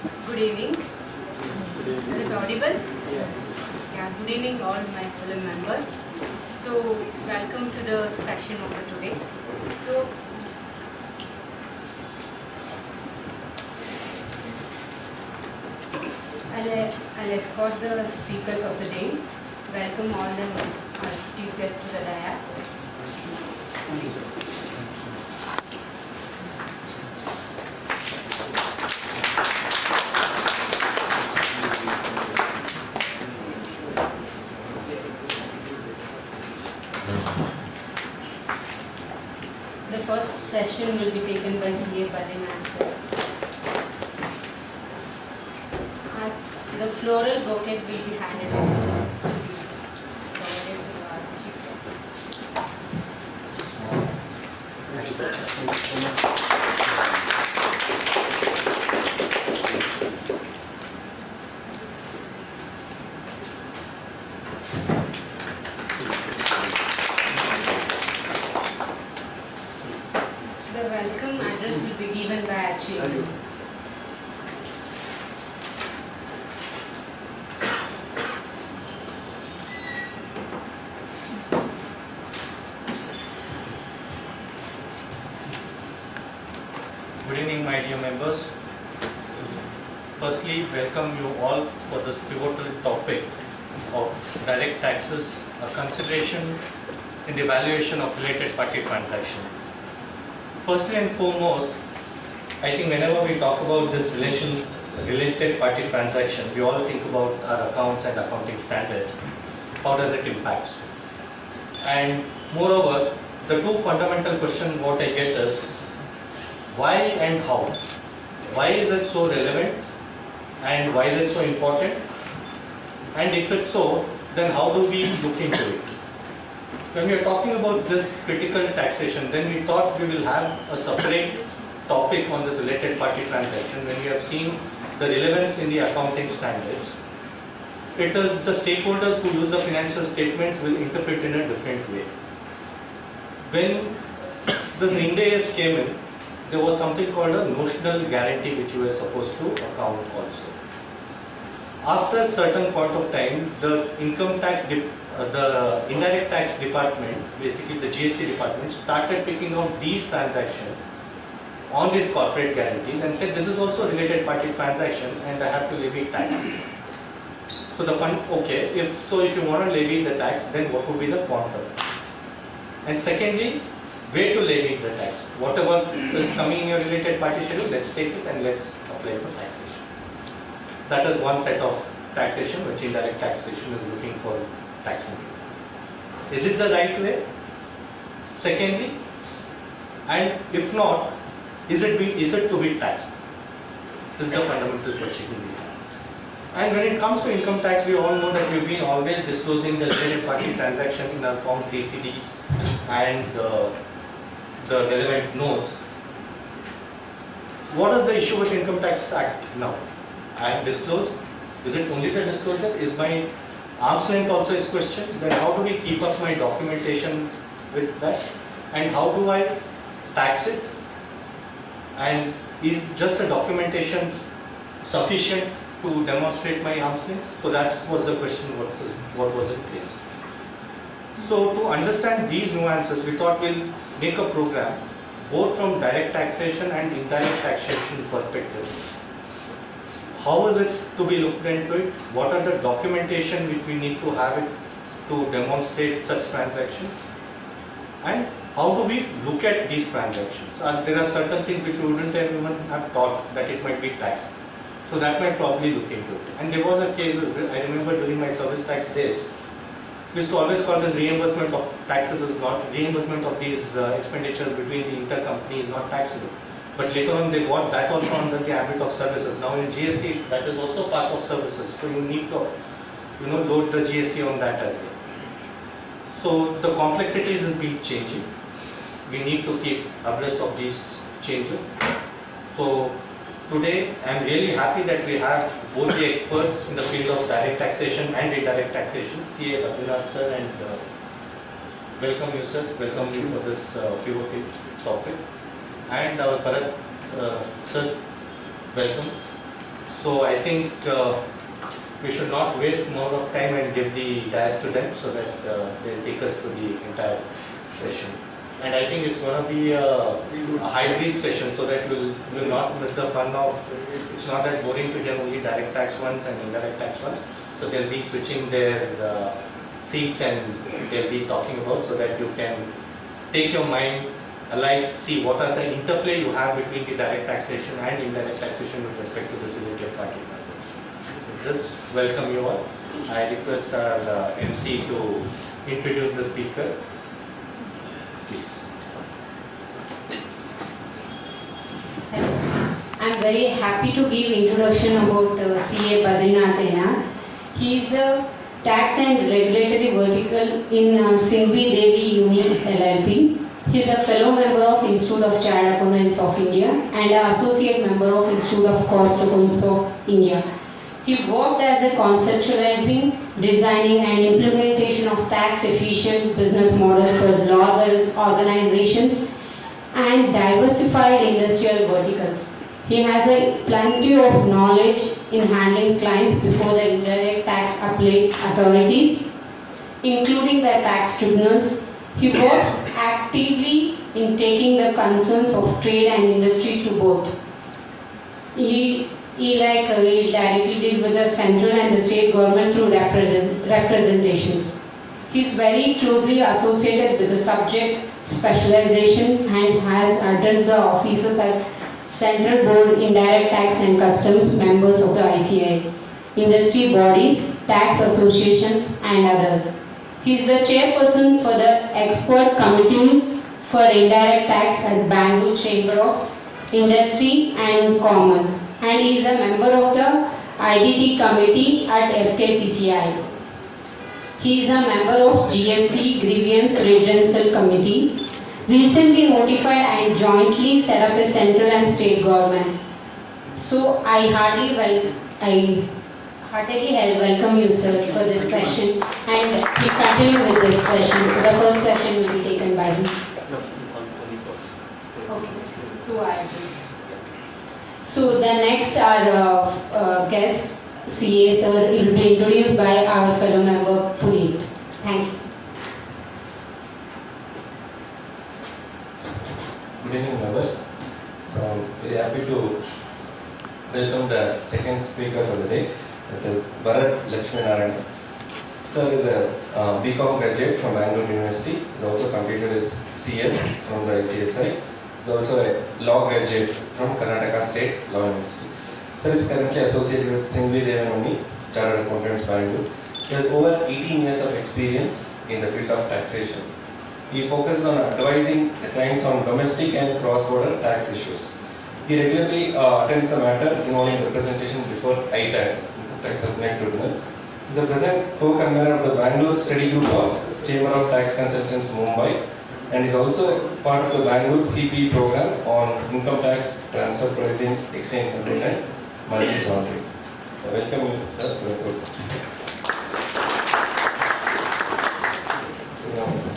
Good evening. Is it audible? Yes. Yeah, good evening all my fellow members. So, welcome to the session of today. So, I'll escort the speakers of the day. Welcome all the chief guests to the dais. Thank you, sir. The first session will be taken by CA Badrinath sir. The floral bouquet will be handed over to our chief guest. The welcome address will be given by our chairman. Good evening, my dear members. Firstly, welcome you all for this pivotal topic of direct taxes, a consideration in the evaluation of related party transaction. Firstly and foremost, I think whenever we talk about this related party transaction, we all think about our accounts and accounting standards. How does it impact? And moreover, the two fundamental questions what I get is, why and how? Why is it so relevant and why is it so important? And if it's so, then how do we look into it? When we are talking about this critical taxation, then we thought we will have a separate topic on this related party transaction when we have seen the relevance in the accounting standards. It is the stakeholders who use the financial statements will interpret in a different way. When this Ind AS came in, there was something called a notional guarantee which you were supposed to account also. After a certain point of time, the income tax, the indirect tax department, basically the GST department, started picking out these transactions on these corporate guarantees and said this is also a related party transaction and I have to levy tax. So the fund, okay, if you want to levy the tax, then what would be the quantum? And secondly, where to levy the tax. Whatever is coming in your related party schedule, let's take it and let's apply for taxation. That is one set of taxation which indirect taxation is looking for taxing. Is it the right way? Secondly, and if not, is it to be taxed? This is the fundamental question we have. And when it comes to income tax, we all know that we've been always disclosing the related party transaction in our Form 3CDs and the relevant notes. What is the issue with Income Tax Act now? I have disclosed. Is it only the disclosure? Is my arm's length also is questioned? Then how do we keep up my documentation with that? And how do I tax it? And is just a documentation sufficient to demonstrate my arm's length? So that was the question what was in place. So to understand these nuances, we thought we'll make a program both from direct taxation and indirect taxation perspective. How is it to be looked into it? What are the documentation which we need to have it to demonstrate such transactions? And how do we look at these transactions? There are certain things which we wouldn't even have thought that it might be taxed. So that might probably look into it. And there was a case, I remember during my service tax days, we used to always call this reimbursement of taxes is not, reimbursement of these expenditure between the intercompany is not taxable. But later on they got that also under the ambit of services. Now in GST that is also part of services. So you need to load the GST on that as well. So the complexities has been changing. We need to keep abreast of these changes. So today I am really happy that we have both the experts in the field of direct taxation and indirect taxation, CA Badrinath sir, and welcome you sir, welcome you for this pivotal topic. And our Bharath sir, welcome. So I think we should not waste more of time and give the dais to them so that they'll take us through the entire session. And I think it's going to be a hybrid session so that we'll not miss the fun of, it's not that boring to hear only direct tax ones and indirect tax ones. So they'll be switching their seats and they'll be talking about so that you can take your mind alive, see what are the interplay you have between the direct taxation and indirect taxation with respect to this related party matters. So just welcome you all. I request our MC to introduce the speaker. Please. Hello. I'm very happy to give introduction about CA Badrinath. He is a tax and regulatory vertical in Singhvi Devi Uni LLP. He is a fellow member of Institute of Chartered Accountants of India and an associate member of Institute of Cost Accountants of India. He worked as a conceptualizing, designing and implementation of tax efficient business models for large organizations and diversified industrial verticals. He has a plenty of knowledge in handling clients before the indirect tax appellate authorities, including the tax tribunals. He works actively in taking the concerns of trade and industry to both. He directly deal with the central and the state government through representations. He is very closely associated with the subject specialization and has addressed the officers at Central Board, Indirect Tax and Customs members of the ICI, industry bodies, tax associations and others. He is the chairperson for the Expert Committee for Indirect Tax at Bangalore Chamber of Industry and Commerce, and he is a member of the IDT Committee at FKCCI. He is a member of GST Grievance Redressal Committee, recently notified and jointly set up a central and state governments. So I heartily welcome you, sir, for this session, and we continue with this session. The first session will be taken by him. Okay, 2 hours. So the next our guest, CA sir, will be introduced by our fellow member Puneet. Thank you. Good evening, members. So I'm very happy to welcome the second speaker for the day, that is Bharath Lakshminarayana. Sir is a BCom graduate from Bangalore University. He's also completed his CS from the ICSI. He's also a law graduate from Karnataka State Law University. Sir is currently associated with Singhvi Devi Chartered Accountants Bangalore. He has over 18 years of experience in the field of taxation. He focuses on advising the clients on domestic and cross-border tax issues. He regularly attends the matter involving representation before ITAC, Tax Appellate Tribunal. He is the present co-convener of the Bangalore Study Group of Chamber of Tax Consultants Mumbai, and is also part of the Bangalore CPE program on income tax, transfer pricing, exchange control and money laundering. Welcome you, sir, to the group.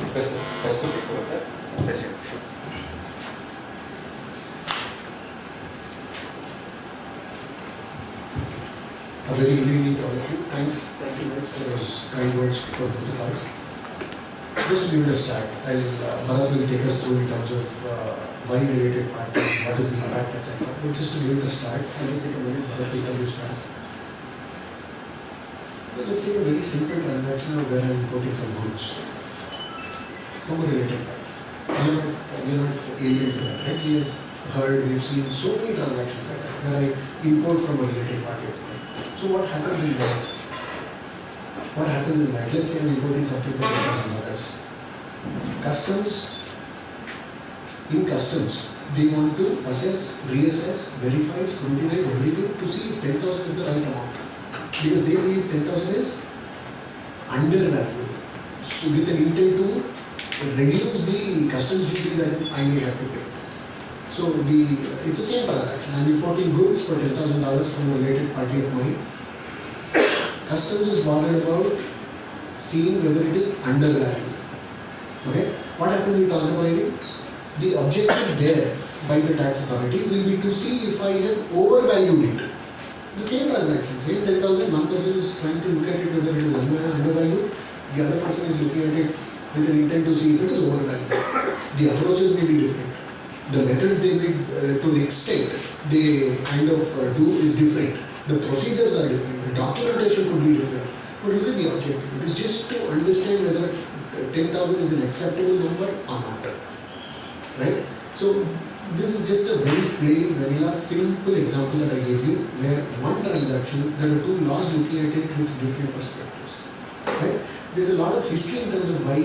First to pick up the session. A very good evening to all of you. Thank you for those kind words for both of us. Just to give it a start, Bharath will take us through in terms of why related party, what is the impact, etc. But just to give it a start, I'll just take a minute, Bharath, before you start. Well, let's take a very simple transaction of where I'm importing some goods from a related party. We're not alien to that, right? We have heard, we've seen so many transactions like that, where I import from a related party of mine. So what happens in that? What happens in that? Let's say I'm importing something for $10,000. In customs, they want to assess, reassess, verify, scrutinize everything to see if 10,000 is the right amount. Because they believe 10,000 is undervalued. So with an intent to reduce the customs duty that I may have to pay. So it's the same transaction. I'm importing goods for $10,000 from a related party of mine. Customs is bothered about seeing whether it is undervalued. Okay? What happens in transfer pricing? The objective there by the tax authorities will be to see if I have overvalued it. The same transaction, same 10,000, one person is trying to look at it whether it is undervalued, the other person is looking at it with an intent to see if it is overvalued. The approaches may be different. The methods they may, to the extent they kind of do is different. The procedures are different. The documentation could be different. But look at the objective. It is just to understand whether 10,000 is an acceptable number or not. Right? So this is just a very plain, vanilla, simple example that I gave you, where one transaction, there are two laws looking at it with different perspectives. Right? There's a lot of history in terms of why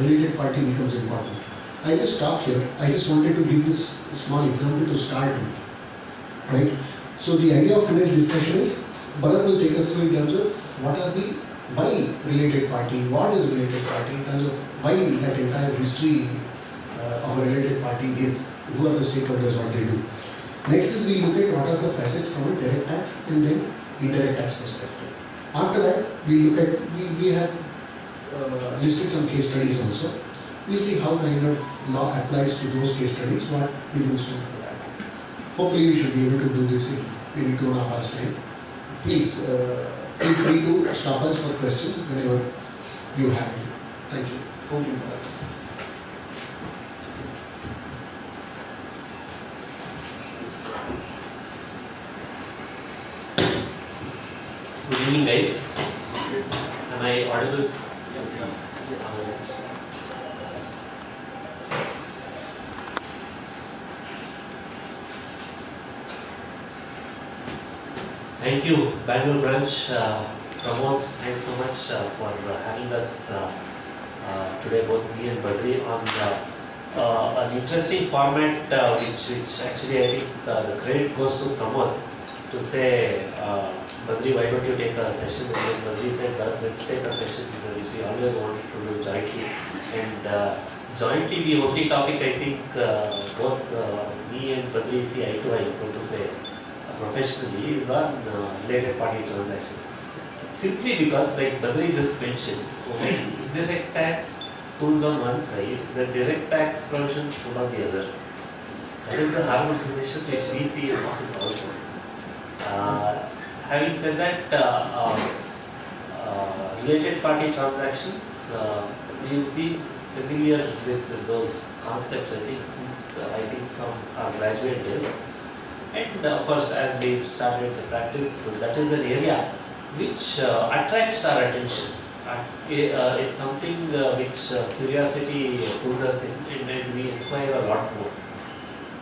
related party becomes important. I just stop here. I just wanted to give this small example to start with. Right? So the idea of today's discussion is, Bharath will take us through in terms of what are the why related party, what is related party, in terms of why that entire history of a related party is, who are the stakeholders, what they do. Next is we look at what are the facets from a direct tax and then indirect tax perspective. After that, we look at, we have listed some case studies also. We'll see how kind of law applies to those case studies, what is in store for that. Hopefully we should be able to do this in maybe 2.5 hours time. Please feel free to stop us for questions whenever you have it. Thank you. Over to you, Bharath. Good evening, guys. Am I audible? Thank you, Bangalore branch. Pramod, thanks so much for having us today, both me and Badri, on an interesting format, which actually I think the credit goes to Pramod to say, Badri, why don't you take a session? And then Badri said, Bharath, let's take a session, which we always wanted to do jointly. And jointly, the only topic I think both me and Badri see eye to eye, so to say, professionally, is on related party transactions. Simply because, like Badri just mentioned, when indirect tax pulls on one side, the direct tax provisions pull on the other. That is the harmonization which we see in office also. Having said that, related party transactions, we've been familiar with those concepts, I think, since from our graduate days. And of course, as we've started the practice, that is an area which attracts our attention. It's something which curiosity pulls us in, and we inquire a lot more.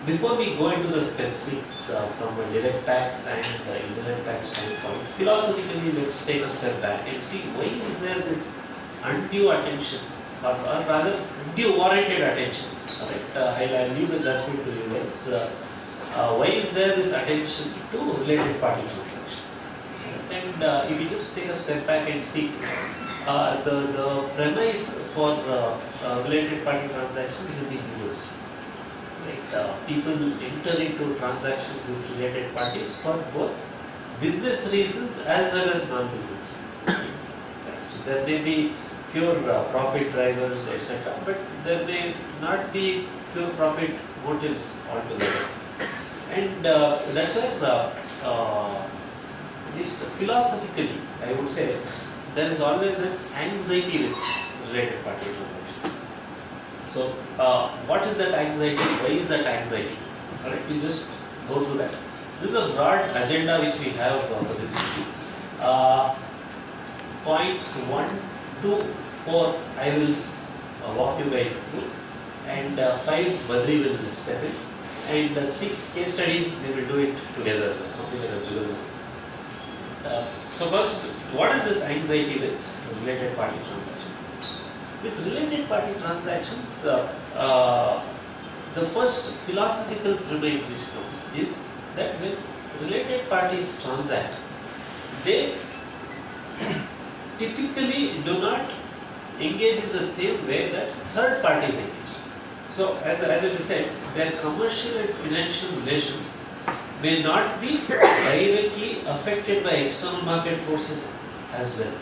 Before we go into the specifics from a direct tax and indirect tax standpoint, philosophically, let's take a step back and see why is there this undue attention, or rather undue warranted attention. Right? I'll leave the judgment to you guys. Why is there this attention to related party transactions? And if you just take a step back and see, the premise for related party transactions will be universal. Right? People enter into transactions with related parties for both business reasons as well as non-business reasons. Right? So there may be pure profit drivers, etc., but there may not be pure profit motives altogether. And that's why, at least philosophically, I would say, there is always an anxiety with related party transactions. So, what is that anxiety? Why is that anxiety? Alright, we just go through that. This is a broad agenda which we have for this meeting. Points 1 to 4, I will walk you guys through, and 5, Badri will step in. And 6 case studies, we will do it together, something like a juggle. So first, what is this anxiety with related party transactions? With related party transactions, the first philosophical premise which comes is that when related parties transact, they typically do not engage in the same way that third parties engage. So, as it is said, their commercial and financial relations may not be directly affected by external market forces as well.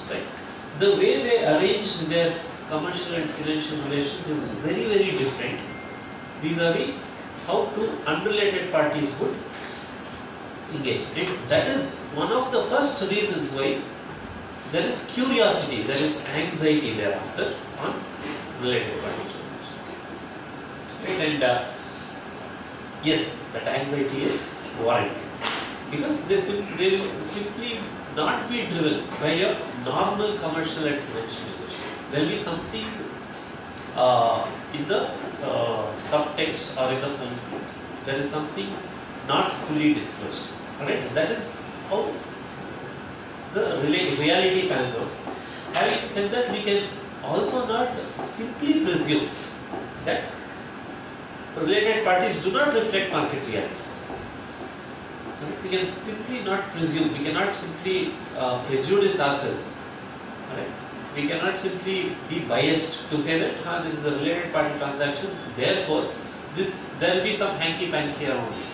Right? The way they arrange their commercial and financial relations is very, very different vis-a-vis how two unrelated parties would engage. And that is one of the first reasons why there is curiosity, there is anxiety thereafter on related party transactions. Right? And yes, that anxiety is warranted because they will simply not be driven by a normal commercial and financial negotiations. There will be something in the subtext or in the film. There is something not fully disclosed. Right? That is how the reality pans out. Having said that, we can also not simply presume that related parties do not reflect market realities. Right? We can simply not presume, we cannot simply prejudice ourselves. Right? We cannot simply be biased to say that this is a related party transaction, therefore there will be some hanky-panky around it.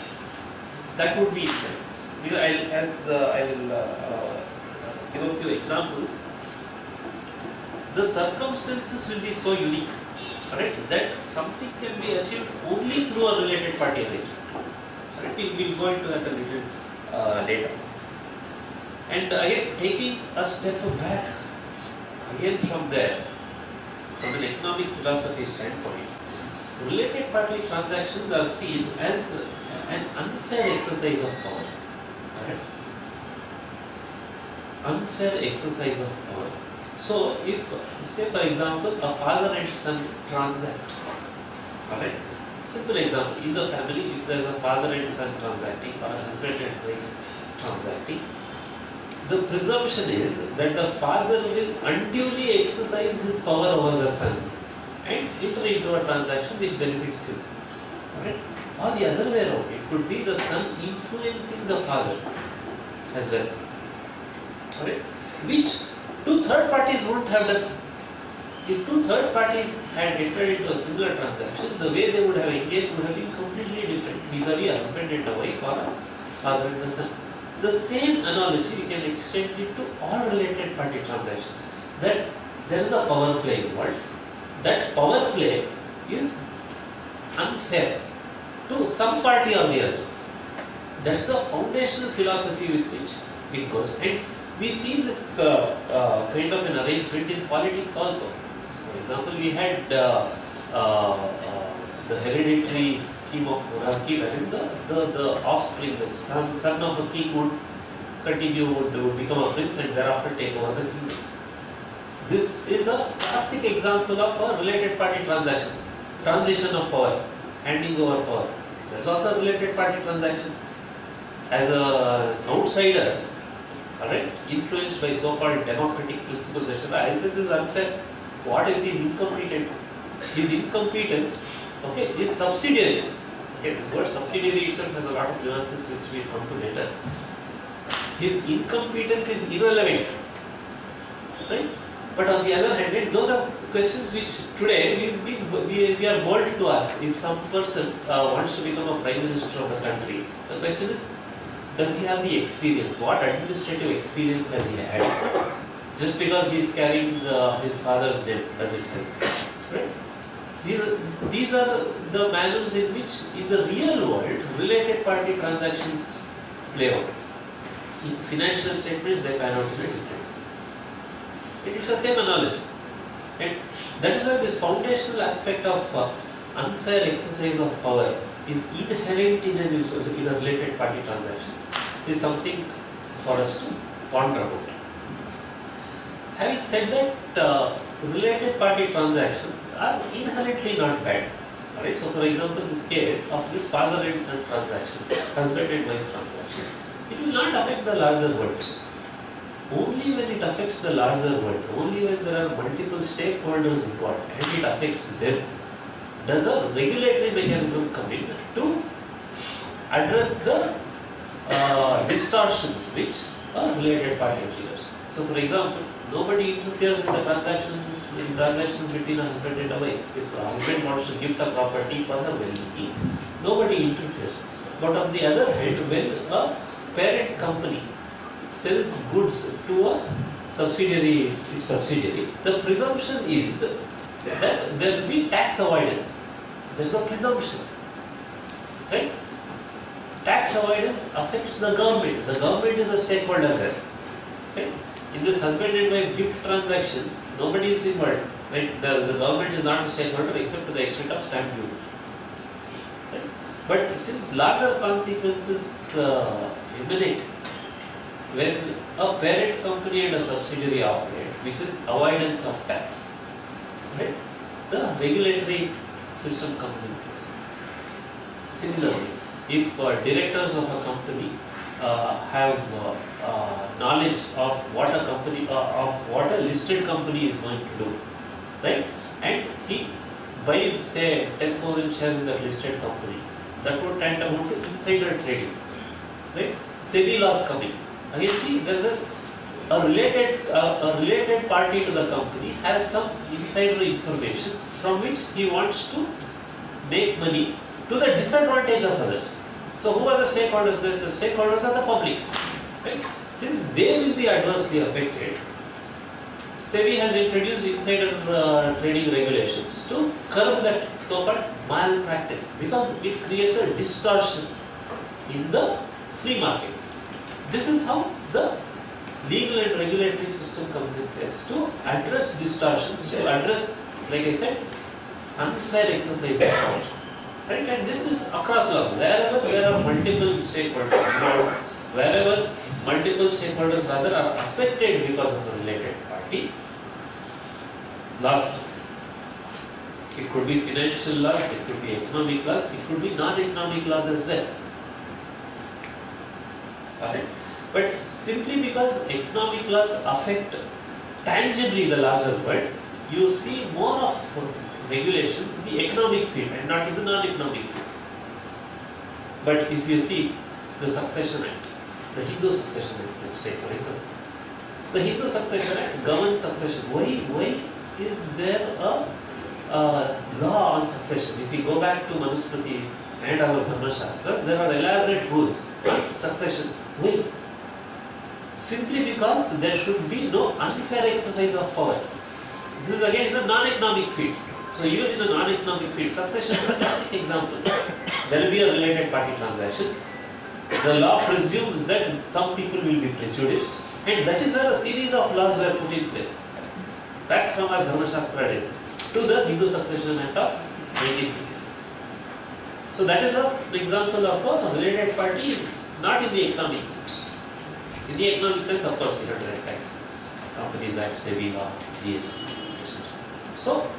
That would be incorrect. Because I will give a few examples. The circumstances will be so unique, right, that something can be achieved only through a related party arrangement. Right? We will go into that a little later. And again, taking a step back, again from there, from an economic philosophy standpoint, related party transactions are seen as an unfair exercise of power. Right? Unfair exercise of power. So, if, say for example, a father and son transact, alright? Simple example, in the family, if there is a father and son transacting or a husband and wife transacting, the presumption is that the father will unduly exercise his power over the son and enter into a transaction which benefits him. Alright? Or the other way around, it could be the son influencing the father as well. Alright? Which two third parties wouldn't have done. If two third parties had entered into a similar transaction, the way they would have engaged would have been completely different vis-a-vis a husband and a wife or a father and a son. The same analogy we can extend it to all related party transactions. That there is a power play involved. That power play is unfair to some party or the other. That's the foundational philosophy with which it goes. And we see this kind of an arrangement in politics also. For example, we had the hereditary scheme of monarchy, wherein the offspring, the son of a king would continue to become a prince and thereafter take over the kingdom. This is a classic example of a related party transaction. Transition of power, handing over power. That's also a related party transaction. As an outsider, alright, influenced by so-called democratic principles, etc., I said this is unfair. What if he is incompetent? His incompetence, okay, is subsidiary. Okay, this word subsidiary itself has a lot of nuances which we come to later. His incompetence is irrelevant, right? But on the other hand, those are questions which today we are bold to ask. If some person wants to become a prime minister of the country, the question is, does he have the experience? What administrative experience has he had? Just because he is carrying his father's name, does it help? Right? These are the manners in which, in the real world, related party transactions play out. In financial statements, they pan out to be different. It's the same analogy. And that is why this foundational aspect of unfair exercise of power is inherent in a related party transaction. Is something for us to ponder about. Having said that, related party transactions are inherently not bad. Alright, so for example, this case of this father and son transaction, husband and wife transaction, it will not affect the larger world. Only when it affects the larger world, only when there are multiple stakeholders involved and it affects them, does a regulatory mechanism come in to address the distortions which are related party triggers. So for example, nobody interferes in the transactions between a husband and a wife. If a husband wants to gift a property for her well-being, nobody interferes. But on the other hand, when a parent company sells goods to a subsidiary, the presumption is that there will be tax avoidance. There is a presumption, right? tax avoidance affects the government. The government is a stakeholder there. Okay? In this husband and wife gift transaction, nobody is involved. Right? The government is not a stakeholder except to the extent of stamp duty. Right? But since larger consequences emanate when a parent company and a subsidiary operate, which is avoidance of tax, right? The regulatory system comes in place. Similarly, if directors of a company have knowledge of what a company, of what a listed company is going to do, right? And he buys, say, 10,000 shares in that listed company, that would tantamount to insider trading, right? SEBI laws coming. Again, see, there's a related party to the company has some insider information from which he wants to make money to the disadvantage of others. So who are the stakeholders? The stakeholders are the public. Right? Since they will be adversely affected, SEBI has introduced insider trading regulations to curb that so-called malpractice, because it creates a distortion in the free market. This is how the legal and regulatory system comes in place to address distortions, to address, like I said, unfair exercise of power. Right? And this is across laws. Wherever there are multiple stakeholders involved, wherever multiple stakeholders rather are affected because of a related party, laws. It could be financial laws, it could be economic laws, it could be non-economic laws as well. Alright? But simply because economic laws affect tangibly the larger world, you see more of regulations in the economic field and not in the non-economic field. But if you see the Succession Act, the Hindu Succession Act, let's take for example. The Hindu Succession Act governs succession. Why is there a law on succession? If we go back to Manusmriti and our Dharma Shastras, there are elaborate rules on succession. Why? Simply because there should be no unfair exercise of power. This is again in the non-economic field. So even in the non-economic field, succession is a classic example. There will be a related party transaction. The law presumes that some people will be prejudiced, and that is where a series of laws were put in place. Back from our Dharma Shastra days to the Hindu Succession Act of 1956. So that is an example of a related party, not in the economic sense. In the economic sense, of course, you have direct tax, Companies Act, SEBI law, GST. So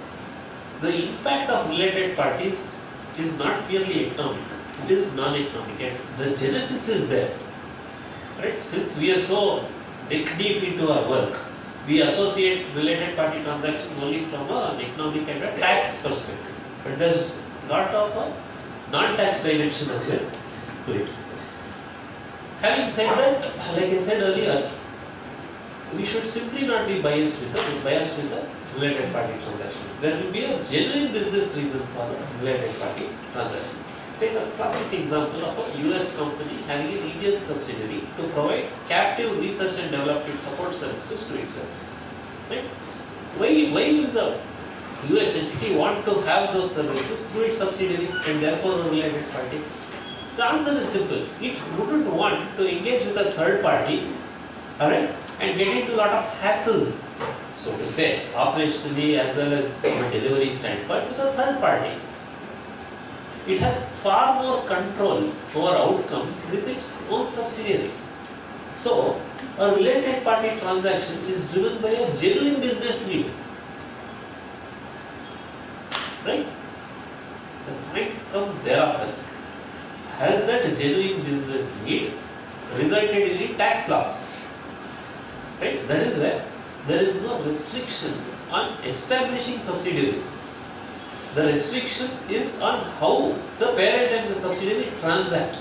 the impact of related parties is not purely economic, it is non-economic, and the genesis is there. Right? Since we are so deep into our work, we associate related party transactions only from an economic and a tax perspective. But there is a lot of a non-tax dimension as well to it. Having said that, like I said earlier, we should simply not be biased with the related party transactions. There will be a genuine business reason for the related party transaction. Take a classic example of a US company having an Indian subsidiary to provide captive research and development support services to itself. Right? Why will the US entity want to have those services through its subsidiary and therefore a related party? The answer is simple. It wouldn't want to engage with a third party, alright, and get into a lot of hassles, so to say, operationally as well as from a delivery standpoint with a third party. It has far more control over outcomes with its own subsidiary. So, a related party transaction is driven by a genuine business need. Right? The point comes thereafter. Has that genuine business need resulted in any tax loss? Right? That is where there is no restriction on establishing subsidiaries. The restriction is on how the parent and the subsidiary transact.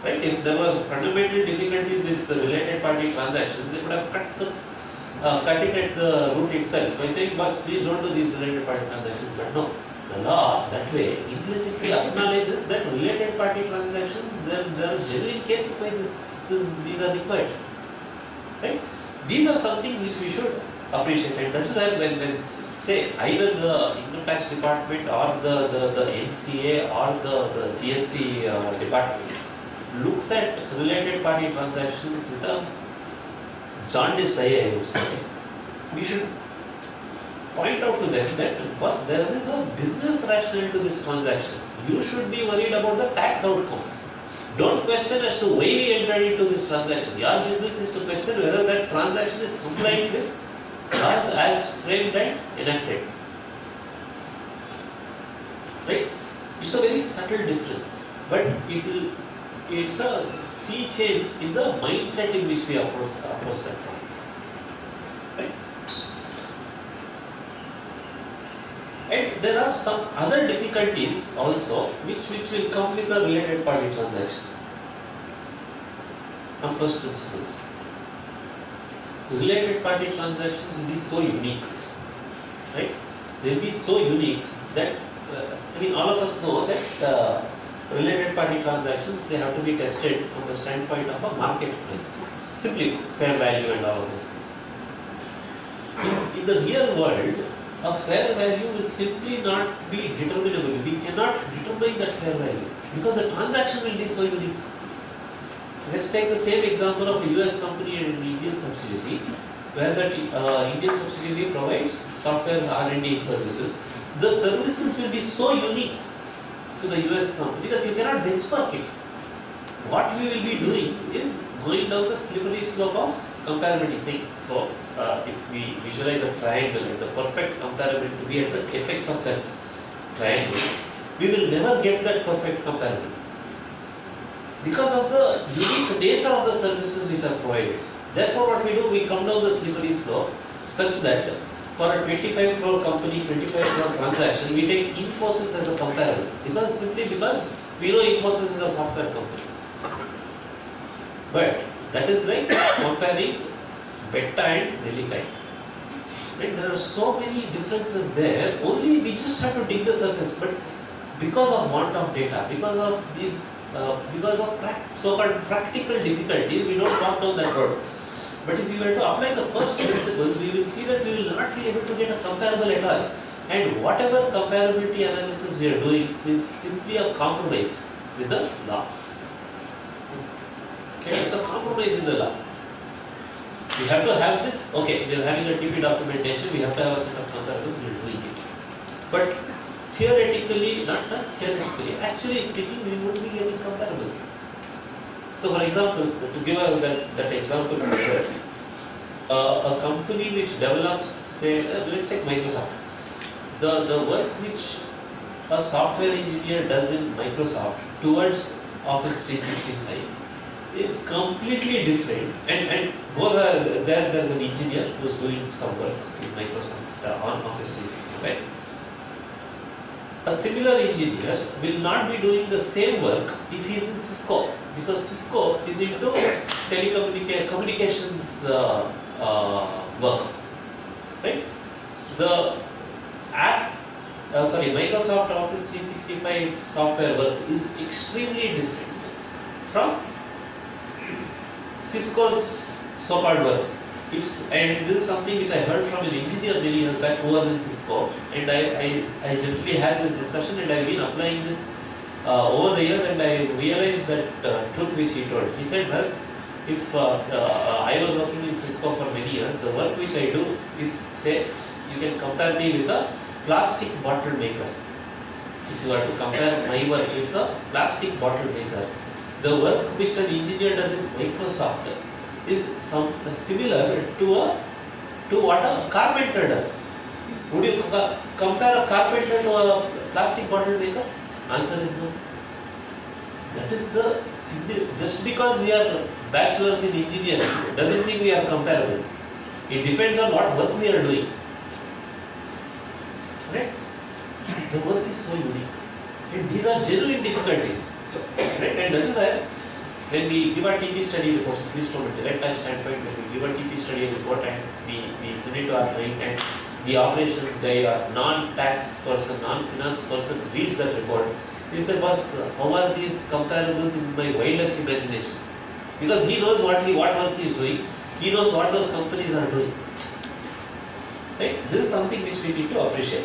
Right? If there was fundamental difficulties with the related party transactions, they would have cut it at the root itself by saying, boss, please don't do these related party transactions. But no, the law that way implicitly acknowledges that related party transactions, there are genuine cases where these are required. Right? These are some things which we should appreciate, and that's where when say either the income tax department or the NCA or the GST department looks at related party transactions with a jaundiced eye, I would say. We should point out to them that boss, there is a business rationale to this transaction. You should be worried about the tax outcomes. Don't question as to why we entered into this transaction. Your business is to question whether that transaction is compliant with laws as framed and enacted. Right? It's a very subtle difference, but it's a sea change in the mindset in which we approach that problem. Right? And there are some other difficulties also which will come with the related party transaction. On first principles, related party transactions will be so unique, right? They will be so unique that all of us know that related party transactions, they have to be tested from the standpoint of a market price, simply fair value and all of those things. In the real world, a fair value will simply not be determinable. We cannot determine that fair value because the transaction will be so unique. Let's take the same example of a US company and an Indian subsidiary, where that Indian subsidiary provides software R&D services. The services will be so unique to the US company that you cannot benchmark it. What we will be doing is going down the slippery slope of comparability. So, if we visualize a triangle and the perfect comparability to be at the apex of that triangle, we will never get that perfect comparability because of the unique nature of the services which are provided. Therefore, what we do, we come down the slippery slope such that for a 25 crore company, 25 crore transaction, we take Infosys as a comparable simply because we know Infosys is a software company. But that is like comparing Betta and Nelikai. Right? There are so many differences there. Only we just have to dig the surface. But because of want of data, because of these, because of so-called practical difficulties, we don't walk down that road. But if we were to apply the first principles, we will see that we will not be able to get a comparable at all. And whatever comparability analysis we are doing is simply a compromise with the law. Okay, it's a compromise with the law. We have to have this, okay, we are having a TP documentation, we have to have a set of comparables, we are doing it. But theoretically, not theoretically, actually speaking, we won't be getting comparables. So for example, to give us that example, a company which develops, say, let's take Microsoft. The work which a software engineer does in Microsoft towards Office 365 is completely different, and both are there's an engineer who is doing some work in Microsoft on Office 365. A similar engineer will not be doing the same work if he is in Cisco, because Cisco is into communications work, right? The Microsoft Office 365 software work is extremely different from Cisco's so-called work. And this is something which I heard from an engineer many years back who was in Cisco, and I generally had this discussion, and I've been applying this over the years, and I realized that truth which he told. He said, well, if I was working in Cisco for many years, the work which I do, if say you can compare me with a plastic bottle maker. If you are to compare my work with a plastic bottle maker, the work which an engineer does in Microsoft is similar to what a carpenter does. Would you compare a carpenter to a plastic bottle maker? Answer is no. That is the just because we are bachelors in engineering doesn't mean we are comparable. It depends on what work we are doing. Right? The work is so unique, and these are genuine difficulties. Right? And that is why when we give our TP study reports, at least from a direct time standpoint, when we give a TP study report and we send it to our client, and the operations guy or non-tax person, non-finance person reads that report, he said, boss, how are these comparables in my wildest imagination? Because he knows what work he is doing, he knows what those companies are doing. Right? This is something which we need to appreciate.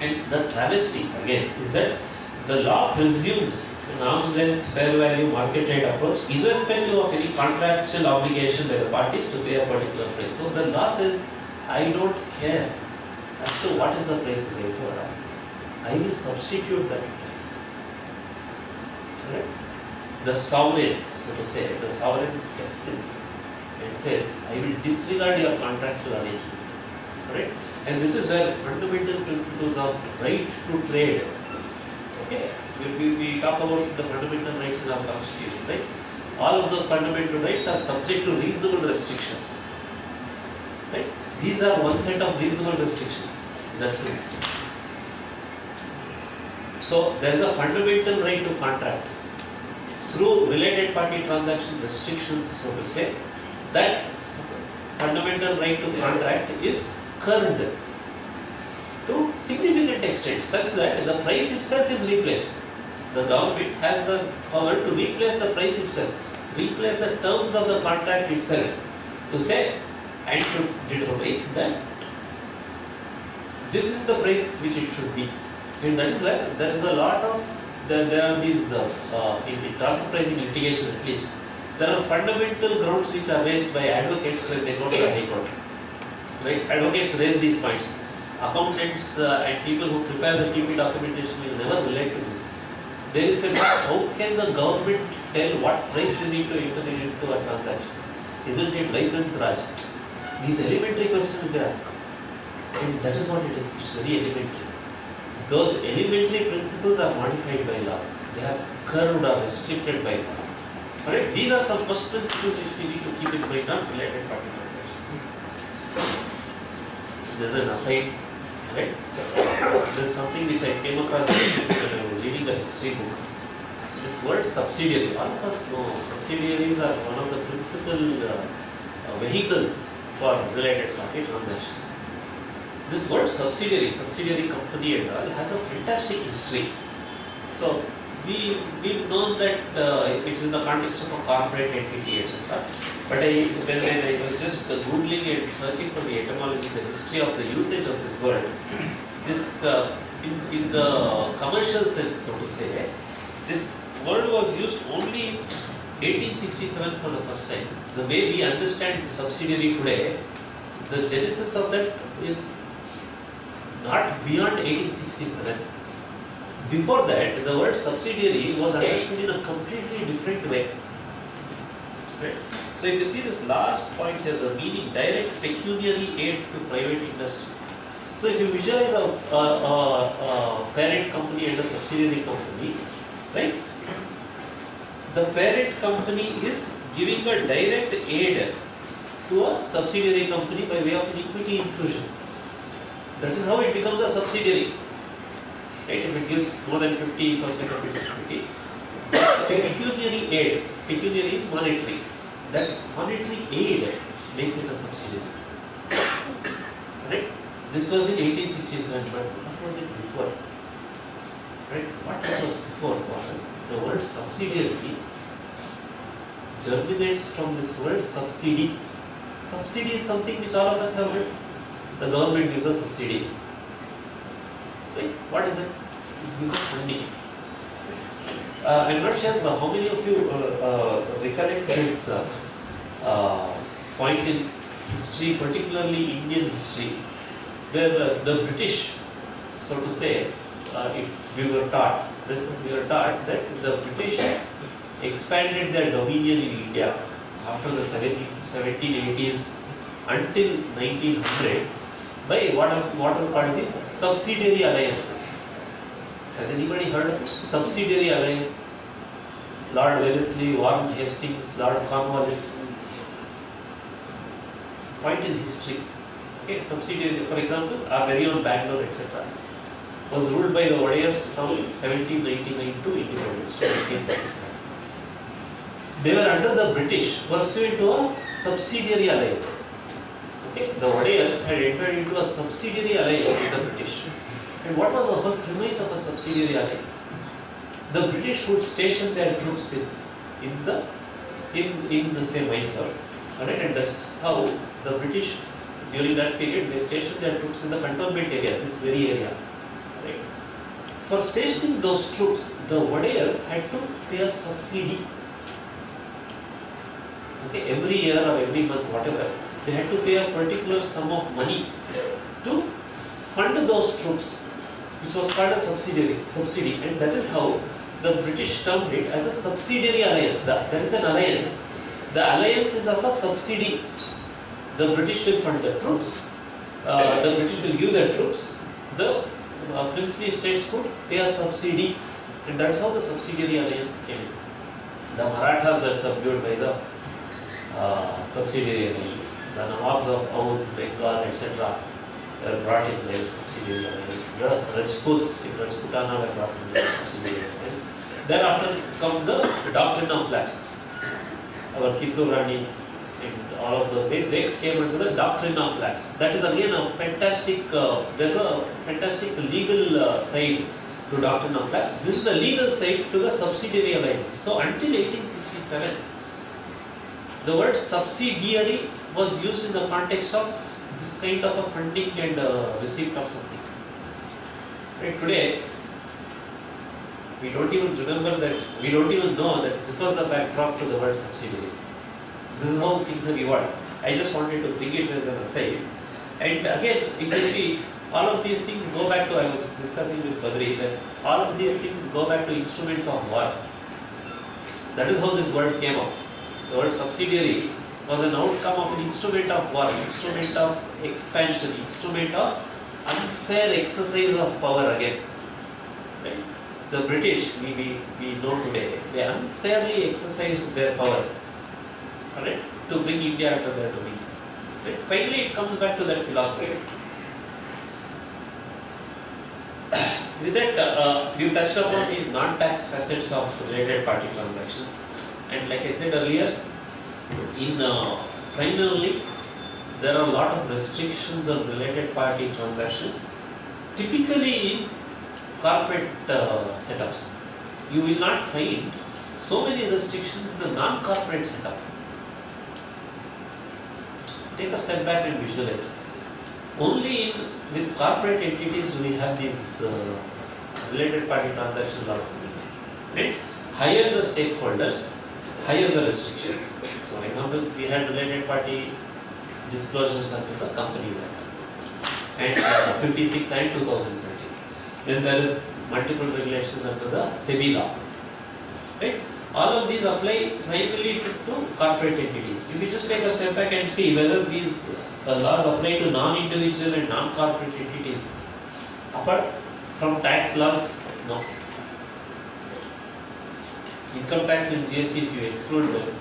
And the travesty again is that the law presumes an arm's length, fair value, market rate approach, irrespective of any contractual obligation by the parties to pay a particular price. So the law says, I don't care as to what is the price you pay for. I will substitute that price. Right? The sovereign, so to say, the sovereign steps in and says, I will disregard your contractual arrangement. Right? And this is where fundamental principles of right to trade. Okay, we talk about the fundamental rights in our constitution, right? All of those fundamental rights are subject to reasonable restrictions. Right? These are one set of reasonable restrictions. That's it. So there is a fundamental right to contract. Through related party transaction restrictions, so to say, that fundamental right to contract is curbed to significant extent such that the price itself is replaced. The government has the power to replace the price itself, replace the terms of the contract itself, to say and to determine that this is the price which it should be. And that is why there is a lot of, there are these, in transfer pricing litigation at least, there are fundamental grounds which are raised by advocates when they go to the High Court. Right? Advocates raise these points. Accountants and people who prepare the TP documentation will never relate to this. They will say, how can the government tell what price you need to enter into a transaction? Isn't it license Raj? These elementary questions they ask. And that is what it is. It's very elementary. Those elementary principles are modified by laws. They are curbed or restricted by laws. Alright, these are some first principles which we need to keep in mind on related party transactions. This is an aside, right? This is something which I came across when I was reading the history book. This word subsidiary, all of us know subsidiaries are one of the principal vehicles for related party transactions. This word subsidiary company and all has a fantastic history. So we've known that it's in the context of a corporate entity, etc. But when I was just googling and searching for the etymology, the history of the usage of this word, this in the commercial sense, so to say, this word was used only in 1867 for the first time. The way we understand subsidiary today, the genesis of that is not beyond 1867. Before that, the word subsidiary was understood in a completely different way. Right? So if you see this last point here, the meaning direct pecuniary aid to private industry. So if you visualize a parent company and a subsidiary company, right? The parent company is giving a direct aid to a subsidiary company by way of an equity infusion. That is how it becomes a subsidiary. Right? If it gives more than 50% of its equity, pecuniary aid, pecuniary is monetary. That monetary aid makes it a subsidiary. Right? This was in 1867, but what was it before? Right? What was before was the word subsidiary germinates from this word subsidy. Subsidy is something which all of us have heard. The government gives a subsidy. Right? What is it? It gives a funding. I'm not sure how many of you recollect this point in history, particularly Indian history, where the British, so to say, we were taught that the British expanded their dominion in India after the 1780s until 1900 by what are called these subsidiary alliances. Has anybody heard of subsidiary alliance? Lord Wellesley, Warren Hastings, Lord Cornwallis. Point in history. Okay, subsidiary, for example, our very own Bangalore, etc., was ruled by the Wadiyars from 1799 to independence, to 1847. They were under the British pursuant to a subsidiary alliance. Okay, the Wadiyars had entered into a subsidiary alliance with the British. And what was the whole premise of a subsidiary alliance? The British would station their troops in the say Mysore, alright, and that's how the British during that period, they stationed their troops in the cantonment area, this very area. Right? For stationing those troops, the Wadayars had to pay a subsidy. Okay, every year or every month, whatever, they had to pay a particular sum of money to fund those troops, which was called a subsidy, and that is how the British termed it as a subsidiary alliance. There is an alliance. The alliance is of a subsidy. The British will fund the troops. The British will give their troops. The princely states would pay a subsidy, and that's how the subsidiary alliance came in. The Marathas were subdued by the subsidiary alliance. The Nawabs of Oudh, Bengal, etc. were brought in by the subsidiary alliance. The Rajputs in Rajputana were brought in by the subsidiary alliance. Thereafter come the doctrine of lapse. Our Kittur Rani and all of those days, they came under the doctrine of lapse. That is again a fantastic, there's a fantastic legal side to doctrine of lapse. This is the legal side to the subsidiary alliance. So until 1867, the word subsidiary was used in the context of this kind of a funding and receipt of something. Right, today, we don't even remember that, we don't even know that this was the backdrop to the word subsidiary. This is how things have evolved. I just wanted to bring it as an aside. And again, if you see, all of these things go back to, I was discussing with Badri, that all of these things go back to instruments of war. That is how this word came up. The word subsidiary was an outcome of an instrument of war, instrument of expansion, instrument of unfair exercise of power again. Right? The British, we know today, they unfairly exercised their power, correct, to bring India under their domain. Right? Finally, it comes back to that philosophy. With that, we touched upon these non-tax facets of related party transactions. And like I said earlier, in primarily, there are a lot of restrictions on related party transactions, typically in corporate setups. You will not find so many restrictions in the non-corporate setup. Take a step back and visualize. Only with corporate entities do we have these related party transaction laws. Right? Higher the stakeholders, higher the restrictions. So, for example, we had related party disclosures under the Companies Act and 56 and 2013. Then there is multiple regulations under the SEBI law. Right? All of these apply primarily to corporate entities. If you just take a step back and see whether these laws apply to non-individual and non-corporate entities, apart from tax laws, no. Income tax and GST, if you exclude them,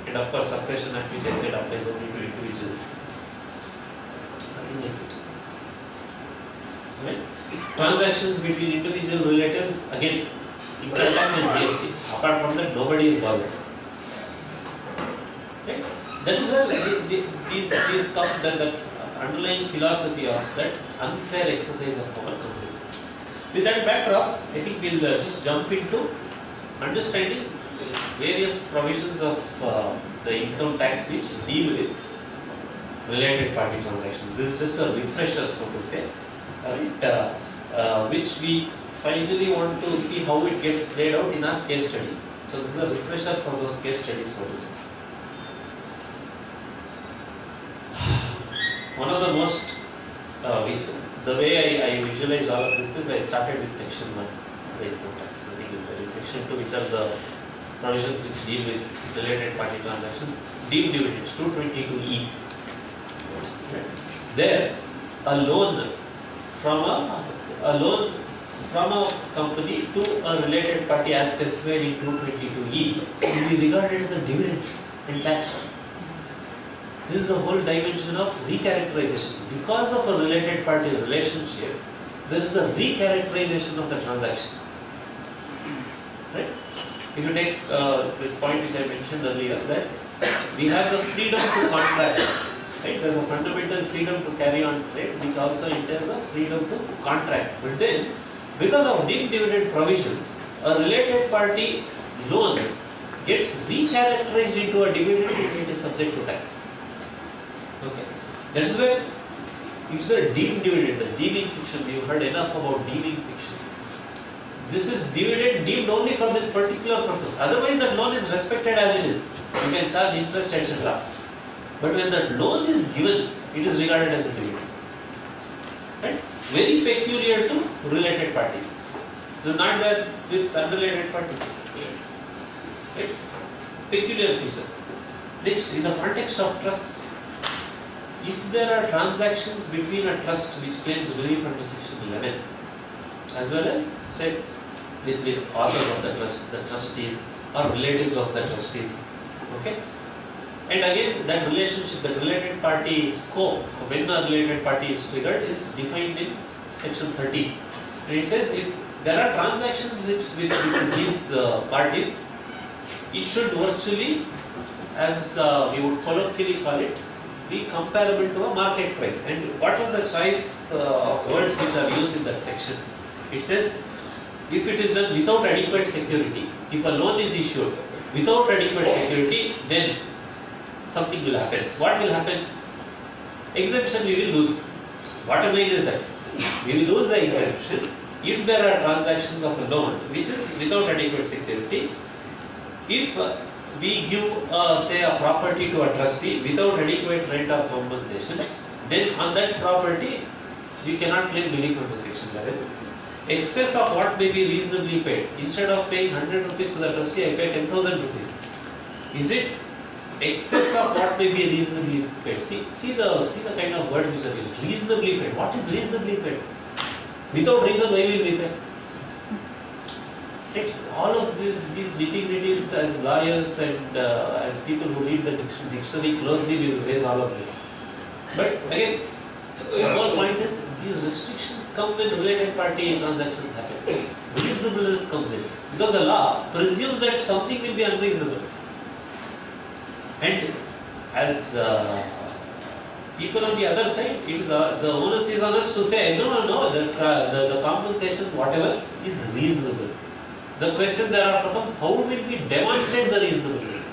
and of course Succession Act, which I said applies only to individuals, nothing like it. Right? Transactions between individual relatives, again, income tax and GST. Apart from that, nobody is bothered. Right? That is where these come, the underlying philosophy of that unfair exercise of power comes in. With that backdrop, I think we'll just jump into understanding various provisions of the income tax which deal with related party transactions. This is just a refresher, so to say, right? Which we finally want to see how it gets played out in our case studies. So this is a refresher for those case studies, so to say. One of the most, the way I visualize all of this is I started with section 1, the income tax. I think it's there. In section 2, which are the provisions which deal with related party transactions, deemed dividends, 222E. There, a loan from a company to a related party as specified in 222E will be regarded as a dividend and tax. This is the whole dimension of recharacterization. Because of a related party relationship, there is a recharacterization of the transaction. Right? If you take this point which I mentioned earlier, that we have the freedom to contract. Right? There is a fundamental freedom to carry on trade, which also entails a freedom to contract. But then, because of deemed dividend provisions, a related party loan gets recharacterized into a dividend and it is subject to tax. Okay. That is where it's a deemed dividend, the deeming fiction. You've heard enough about deeming fiction. This is dividend deemed only for this particular purpose. Otherwise, that loan is respected as it is. You can charge interest, etc. But when that loan is given, it is regarded as a dividend. Right? Very peculiar to related parties. It is not there with unrelated parties. Right? Peculiar feature. Next, in the context of trusts, if there are transactions between a trust which claims relief under section 11, as well as, say, with authors of the trust, the trustees or relatives of the trustees, okay? And again, that relationship, the related party scope, when the related party is triggered, is defined in section 13. And it says if there are transactions with these parties, it should virtually, as we would colloquially call it, be comparable to a market price. And what are the choice words which are used in that section? It says, if it is done without adequate security, if a loan is issued without adequate security, then something will happen. What will happen? Exemption we will lose. Bottom line is that we will lose the exemption if there are transactions of a loan which is without adequate security. If we give, say, a property to a trustee without adequate rent or compensation, then on that property we cannot claim relief under section 11. Excess of what may be reasonably paid. Instead of paying 100 rupees to the trustee, I pay 10,000 rupees. Is it excess of what may be reasonably paid? See the kind of words which are used. Reasonably paid. What is reasonably paid? Without reason, why will we pay? Right? All of these nitty-gritties as lawyers and as people who read the dictionary closely, we will raise all of this. But again, the whole point is these restrictions come when related party transactions happen. Reasonableness comes in because the law presumes that something will be unreasonable. And as people on the other side, it is the onus is on us to say no, the compensation whatever is reasonable. The question thereafter comes, how will we demonstrate the reasonableness?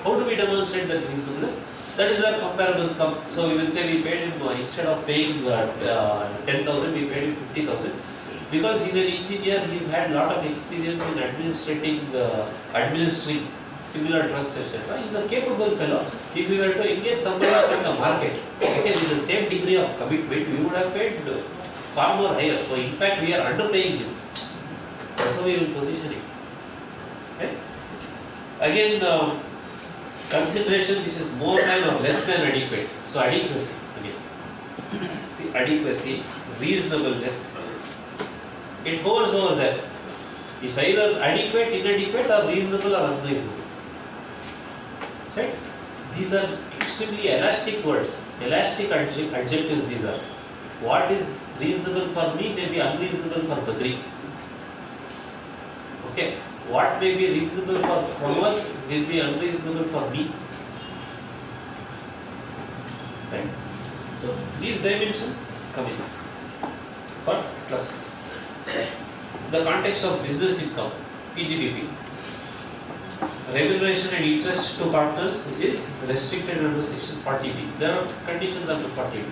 How do we demonstrate that reasonableness? That is where comparables come. So we will say we paid him, instead of paying 10,000, we paid him 50,000. Because he is an engineer, he has had a lot of experience in administering similar trusts, etc. He is a capable fellow. If we were to engage somebody from the market, okay, with the same degree of commitment, we would have paid far more higher. So in fact, we are underpaying him. That's how we will position it. Okay? Again, consideration which is more than or less than adequate. So adequacy again. The adequacy, reasonableness. It hovers over there. It's either adequate, inadequate, or reasonable or unreasonable. Right? These are extremely elastic words, elastic adjectives these are. What is reasonable for me may be unreasonable for Badri. Okay. What may be reasonable for Pramod will be unreasonable for me. Right? So these dimensions come in. For plus. The context of business income, PGBP. Remuneration and interest to partners is restricted under section 40B. There are conditions under 40B.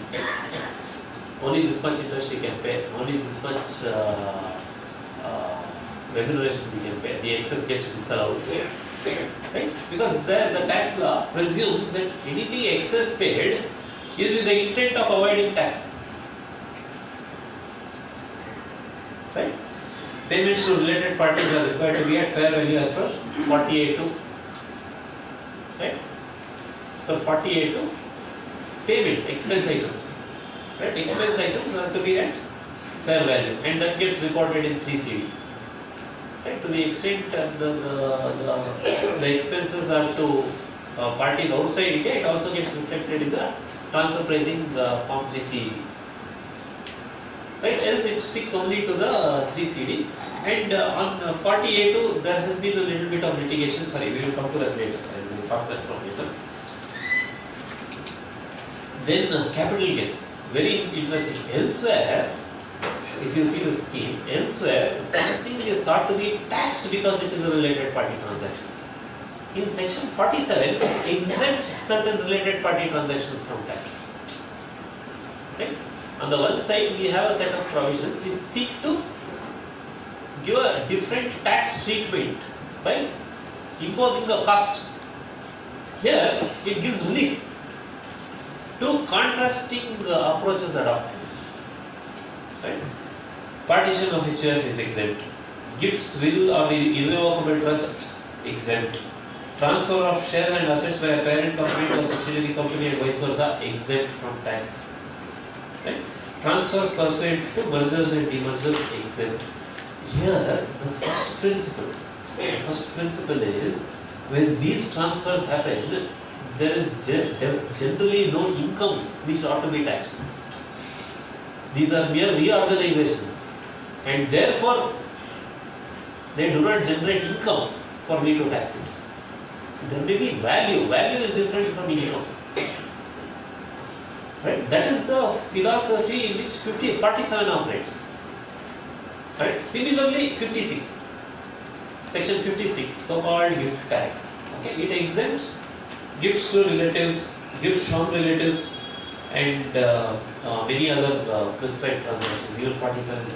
Only this much interest you can pay, only this much remuneration we can pay, the excess gets disallowed. Right? Because there the tax law presumes that anything excess paid is with the intent of avoiding tax. Right? Payments to related parties are required to be at fair value as per 48.2. Right? So 48.2 payments, expense items. Right? Expense items are to be at fair value and that gets reported in 3CD. Right? To the extent the expenses are to parties outside India, it also gets reflected in the transfer pricing form 3CD. Right? Else it sticks only to the 3CD. And on 48.2 there has been a little bit of litigation. Sorry, we will come to that later. We will talk that from later. Then capital gains. Very interesting. Elsewhere, if you see the scheme, elsewhere something is sought to be taxed because it is a related party transaction. In section 47, it exempts certain related party transactions from tax. Right? On the one side, we have a set of provisions which seek to give a different tax treatment by imposing a cost. Here, it gives relief to contrasting approaches adopted. Right? Partition of HUF is exempt. Gifts, will or irrevocable trust exempt. Transfer of shares and assets by a parent company to a subsidiary company and vice versa exempt from tax. Right? Transfers pursuant to mergers and demergers exempt. Here, the first principle is when these transfers happen, there is generally no income which ought to be taxed. These are mere reorganizations, and therefore they do not generate income for me to tax it. There may be value. Value is different from income. Right? That is the philosophy in which 47 operates. Right? Similarly, 56. Section 56, so-called gift tax. Okay, it exempts gifts to relatives, gifts from relatives, and many other prescribed transactions. Even 47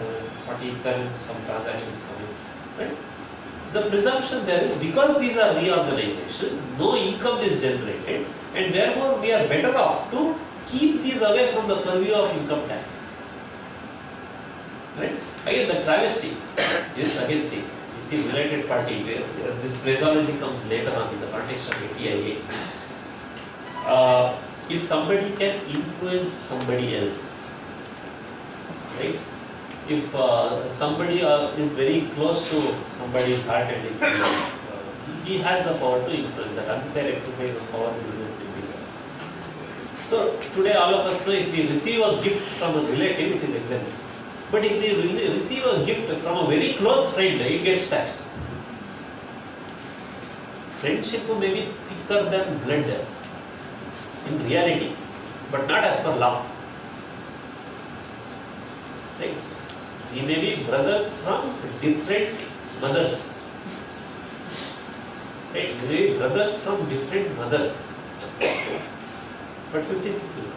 some transactions coming. Right? The presumption there is because these are reorganizations, no income is generated, and therefore we are better off to keep these away from the purview of income tax. Right? Again, the travesty is again see. You see, related party where this phraseology comes later on in the context of ATIA. If somebody can influence somebody else, right? If somebody is very close to somebody's heart and he has the power to influence, that unfair exercise of power in business will be there. So today all of us know if we receive a gift from a relative, it is exempt. But if we receive a gift from a very close friend, it gets taxed. Friendship may be thicker than blood in reality, but not as per law. Right? We may be brothers from different mothers. Right? We may be brothers from different mothers. But 56 will not.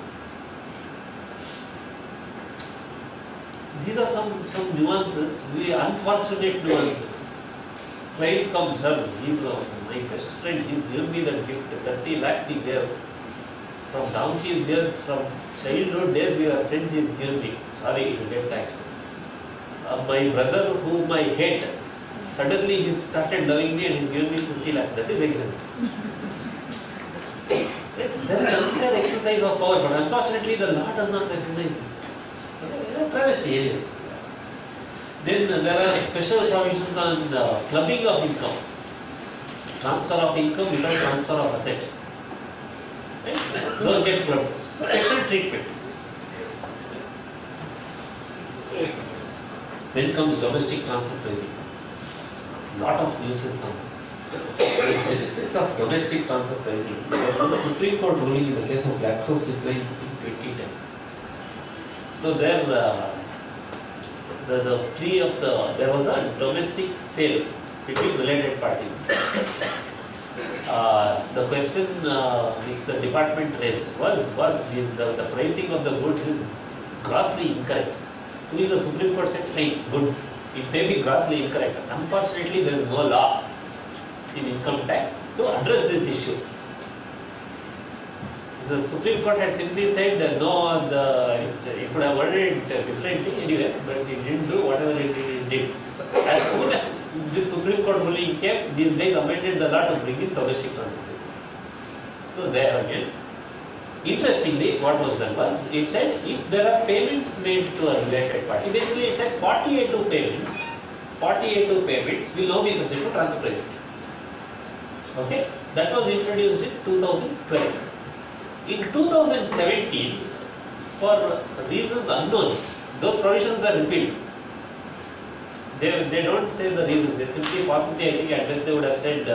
These are some nuances, very unfortunate nuances. Clients come, sir, he's my best friend, he's given me that gift, 30 lakhs he gave. From donkey's years, from childhood days we are friends, he's given me. Sorry, it will get taxed. My brother whom I hate, suddenly he started loving me and he's given me 50 lakhs. That is exempt. There is unfair exercise of power, but unfortunately the law does not recognize this. Travesty, yes. Then there are special provisions on the clubbing of income, transfer of income without transfer of asset. Right? Those get clubbed. Special treatment. Then comes domestic transfer pricing. Lot of nuisance on this. It's a basis of domestic transfer pricing. There was a Supreme Court ruling in the case of GlaxoSmithKline in 2010. So there, the plea of there was a domestic sale between related parties. The question which the department raised was the pricing of the goods is grossly incorrect. To which the Supreme Court said, fine, good. It may be grossly incorrect. Unfortunately, there is no law in income tax to address this issue. The Supreme Court had simply said that no, it could have worded it differently anyways, but it didn't do whatever it did. As soon as this Supreme Court ruling came, these guys amended the law to bring in domestic transfer pricing. So there again, interestingly, what was done was, it said if there are payments made to a related party, basically it said 48 payments will now be subject to transfer pricing. Okay, that was introduced in 2012. In 2017, for reasons unknown, those provisions are repealed. They don't say the reasons, they simply possibly, I think at best they would have said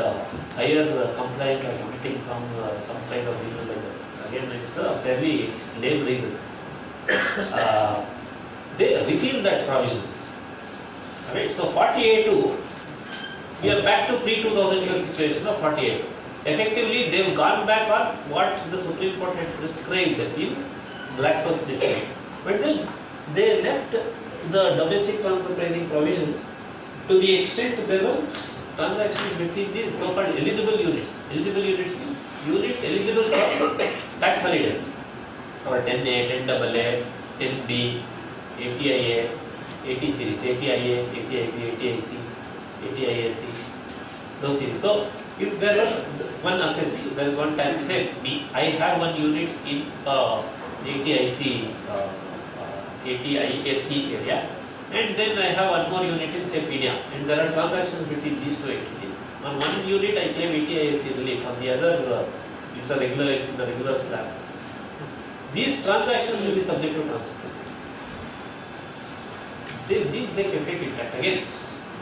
higher compliance or something, some kind of reason like that. Again, it's a fairly lame reason. They repeal that provision. Alright, so 48(2), we are back to pre-2012 situation of 48. Effectively, they have gone back on what the Supreme Court had prescribed in GlaxoSmithKline. But then they left the domestic transfer pricing provisions to the extent there were transactions between these so-called eligible units. Eligible units means units eligible for tax holidays. Or 10A, 10AA, 10B, 80IA, 80 series, 80IA, 80IP, 80IC, 80IAC, those series. So, if there were one assessee, there is one tax, say I have one unit in 80IC, 80IAC area, and then I have one more unit in say PINA, and there are transactions between these two entities. On one unit I claim 80IAC relief, on the other it's in the regular slab. These transactions will be subject to transfer pricing. These they kept it intact. Again,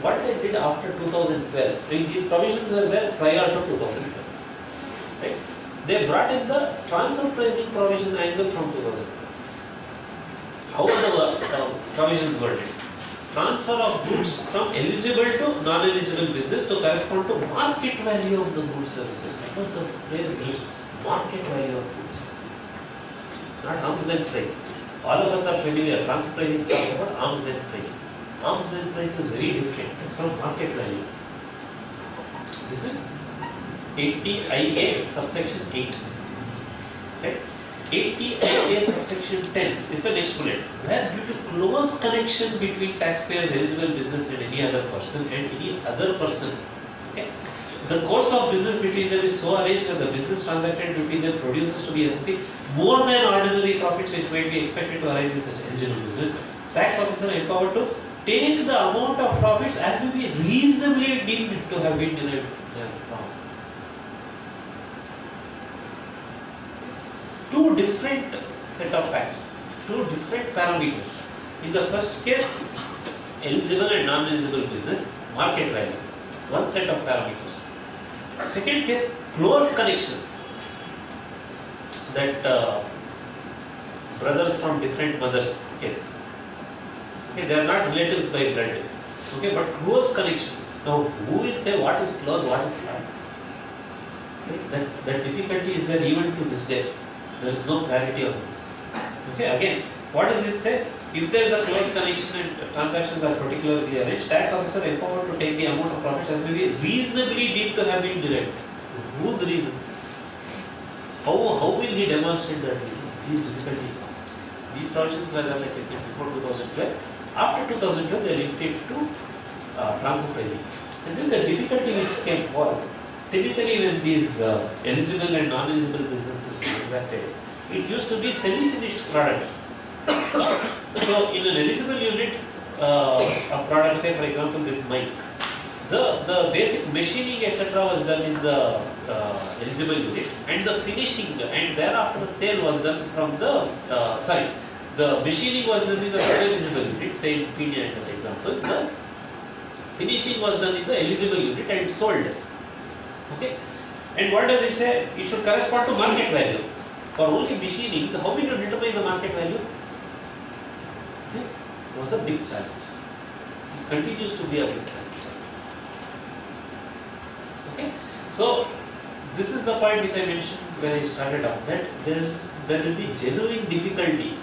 what they did after 2012, these provisions were there prior to 2012. Right? They brought in the transfer pricing provision angle from 2012. How were the provisions worded? Transfer of goods from eligible to non-eligible business to correspond to market value of the goods services. That was the phrase used, market value of goods. Not arm's length price. All of us are familiar, transfer pricing talks about arm's length price. Arm's length price is very different from market value. This is 80IA subsection 8. Right? 80IA subsection 10 is the next bullet, where due to close connection between taxpayers, eligible business and any other person, okay, the course of business between them is so arranged that the business transacted between them produces to be assessed more than ordinary profits which might be expected to arise in such eligible business. Tax officer empowered to take the amount of profits as may be reasonably deemed to have been derived therefrom. Two different set of facts, two different parameters. In the first case, eligible and non-eligible business, market value, one set of parameters. Second case, close connection, that brothers from different mothers case. Okay, they are not relatives by blood, okay, but close connection. Now, who will say what is close, what is not? Okay, that difficulty is there even to this day. There is no clarity on this. Okay, again, what does it say? If there is a close connection and transactions are particularly arranged, tax officer empowered to take the amount of profits as may be reasonably deemed to have been derived. Whose reason? How will he demonstrate that reason? These difficulties are. These provisions were there, like I said, before 2012. After 2012, they linked it to transfer pricing. And then the difficulty which came was, typically when these eligible and non-eligible businesses transacted, it used to be semi-finished products. So in an eligible unit, a product, say for example this mic, the basic machining etc. was done in the eligible unit, and the finishing and thereafter the sale was done from the the machining was done in the non-eligible unit, say in PDA for example, the finishing was done in the eligible unit and sold. Okay, and what does it say? It should correspond to market value. For only machining, how will you determine the market value? This was a big challenge. This continues to be a big challenge. Okay, so this is the point which I mentioned when I started off, that there will be genuine difficulty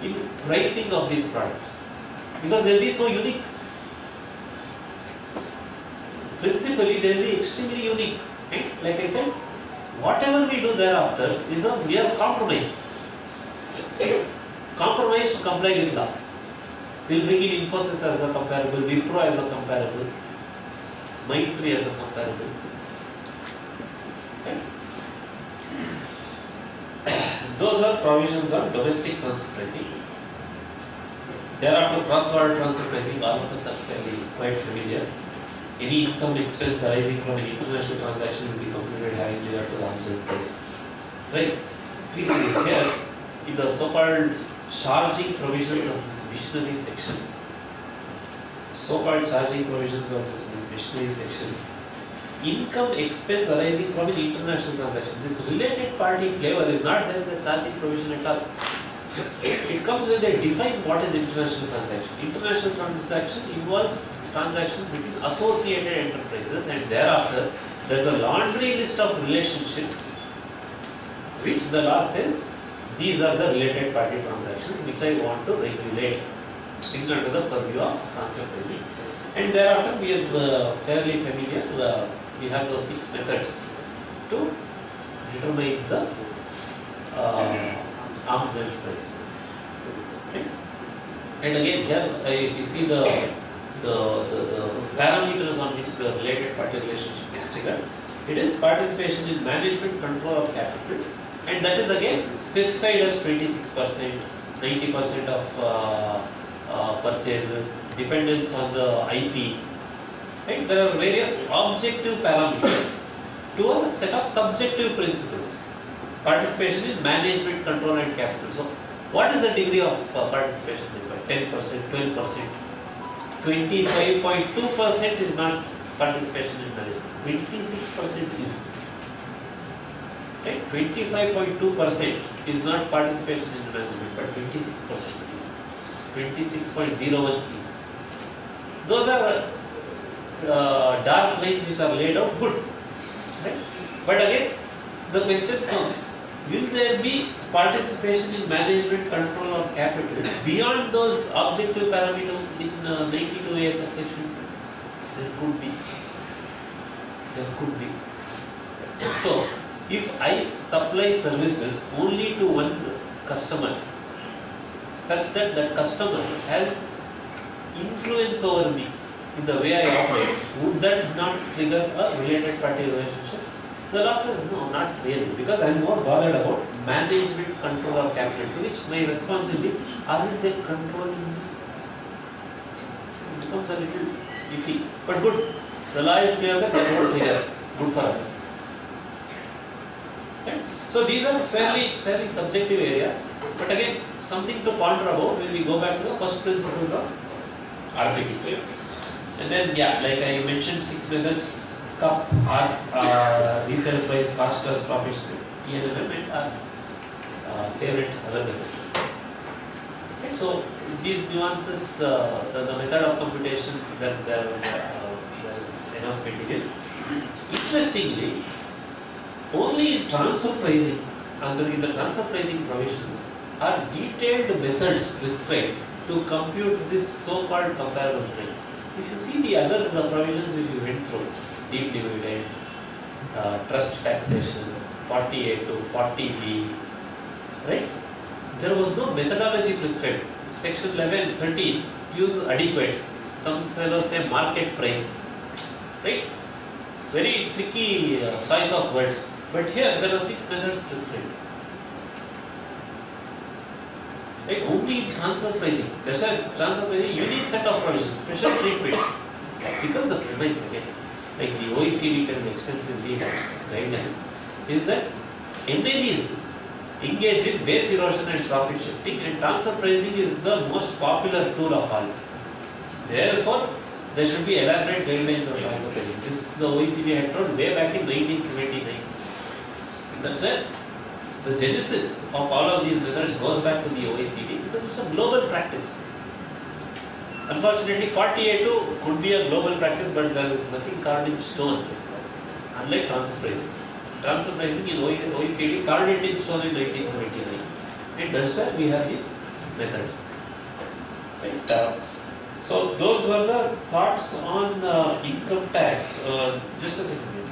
in pricing of these products because they will be so unique. Principally, they will be extremely unique. Right? Like I said, whatever we do thereafter is a mere compromise. Compromise to comply with law. We will bring in Infosys as a comparable, Wipro as a comparable, Mindtree as a comparable. Right? Those are provisions on domestic transfer pricing. Thereafter, cross-border transfer pricing, all of us are fairly quite familiar. Any income expense arising from an international transaction will be computed having regard to the arm's length price. Right? Please see here in the so-called charging provisions of this missionary section. So-called charging provisions of this missionary section. Income expense arising from an international transaction. This related party flavor is not there in the charging provision at all. It comes when they define what is international transaction. International transaction involves transactions between associated enterprises, and thereafter there is a laundry list of relationships which the law says These are the related party transactions which I want to regulate under the purview of transfer pricing. And thereafter we are fairly familiar, we have those 6 methods to determine the arm's length price. Right? And again here, if you see the parameters on which the related party relationship is triggered, it is participation in management control of capital, and that is again specified as 26%, 90% of purchases, dependence on the IP. Right? There are various objective parameters to a set of subjective principles. Participation in management control and capital. So, what is the degree of participation? 10%, 12%, 25.2% is not participation in management. 26% is. Right? 25.2% is not participation in management, but 26% is. 26.01 is. Those are dark lines which are laid out good. Right? But again, the question comes, will there be participation in management control of capital beyond those objective parameters in 92A subsection? There could be. There could be. So, if I supply services only to one customer, such that that customer has influence over me in the way I operate, would that not trigger a related party relationship? The law says no, not really, because I am more bothered about management control of capital, to which my response will be, aren't they controlling me? It becomes a little iffy. But good, the law is clear that they won't trigger. Good for us. Right? So these are fairly subjective areas, but again, something to ponder about when we go back to the first principles of RPTs. And then, yeah, like I mentioned, 6 methods. CUP, resale price, cost plus profit split, TNMM, and our favorite other method. Okay, so these nuances, the method of computation, then there is enough material. Interestingly, only in transfer pricing, in the transfer pricing provisions, are detailed methods prescribed to compute this so-called comparable price. If you see the other provisions which you went through, deep dividend, trust taxation, 40A to 40B, right? There was no methodology prescribed. Section 11, 13, use adequate. Some fellows say market price, right? Very tricky choice of words. But here there are 6 methods prescribed. Right? Only transfer pricing. That's why transfer pricing, unique set of provisions, special treatment. Because the premise again, like the OECD tells extensively in its guidelines, is that MNEs engage in base erosion and profit shifting, and transfer pricing is the most popular tool of all. Therefore, there should be elaborate guidelines on transfer pricing. This the OECD had told way back in 1979. And that's it. The genesis of all of these methods goes back to the OECD because it's a global practice. Unfortunately, 40A2 could be a global practice, but there is nothing carved in stone, unlike transfer pricing. Transfer pricing in OECD carved it in stone in 1979, and that's why we have these methods. Right? So those were the thoughts on income tax. Just a second, please.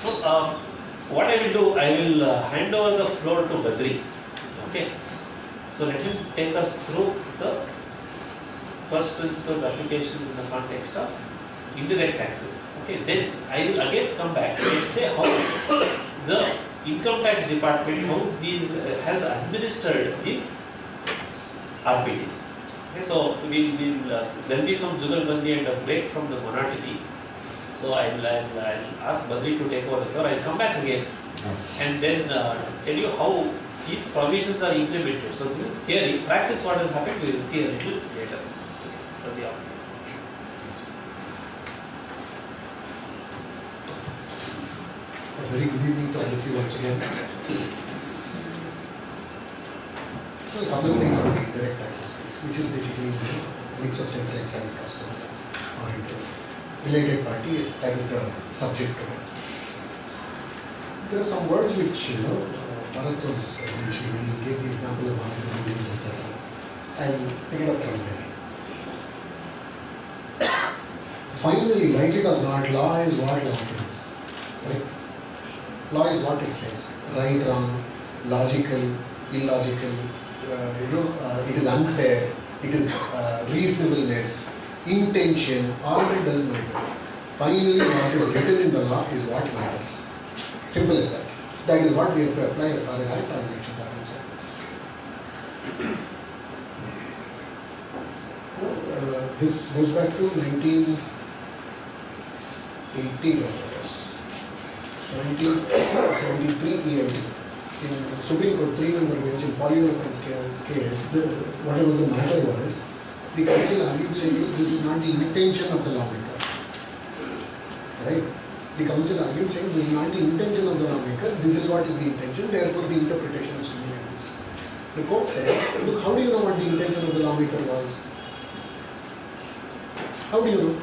So, what I will do, I will hand over the floor to Badri. Okay. So let him take us through the first principles applications in the context of indirect taxes. Okay. Then I will again come back and say how the income tax department, how these has administered these RPTs. Okay. So there will be some jugalbandi and a break from the monotony. So I'll ask Badri to take over the floor. I'll come back again and then tell you how these provisions are implemented. So this is theory. Practice what has happened, we will see a little later. From the outcome. A very good evening to all of you once again. So a couple of things on the indirect taxes space, which is basically a mix of central excise, custom, foreign trade. Related party is that is the subject of it. There are some words which Bharath was mentioning. He gave the example of American Indians, etc. I'll pick it up from there. Finally, like it or not, law is what law says. Right? Law is what it says. Right, wrong, logical, illogical. It is unfair. It is reasonableness, intention. All that doesn't matter. Finally, what is written in the law is what matters. Simple as that. That is what we have to apply as far as our transactions are concerned. This goes back to 1980s, I suppose. 73 ELT. In Supreme Court 3-member bench in polyurethane case, whatever the matter was, the council argued saying this is not the intention of the lawmaker. Right? The council argued saying this is not the intention of the lawmaker, this is what is the intention, therefore the interpretation is to be like this. The court said, look, how do you know what the intention of the lawmaker was? How do you know?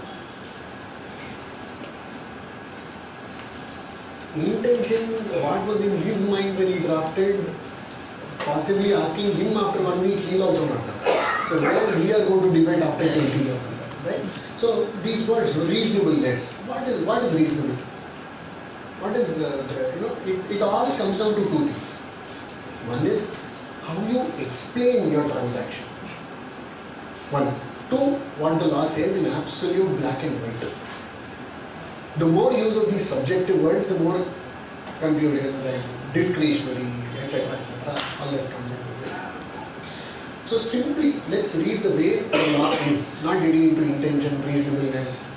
Intention, what was in his mind when he drafted, possibly asking him after 1 week, he will also not know. So whereas we are going to debate after 20 years, right? So these words, reasonableness, what is reasonable? What is, it all comes down to two things. One is how you explain your transaction. One. Two, what the law says in absolute black and white. The more use of these subjective words, the more confusions and discretionary, etc., all this comes into play. So simply, let's read the way the law is, not getting into intention, reasonableness.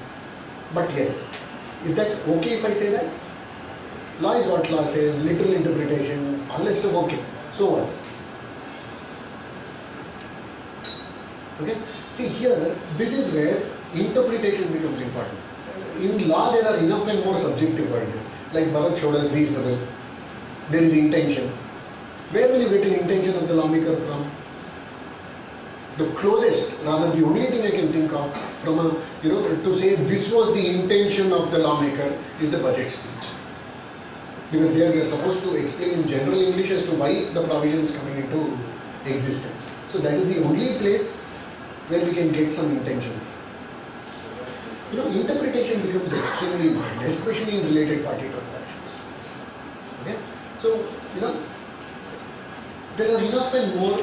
But yes, is that okay if I say that? Law is what law says, literal interpretation, all that stuff okay. So what? Okay? See here, this is where interpretation becomes important. In law, there are enough and more subjective words. Like Bharath showed us reasonable. There is intention. Where will you get an intention of the lawmaker from? The closest, rather the only thing I can think of from a, to say this was the intention of the lawmaker is the budget speech. Because there we are supposed to explain in general English as to why the provision is coming into existence. So that is the only place where we can get some intention. Interpretation becomes extremely important, especially in related party transactions. Okay? So, there are enough and more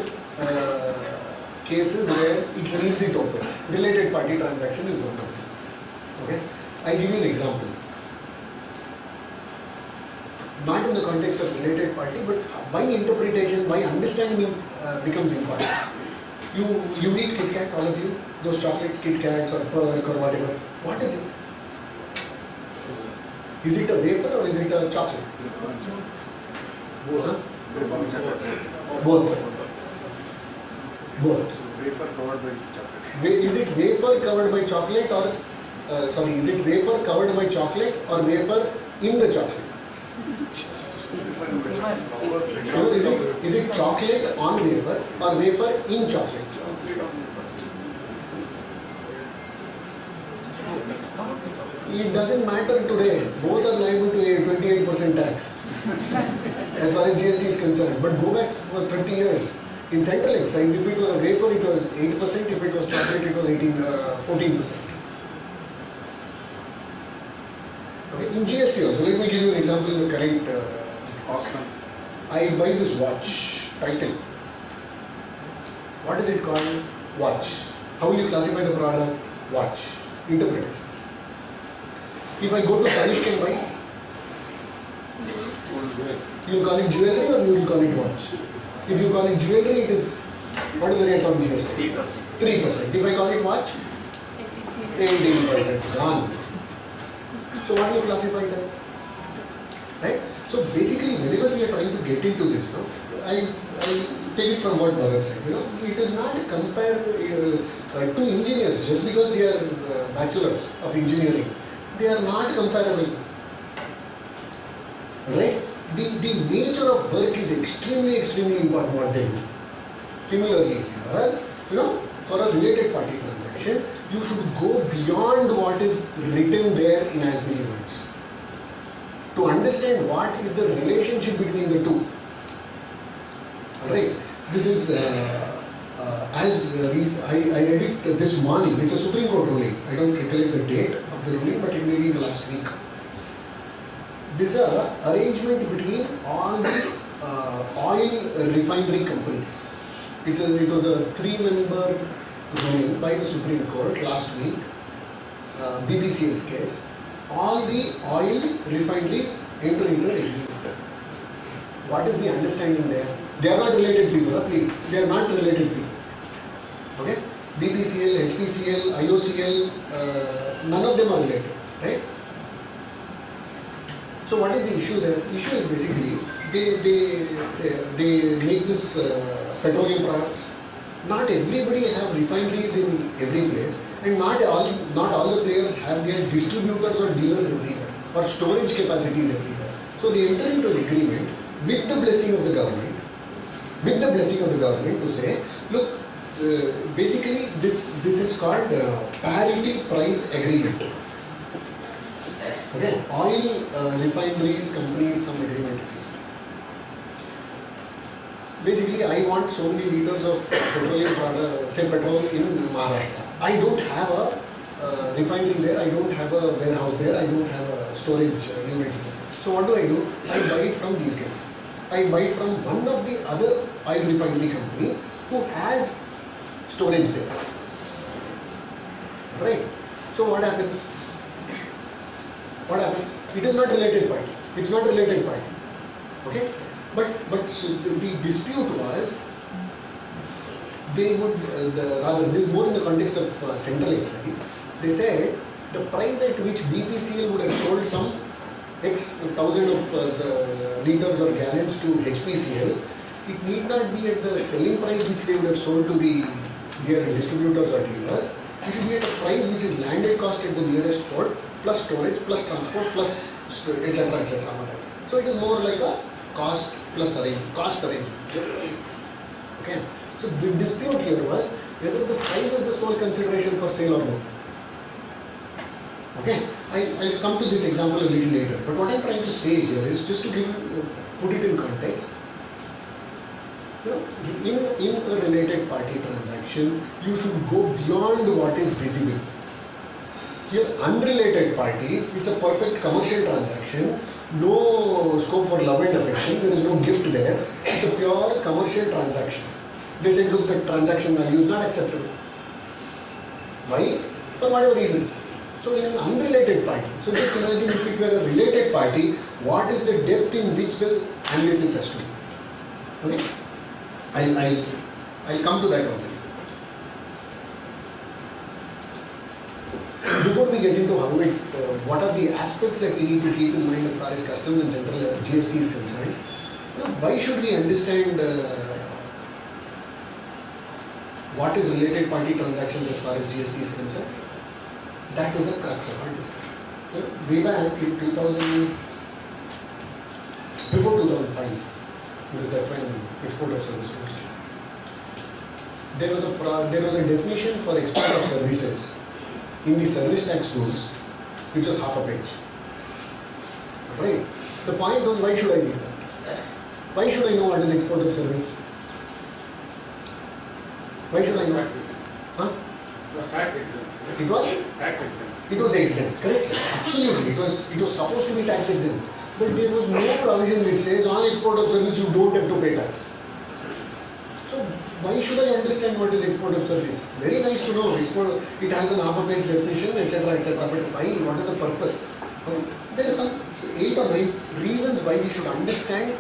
cases where it leaves it open. Related party transaction is one of them. Okay? I'll give you an example. Not in the context of related party, but why interpretation, why understanding becomes important. You eat Kit Kat, all of you? Those chocolates, Kit Kats or Perk or whatever. What is it? Is it a wafer or is it a chocolate? Both. Wafer covered by chocolate. Is it wafer covered by chocolate or is it wafer covered by chocolate or wafer in the chocolate? Is it chocolate on wafer or wafer in chocolate? It doesn't matter today. Both are liable to a 28% tax as far as GST is concerned. But go back for 30 years. In central excise, if it was a wafer, it was 8%. If it was chocolate, it was 14%. Okay. In GST also, let me give you an example in the current auction. I buy this watch, Titan. What is it called? Watch. How will you classify the product? Watch. Interpretation. If I go to Tanishq and buy, you will call it jewelry or you will call it watch? If you call it jewelry, it is, what is the rate on GST? 3%. If I call it watch? 18%. None. So what do you classify it as? Right? So basically, whenever we are trying to get into this, I take it from what Bharath said. It is not compare two engineers just because they are bachelors of engineering. They are not comparable. Right? The nature of work is extremely important what they do. Similarly here, for a related party transaction, you should go beyond what is written there in as many words to understand what is the relationship between the two. Alright, this is I read it this morning. It's a Supreme Court ruling. I don't recollect the date of the ruling, but it may be in the last week. This is an arrangement between all the oil refinery companies. It was a 3-member ruling by the Supreme Court last week, BPCL's case. All the oil refineries enter into an agreement. What is the understanding there? They are not related people, please. They are not related people. Okay? BPCL, HPCL, IOCL, none of them are related, right? So what is the issue there? The issue is basically they make this petroleum products. Not everybody have refineries in every place, and not all the players have their distributors or dealers everywhere or storage capacities everywhere. So they enter into an agreement with the blessing of the government. To say, look, basically this is called parity price agreement. Okay, oil refineries, companies, some agreement is. Basically, I want so many liters of petroleum product, say petrol in Maharashtra. I don't have a refinery there, I don't have a warehouse there, I don't have a storage unit there. So what do? I buy it from these guys. I buy it from one of the other oil refinery companies who has storage there. Right? So what happens? It is not related party. It's not related party. Okay? But so the dispute was, they would, rather this is more in the context of central excise, they said the price at which BPCL would have sold some X thousand of the liters or gallons to HPCL, it need not be at the selling price which they would have sold to their distributors or dealers. It will be at a price which is landed cost at the nearest port, plus storage, plus transport, plus etc. etc. So it is more like a cost plus arrangement. Okay. So the dispute here was whether the price is the sole consideration for sale or no. Okay. I'll come to this example a little later. But what I'm trying to say here is just to put it in context. In a related party transaction, you should go beyond what is visible. Here, unrelated parties, it's a perfect commercial transaction, no scope for love and affection, there is no gift there, it's a pure commercial transaction. They said, look, the transaction value is not acceptable. Why? For whatever reasons. So, in an unrelated party, so just imagine if it were a related party, what is the depth in which the analysis has to be? Okay? I'll come to that also. Before we get into how what are the aspects that we need to keep in mind as far as customs and central GST is concerned, why should we understand what is related party transactions as far as GST is concerned? That is the crux of our discussion. So, way back in before 2005, because that's when export of service rules came. There was a definition for export of services in the service tax rules, which was half a page. Right? The point was, why should I read that? Why should I know what is export of service? Why should I know? Huh? It was tax exempt. It was? Tax exempt. It was exempt, correct? Absolutely. It was supposed to be tax exempt. But there was no provision which says on export of service you don't have to pay tax. So why should I understand what is export of service? Very nice to know. Export, it has an half a page definition, etc. etc. But why? What is the purpose? There are some 8 or 9 reasons why we should understand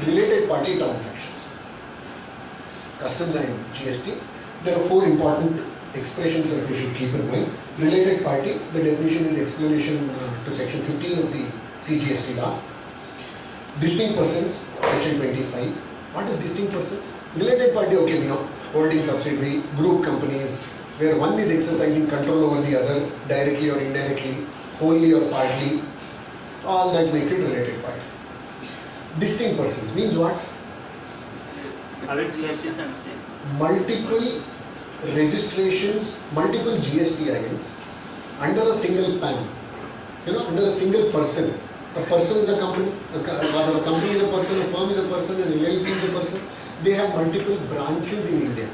related party transactions. Customs and GST. There are 4 important expressions that we should keep in mind. Related party, the definition is explanation to section 15 of the CGST law. Distinct persons, section 25. What is distinct persons? Related party, okay, we know, holding subsidiary, group companies, where one is exercising control over the other, directly or indirectly, wholly or partly, all that makes it related party. Distinct persons means what? multiple registrations, multiple GSTINs under a single PAN, under a single person. A person is a company, a company is a person, a firm is a person, an LLP is a person. They have multiple branches in India.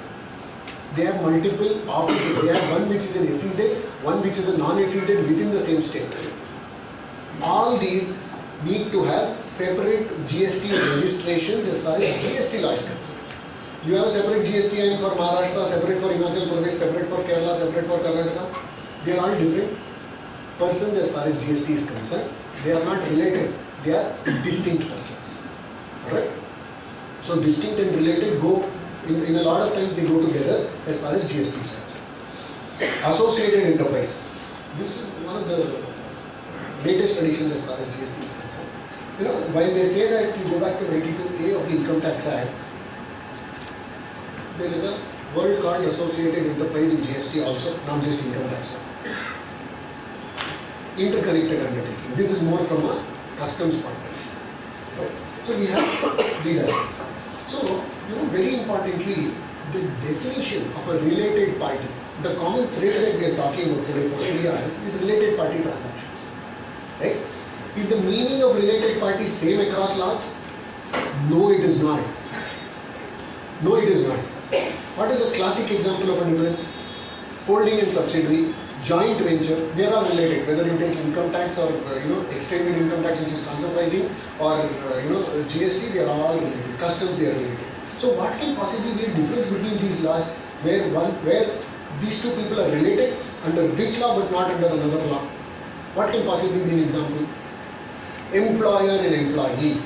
They have multiple offices. They have one which is an SEZ, one which is a non-SEZ within the same state. All these need to have separate GST registrations as far as GST law is concerned. You have a separate GSTIN for Maharashtra, separate for Himachal Pradesh, separate for Kerala, separate for Karnataka. They are all different persons as far as GST is concerned. They are not related. They are distinct persons. Alright? So distinct and related go, in a lot of times they go together as far as GST is concerned. Associated enterprise. This is one of the latest additions as far as GST is concerned. While they say that you go back to 92A of the Income Tax Act, there is a word called associated enterprise in GST also, not just income tax. Interconnected undertaking. This is more from a customs point of view. Right? So we have these aspects. So, very importantly, the definition of a related party, the common thread that we are talking about today for 3 hours is related party transactions. Right? Is the meaning of related party same across laws? No, it is not. No, it is not. What is a classic example of a difference? Holding and subsidiary, joint venture, they are related. Whether you take income tax or extended income tax, which is transfer pricing, or GST, they are all related. Customs, they are related. So what can possibly be a difference between these laws where these two people are related under this law but not under another law? What can possibly be an example? Employer and employee.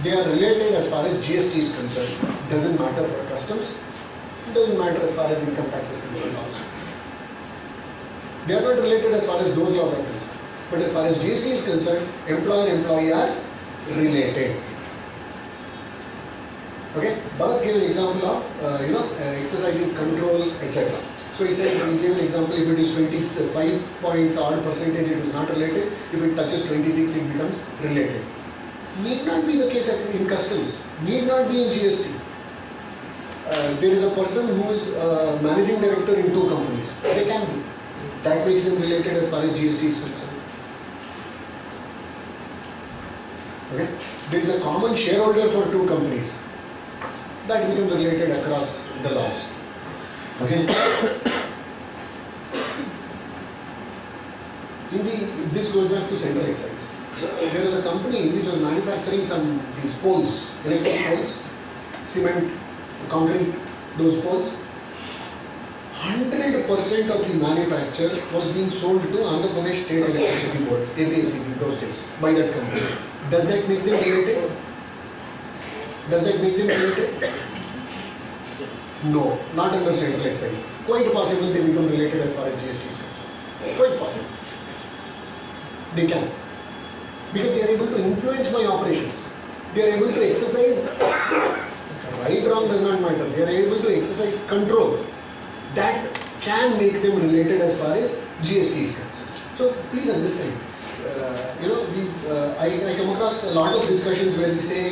They are related as far as GST is concerned. Doesn't matter for customs. Doesn't matter as far as income tax is concerned also. They are not related as far as those laws are concerned. But as far as GST is concerned, employer and employee are related. Okay? Bharath gave an example of exercising control, etc. So he said, he gave an example, if it is 25 percentage, it is not related. If it touches 26, it becomes related. Need not be the case in customs, need not be in GST. There is a person who is managing director in 2 companies. They can be. That makes them related as far as GST is concerned. Okay? There is a common shareholder for 2 companies. That becomes related across the laws. Okay? This goes back to central excise. There was a company which was manufacturing these poles, electric poles, cement, concrete, those poles. 100% of the manufacture was being sold to Andhra Pradesh State Electricity Board, APSEB, those days, by that company. Does that make them related? Does that make them related? No, not under central excise. Quite possible they become related as far as GST is concerned. Quite possible. They can. Because they are able to influence my operations. They are able to exercise, right, wrong does not matter. They are able to exercise control. That can make them related as far as GST is concerned. So please understand, I come across a lot of discussions where we say,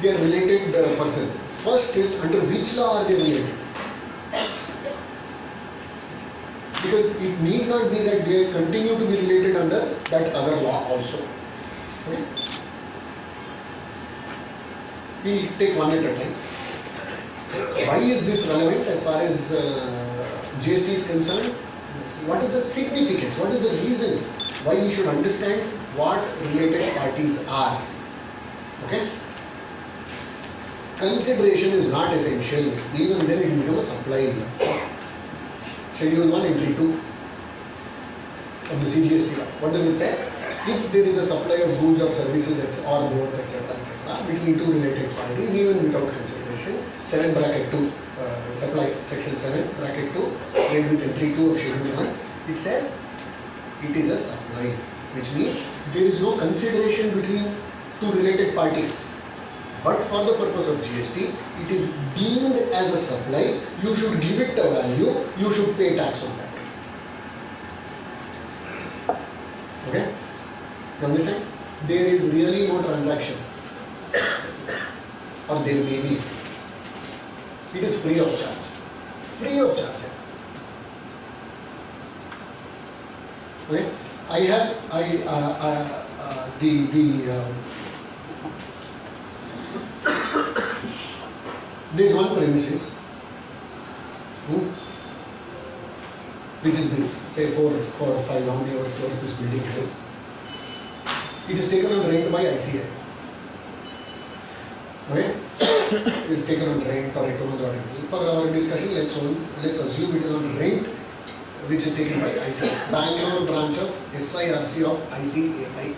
they are related persons. First is, under which law are they related? Because it need not be that they continue to be related under that other law also. Okay? We'll take one at a time. Why is this relevant as far as GST is concerned? What is the significance? What is the reason why we should understand what related parties are? Okay? Consideration is not essential, even then it will become a supply. Schedule 1, Entry 2 of the CGST law. What does it say? If there is a supply of goods or services or both, etc., between 2 related parties, even without consideration, 7 bracket 2, supply section 7 bracket 2, read with Entry 2 of Schedule 1, it says it is a supply, which means there is no consideration between 2 related parties. But for the purpose of GST, it is deemed as a supply, you should give it a value, you should pay tax on that. Okay? You understand? There is really no transaction. or there may be. It is free of charge. Free of charge. Okay. There is one premises, which is this, say 4 or 5, how many floors this building has. It is taken on rent by ICI. Okay? It is taken on rent or it owns or anything. For our discussion, let's assume it is on rent, which is taken by ICI, Bangalore branch of SIRC of ICAI.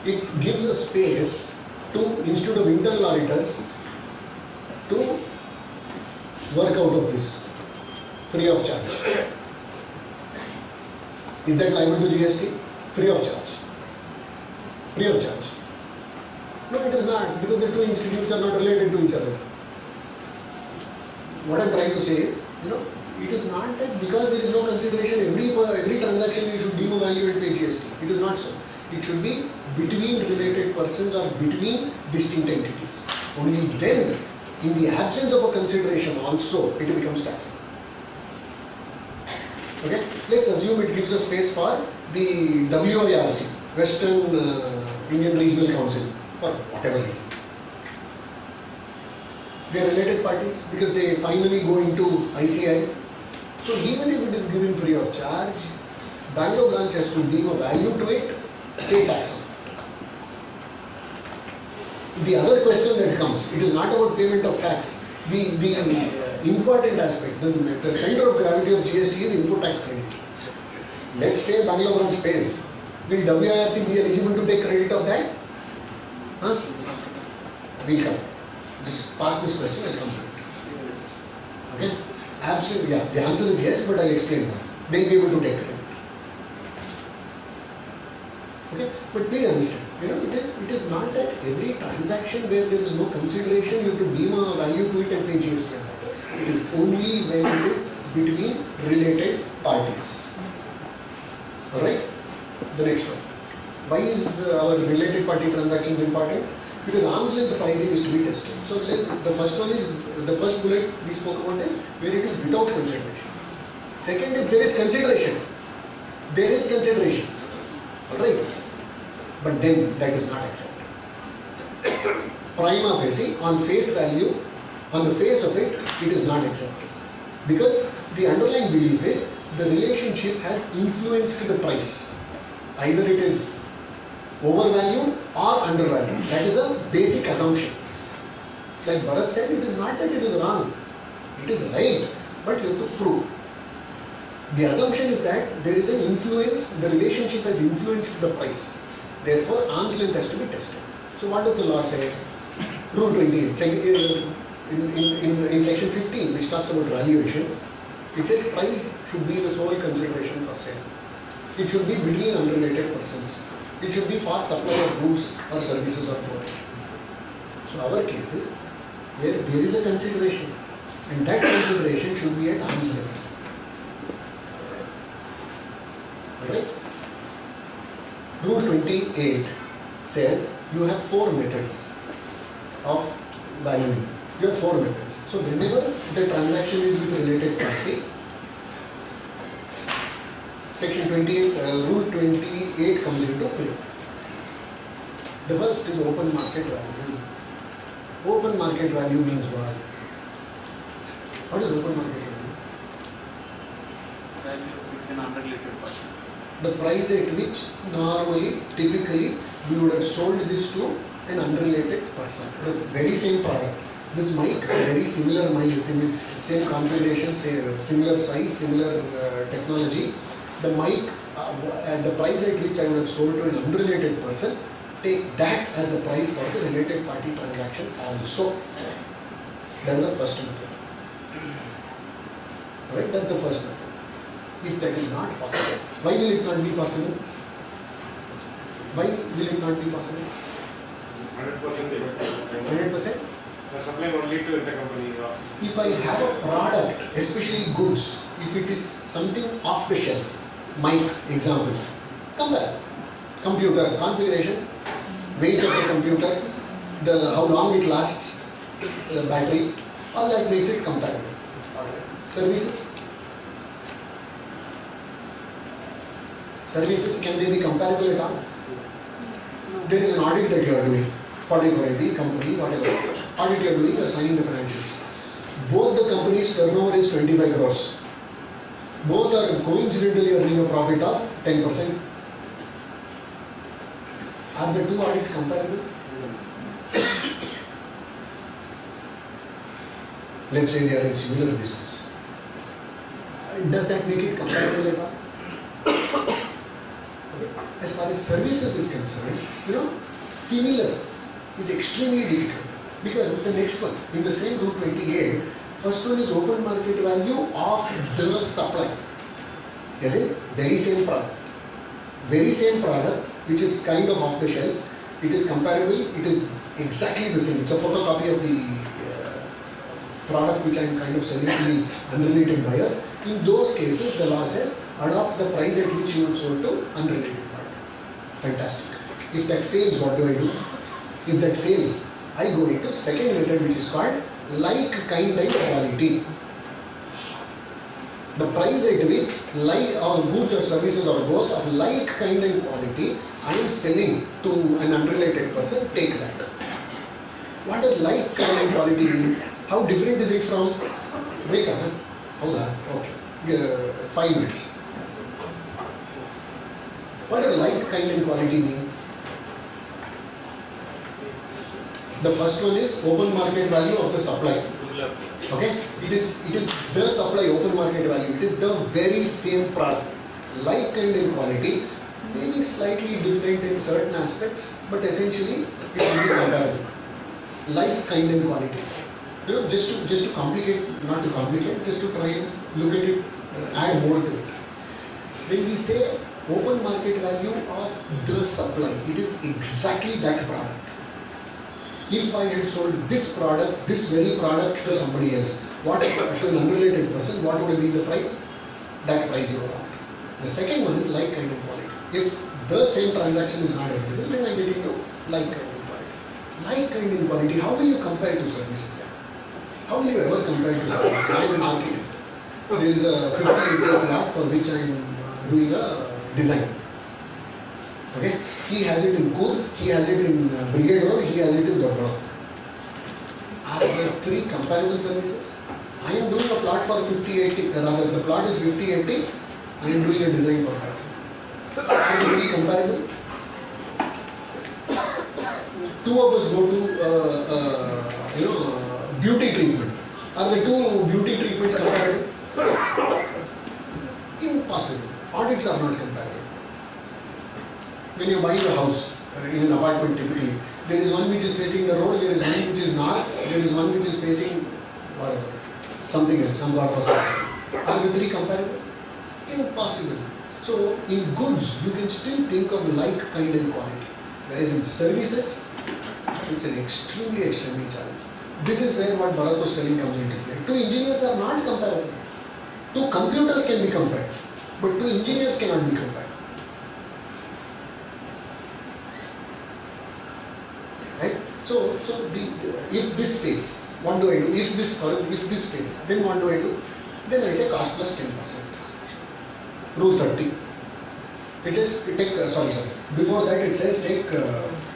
It gives a space to Institute of Internal Auditors to work out of this free of charge. Is that liable to GST? Free of charge. Free of charge. No, it is not, because the two institutes are not related to each other. What I am trying to say is, it is not that because there is no consideration, every transaction you should deem a value and pay GST. It is not so. It should be between related persons or between distinct entities. Only then, in the absence of a consideration also, it becomes taxable. Okay? Let's assume it gives a space for the WIRC, Western Indian Regional Council, for whatever reasons. They are related parties because they finally go into ICI. So even if it is given free of charge, Bangalore branch has to deem a value to it, pay tax on it. The other question that comes, it is not about payment of tax. The important aspect, the center of gravity of GST is input tax credit. Let's say Bangalore branch pays. Will WIRC be eligible to take credit of that? Huh? We'll come. Just park this question, I'll come to it. Yes. Okay? Absolutely, yeah. The answer is yes, but I'll explain that. They'll be able to take credit. Okay? But please understand, it is not that every transaction where there is no consideration, you have to deem a value to it and pay GST on that. It is only when it is between related parties. Alright? The next one. Why is our related party transactions important? Because arm's length pricing is to be tested. So the first one is, the first bullet we spoke about is where it is without consideration. Second is there is consideration. There is consideration. Alright? But then that is not accepted. Prima facie, on face value, on the face of it, it is not accepted. Because the underlying belief is the relationship has influenced the price. Either it is overvalued or undervalued. That is a basic assumption. Like Bharath said, it is not that it is wrong. It is right, but you have to prove. The assumption is that there is an influence, the relationship has influenced the price. Therefore, arm's length has to be tested. So what does the law say? Rule 28, in section 15, which talks about valuation, it says price should be the sole consideration for sale. It should be between unrelated persons. It should be for supply of goods or services or both. So our case is where there is a consideration, and that consideration should be at arm's length. Alright? Rule 28 says you have 4 methods of valuing. You have 4 methods. So whenever the transaction is with related party, section 28, rule 28 comes into play. The first is open market value. Open market value means what? What is open market value? Value between unrelated parties. The price at which normally, typically, we would have sold this to an unrelated person. This very same product. This mic, very similar mic, same configuration, similar size, similar technology. The mic, the price at which I would have sold to an unrelated person, take that as the price for the related party transaction also. That is the first method. Alright, that's the first method. If that is not possible, why will it not be possible? Why will it not be possible? 100%. 100%? They are supplying only to intercompany. If I have a product, especially goods, if it is something off the shelf, mic example, come back, computer, configuration, weight of the computer, how long it lasts, the battery, all that makes it comparable. Services? Services, can they be comparable at all? There is an audit that you are doing, 4480 company, whatever. Audit you are doing, you are signing the financials. Both the companies' turnover is 25 crores. Both are coincidentally earning a profit of 10%. Are the two audits comparable? Let's say they are in similar business. Does that make it comparable at all? As far as services is concerned, similar is extremely difficult because the next one in the same Route 28, first one is open market value of the supply. Is it? Very same product. Very same product which is kind of off the shelf. It is comparable. It is exactly the same. It's a photocopy of the product which I am kind of selling to the unrelated buyers. In those cases, the law says adopt the price at which you would sold to unrelated party. Fantastic. If that fails, what do I do? If that fails, I go into second method which is called like, kind and quality. The price at which or goods or services or both of like, kind and quality I am selling to an unrelated person, take that. What does like, kind and quality mean? How different is it from wait, hold on, okay, 5 minutes. What does like, kind and quality mean? The first one is open market value of the supply. Okay, it is the supply open market value. It is the very same product. Like, kind and quality may be slightly different in certain aspects, but essentially it will be comparable. Like, kind and quality. Just to complicate, not to complicate, just to try and look at it, add more to it. When we say open market value of the supply, it is exactly that product. If I had sold this product, this very product to somebody else, to an unrelated person, what would be the price? That price you want. The second one is like, kind and quality. If the same transaction is not available, then I get into like, kind and quality. Like, kind and quality, how will you compare to services? How will you ever compare to services? I am an architect. There is a 50-acre plot for which I am doing a design. Okay, he has it in Kur, he has it in Brigade Road, he has it in Dodra. Are there 3 comparable services? I am doing a plot for 50-80, rather the plot is 50-80, I am doing a design for that. Are the 3 comparable? 2 of us go to beauty treatment. Are the 2 beauty treatments comparable? Impossible. Audits are not comparable. When you buy a house in an apartment typically, there is one which is facing the road, there is one which is north, there is one which is facing something else, some god for something. Are the 3 comparable? Impossible. So in goods, you can still think of like, kind and quality. Whereas in services, it's an extremely challenging. This is where what Bharath was telling comes into play. 2 engineers are not comparable. 2 computers can be compared, but 2 engineers cannot be compared. Right? So if this fails, what do I do? If this fails, then what do I do? Then I say cost plus 10%. Rule 30. It says take before that it says take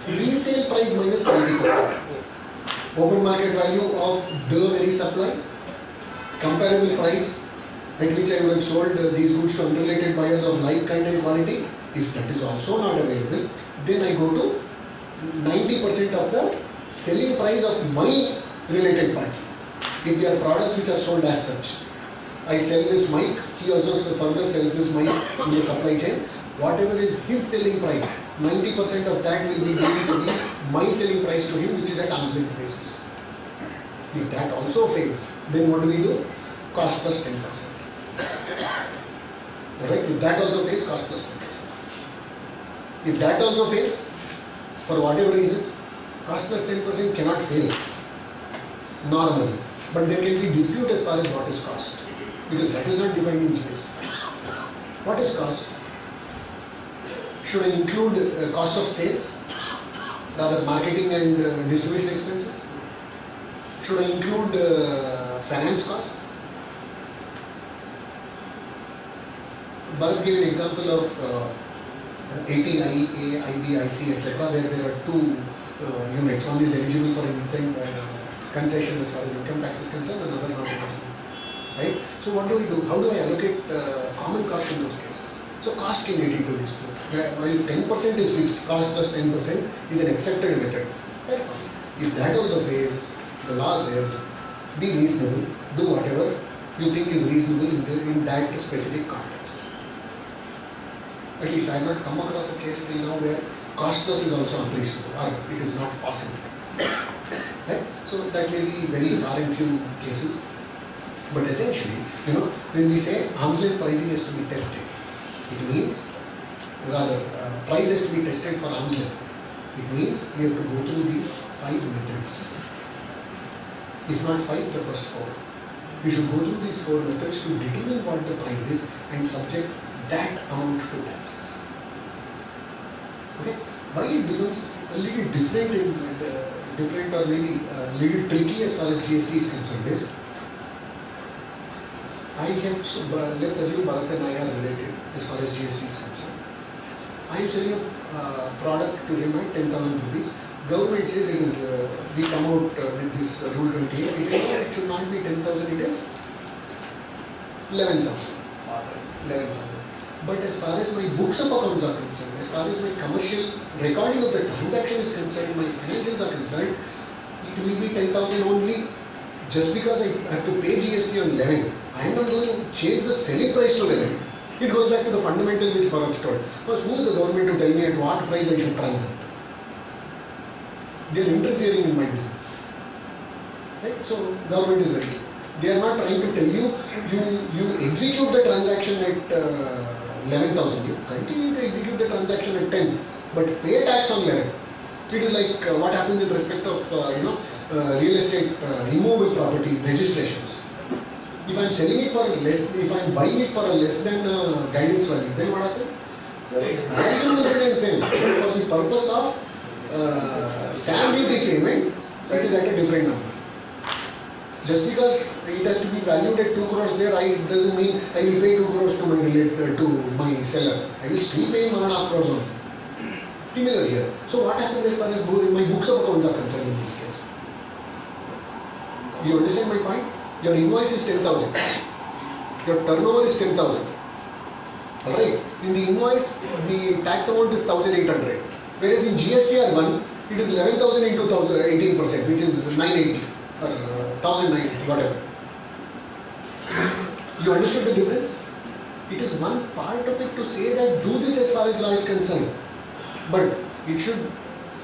resale price minus 90%. Open market value of the very supply, comparable price at which I would have sold these goods to unrelated buyers of like, kind and quality. If that is also not available, then I go to 90% of the selling price of my related party. If there are products which are sold as such, I sell this mic, he also further sells this mic in the supply chain. Whatever is his selling price, 90% of that will be given to me, my selling price to him, which is at arm's length basis. If that also fails, then what do we do? Cost plus 10%. Alright, if that also fails, cost plus 10%. If that also fails, for whatever reasons, cost plus 10% cannot fail normally. But there can be dispute as far as what is cost, because that is not defined in GST. What is cost? Should I include cost of sales? rather marketing and distribution expenses? Should I include finance cost? Bharat gave an example of ATI, AIB, IC, etc. Where there are two units. One is eligible for an concession as far as income tax is concerned, another not eligible. Right? So what do we do? How do I allocate common cost in those cases? So cost can get into this. While 10% is fixed, cost plus 10% is an accepted method. Right? If that also fails, the law says be reasonable, do whatever you think is reasonable in that specific context. At least I have not come across a case till now where cost plus is also unreasonable or it is not possible. Right? So that may be very far and few cases. But essentially, when we say arm's length pricing has to be tested, it means, rather, price has to be tested for arm's length. It means we have to go through these 5 methods. If not 5, the first 4. We should go through these 4 methods to determine what the price is and subject that amount to tax. Okay? Why it becomes a little different or maybe a little tricky as far as GST is concerned is, let's assume Bharath and I are related as far as GST is concerned. I am selling a product to him at 10,000 rupees. Government says it is, we come out with this rule 28, we say no, it should not be 10,000, it is 11,000. 11,000. But as far as my books of accounts are concerned, as far as my commercial recording of the transaction is concerned, my financials are concerned, it will be 10,000 only. Just because I have to pay GST on 11, I am not going to change the selling price to 11. It goes back to the fundamental which Bharath told. Because who is the government to tell me at what price I should transact? They are interfering in my business. Right? So, government is very clear. They are not trying to tell you, you execute the transaction at 11,000. You continue to execute the transaction at 10, but pay tax on 11. It is like what happens in respect of, real estate, immovable property registrations. If I am selling it for less, if I am buying it for a less than guidance value, then what happens? Value will remain same. For the purpose of stamp duty payment, it is at a different number. Just because it has to be valued at 2 crores there, it doesn't mean I will pay 2 crores to my seller. I will still pay 1.5 crores only. Similar here. So what happens as far as my books of accounts are concerned in this case? You understand my point? Your invoice is 10,000. Your turnover is 10,000. Alright? In the invoice, the tax amount is 1,800. Whereas in GSTR 1, it is 11,000 into 18%, which is 980 or 1,090, whatever. You understood the difference? It is one part of it to say that do this as far as law is concerned. But it should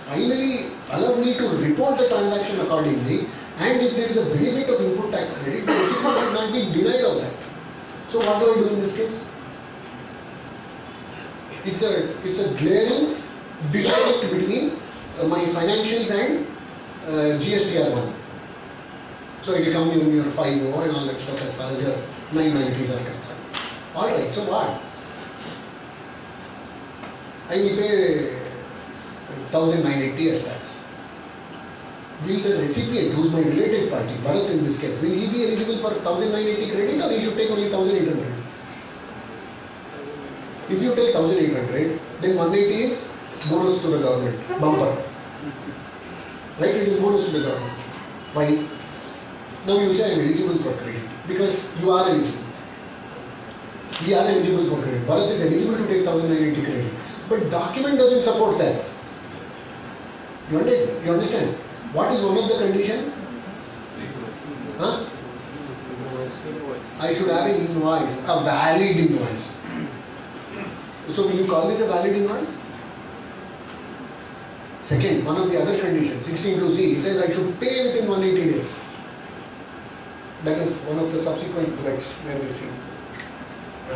finally allow me to report the transaction accordingly, and if there is a benefit of input tax credit, the recipient should not be denied of that. So what do I do in this case? It's a glaring disconnect between my financials and GSTR 1. So it will come in your 5O and all that stuff as far as your 990s are concerned. Alright, so what? I will pay 1,980 as tax. Will the recipient, who is my related party, Bharath in this case, will he be eligible for 1,980 credit or he should take only 1,800? If you take 1,800, then 180 is bonus to the government, bumper. Right? It is bonus to the government. Why? Now you say I am eligible for credit because you are eligible. We are eligible for credit. Bharath is eligible to take 1,980 credit. But document doesn't support that. You understand? What is one of the conditions? Huh? I should have an invoice, a valid invoice. So will you call this a valid invoice? Second, one of the other conditions, 16(2)(c, it says I should pay within 180 days. That is one of the subsequent threats where we see.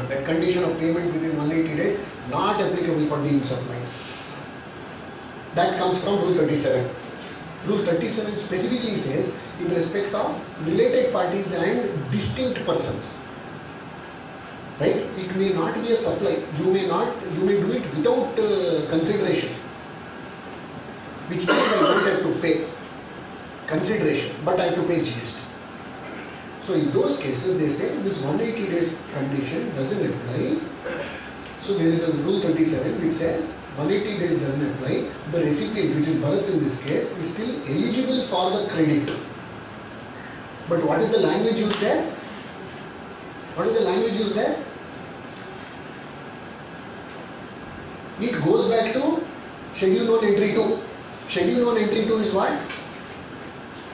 That condition of payment within 180 days not applicable for deemed supplies. That comes from Rule 37. Rule 37 specifically says in respect of related parties and distinct persons. Right? It may not be a supply. You may do it without consideration. which means I don't have to pay consideration, but I have to pay GST. So in those cases, they say this 180 days condition doesn't apply. So there is a rule 37 which says 180 days doesn't apply. The recipient, which is Bharath in this case, is still eligible for the credit. But what is the language used there? What is the language used there? It goes back to Schedule 1 Entry 2. Schedule 1 Entry 2 is what?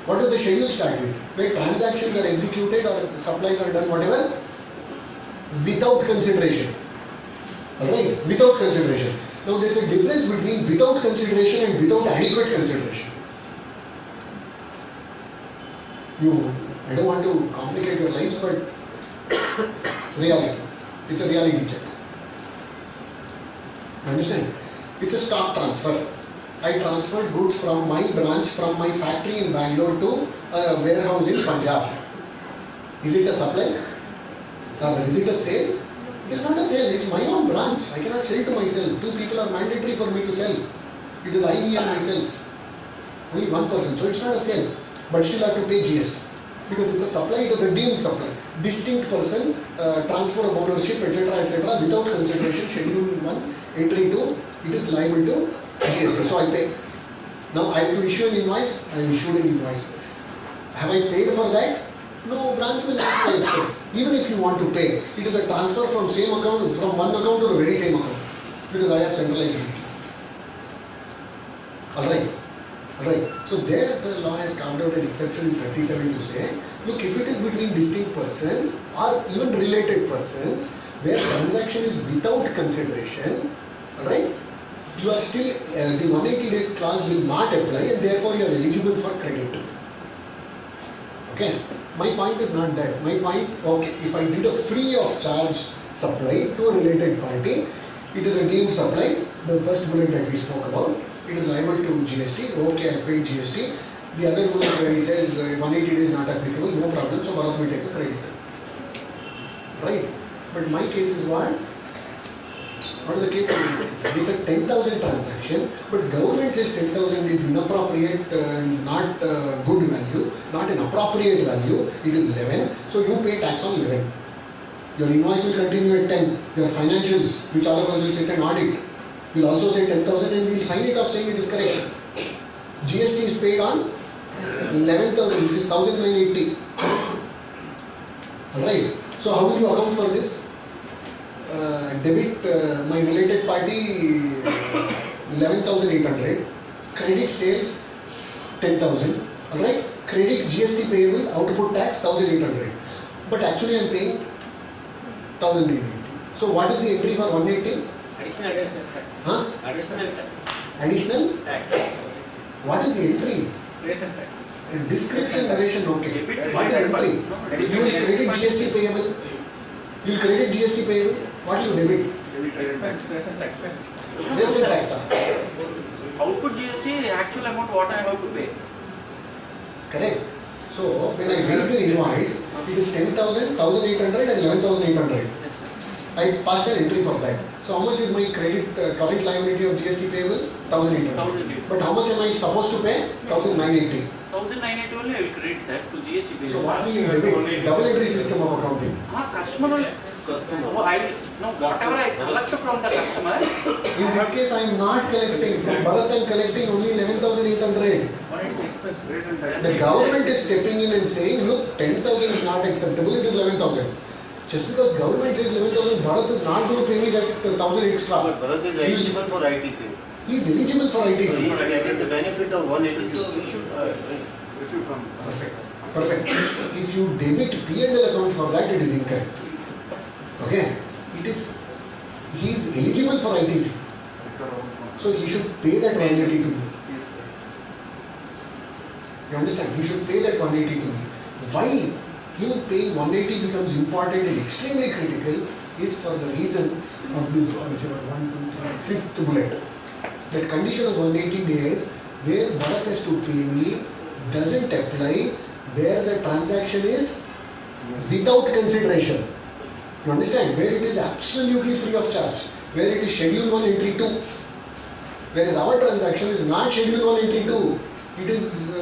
What does the schedule start with? Where transactions are executed or supplies are done, whatever, without consideration. Alright? Without consideration. Now there is a difference between without consideration and without adequate consideration. I don't want to complicate your lives, but reality. It's a reality check. Understand? It's a stock transfer. I transferred goods from my branch, from my factory in Bangalore to a warehouse in Punjab. Is it a supply? Is it a sale? It is not a sale, it's my own branch. I cannot sell to myself. Two people are mandatory for me to sell. It is I, me and myself. Only one person. So it's not a sale. But still have to pay GST. Because it's a supply, it is a deemed supply. Distinct person, transfer of ownership, etc. without consideration, Schedule 1, Entry 2, it is liable to GST. So I pay. Now I have to issue an invoice, I have issued an invoice. Have I paid for that? No, branch will not pay. Even if you want to pay, it is a transfer from same account, from one account to the very same account. Because I have centralized it. Alright. So there the law has carved out an exception in 37 to say, look, if it is between distinct persons or even related persons, where transaction is without consideration, alright, you are still, the 180 days clause will not apply and therefore you are eligible for credit. Okay, my point is not that. My point, okay, if I did a free of charge supply to a related party, it is a deemed supply, the first bullet that we spoke about, it is liable to GST, okay, I paid GST. The other bullet where he says 180 days not applicable, no problem, so Bharath will take a credit. Right? But my case is what? What is the case? It's a 10,000 transaction, but government says 10,000 is inappropriate, not good value, not an appropriate value, it is 11, so you pay tax on 11. Your invoice will continue at 10, your financials, which all of us will sit and audit, will also say 10,000 and we will sign it off saying it is correct. GST is paid on 11,000, which is 1,980. Alright, so how will you account for this? Debit my related party 11,800, credit sales 10,000, alright, credit GST payable, output tax 1,800, but actually I am paying 1,880. So what is the entry for 180? Additional tax. Huh? Additional tax. Additional? Tax. What is the entry? Recent tax. Description narration, okay. Debit. What is entry? You will credit GST payable. You will credit GST payable. What will you debit? Expense, recent expense. Recent tax. Output GST, actual amount what I have to pay. Correct. So when I raise the invoice, it is 10,000, 1,800 and 11,800. I passed an entry for that. So how much is my credit current liability of GST payable? 1,800. 1,800. But how much am I supposed to pay? 1,980. 1,980 only I will credit sir to GST payable. So what will you debit? Double entry system of accounting. Customer will. Oh, whatever I collect from the customer. In this case, I am not collecting. From Bharath, I am collecting only 11,800. The government is stepping in and saying, look, 10,000 is not acceptable, it is 11,000. Just because government says 11,000, Bharath is not going to pay me that 1,000 extra. But Bharath is eligible for ITC. He is eligible for So he ITC. is getting the benefit of 180. So we should receive from. Perfect. If you debit P&L account for that, it is incorrect. Okay? He is eligible for ITC. So he should pay that 180 to me. You understand? He should pay that 180 to me. Why him paying 180 becomes important and extremely critical is for the reason of this fifth bullet. That condition of 180 days where Bharath has to pay me doesn't apply where the transaction is without consideration. You understand? Where it is absolutely free of charge. Where it is Schedule 1 Entry 2. Whereas our transaction is not schedule 1 entry 2. It is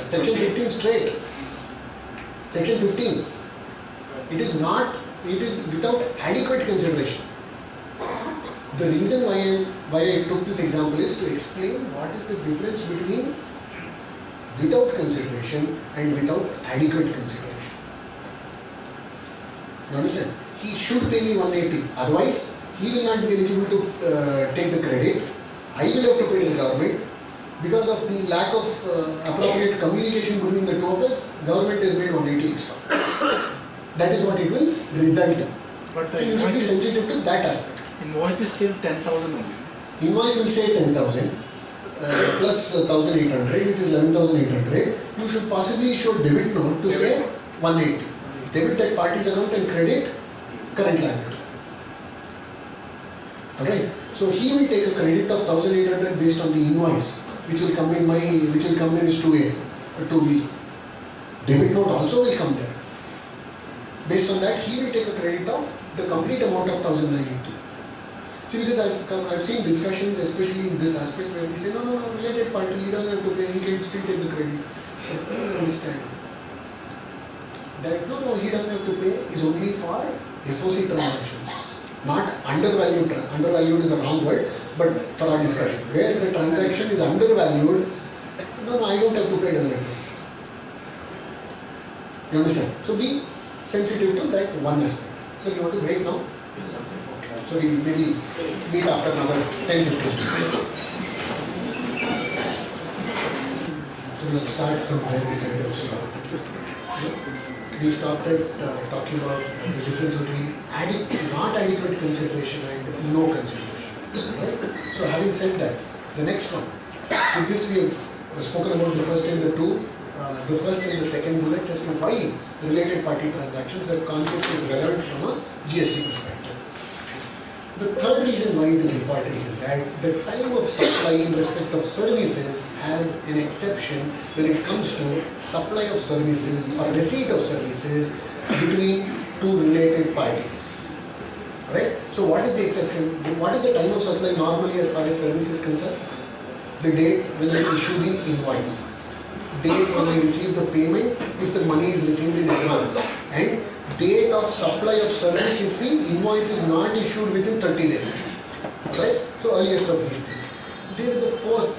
section 15 straight. Section 15. It is not, it is without adequate consideration. The reason why I took this example is to explain what is the difference between without consideration and without adequate consideration. You understand? He should pay me 180. Otherwise, he will not be eligible to take the credit. I will have to pay to the government. Because of the lack of appropriate communication between the two of us, government has made 180 extra. That is what it will result in. But So the you should be invoice sensitive to that aspect. is still 10,000 only. Invoice will say 10,000 plus 1,800, which is 11,800. You should possibly show debit note to say 180. Debit that party's account and credit current liability. Alright. So he will take a credit of 1,800 based on the invoice, which will come in as 2A or 2B. Debit note also will come there. Based on that, he will take a credit of the complete amount of 1,980. See, because I've seen discussions, especially in this aspect, where we say, no, related party, he doesn't have to pay, he can still take the credit. I don't understand. That no, he doesn't have to pay is only for FOC transactions. Not undervalued. Undervalued is a wrong word, but for our discussion, where the transaction is undervalued, no, I don't have to pay, doesn't have to pay. You understand? So be sensitive to that one aspect. So you want to break now? Okay. So we maybe meet after another 10-15 minutes. So we'll start from where we kind of stopped. We started talking about the difference between not adequate consideration and no consideration. Right? So having said that, the next one. With this we have spoken about the first and the first and the second bullets as to why related party transactions, the concept is relevant from a GST perspective. The third reason why it is important is that the time of supply in respect of services has an exception when it comes to supply of services or receipt of services between two related parties. Right? So what is the exception? What is the time of supply normally as far as service is concerned? The date when I issue the invoice. Date when I receive the payment if the money is received in advance. And date of supply of service if the invoice is not issued within 30 days. Right? So earliest of these things. There is a fourth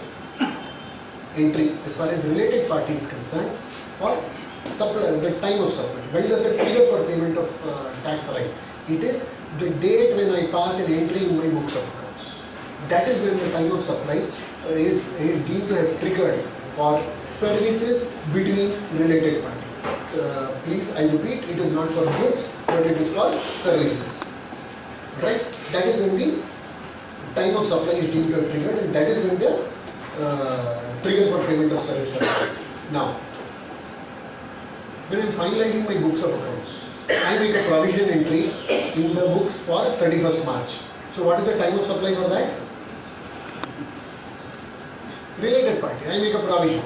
entry as far as related party is concerned for supply, the time of supply. When does the trigger for payment of tax arise? It is the date when I pass an entry in my books of accounts. That is when the time of supply is deemed to have triggered for services between related parties. Please, I repeat, it is not for goods, but it is for services. Right? That is when the time of supply is deemed to have triggered, and that is when the trigger for payment of service arises. Now, when I am finalizing my books of accounts, I make a provision entry in the books for 31st March. So what is the time of supply for that? Related party, I make a provision.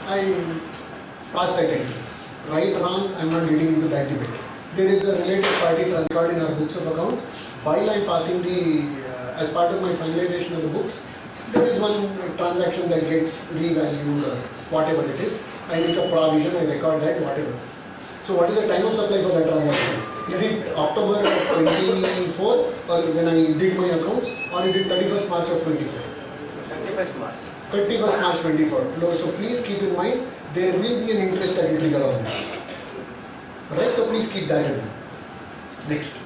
I pass that entry. Right, wrong, I am not getting into that debate. There is a related party record in our books of accounts. While I am passing as part of my finalization of the books, there is one transaction that gets revalued or whatever it is. I make a provision, I record that, whatever. So what is the time of supply for that transaction? Is it October of 24 or when I did my accounts, or is it 31st March of 24? 31st March. 31st March 24. So please keep in mind, there will be an interest that will trigger on that. Alright, so please keep that in mind. Next.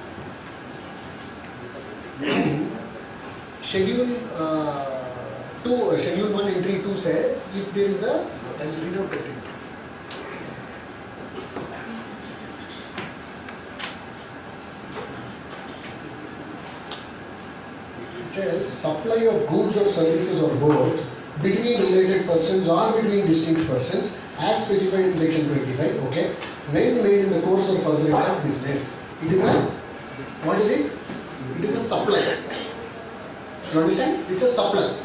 Schedule 1 entry 2 says, if there is a, I'll read out it. It says, supply of goods or services or both between related persons or between distinct persons as specified in section 25, okay, when made in the course or furtherance of business. It is a, what is it? It is a supply. You understand? It's a supply.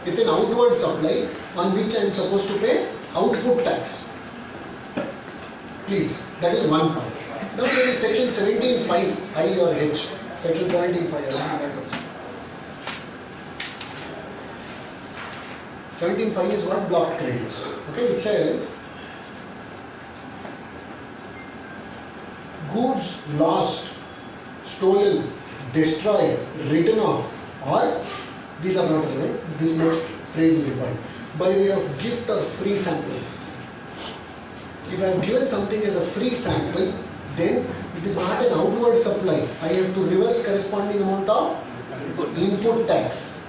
It's an outward supply on which I am supposed to pay output tax. Please, that is one part. Now there is section 17.5, I or H. Section 17.5, I will that also. 17.5 is what? Block credits. Okay, it says goods lost, stolen, destroyed, written off, or these are not relevant. This next phrase is important. By way of gift or free samples. If I have given something as a free sample, then it is not an outward supply. I have to reverse corresponding amount of input tax.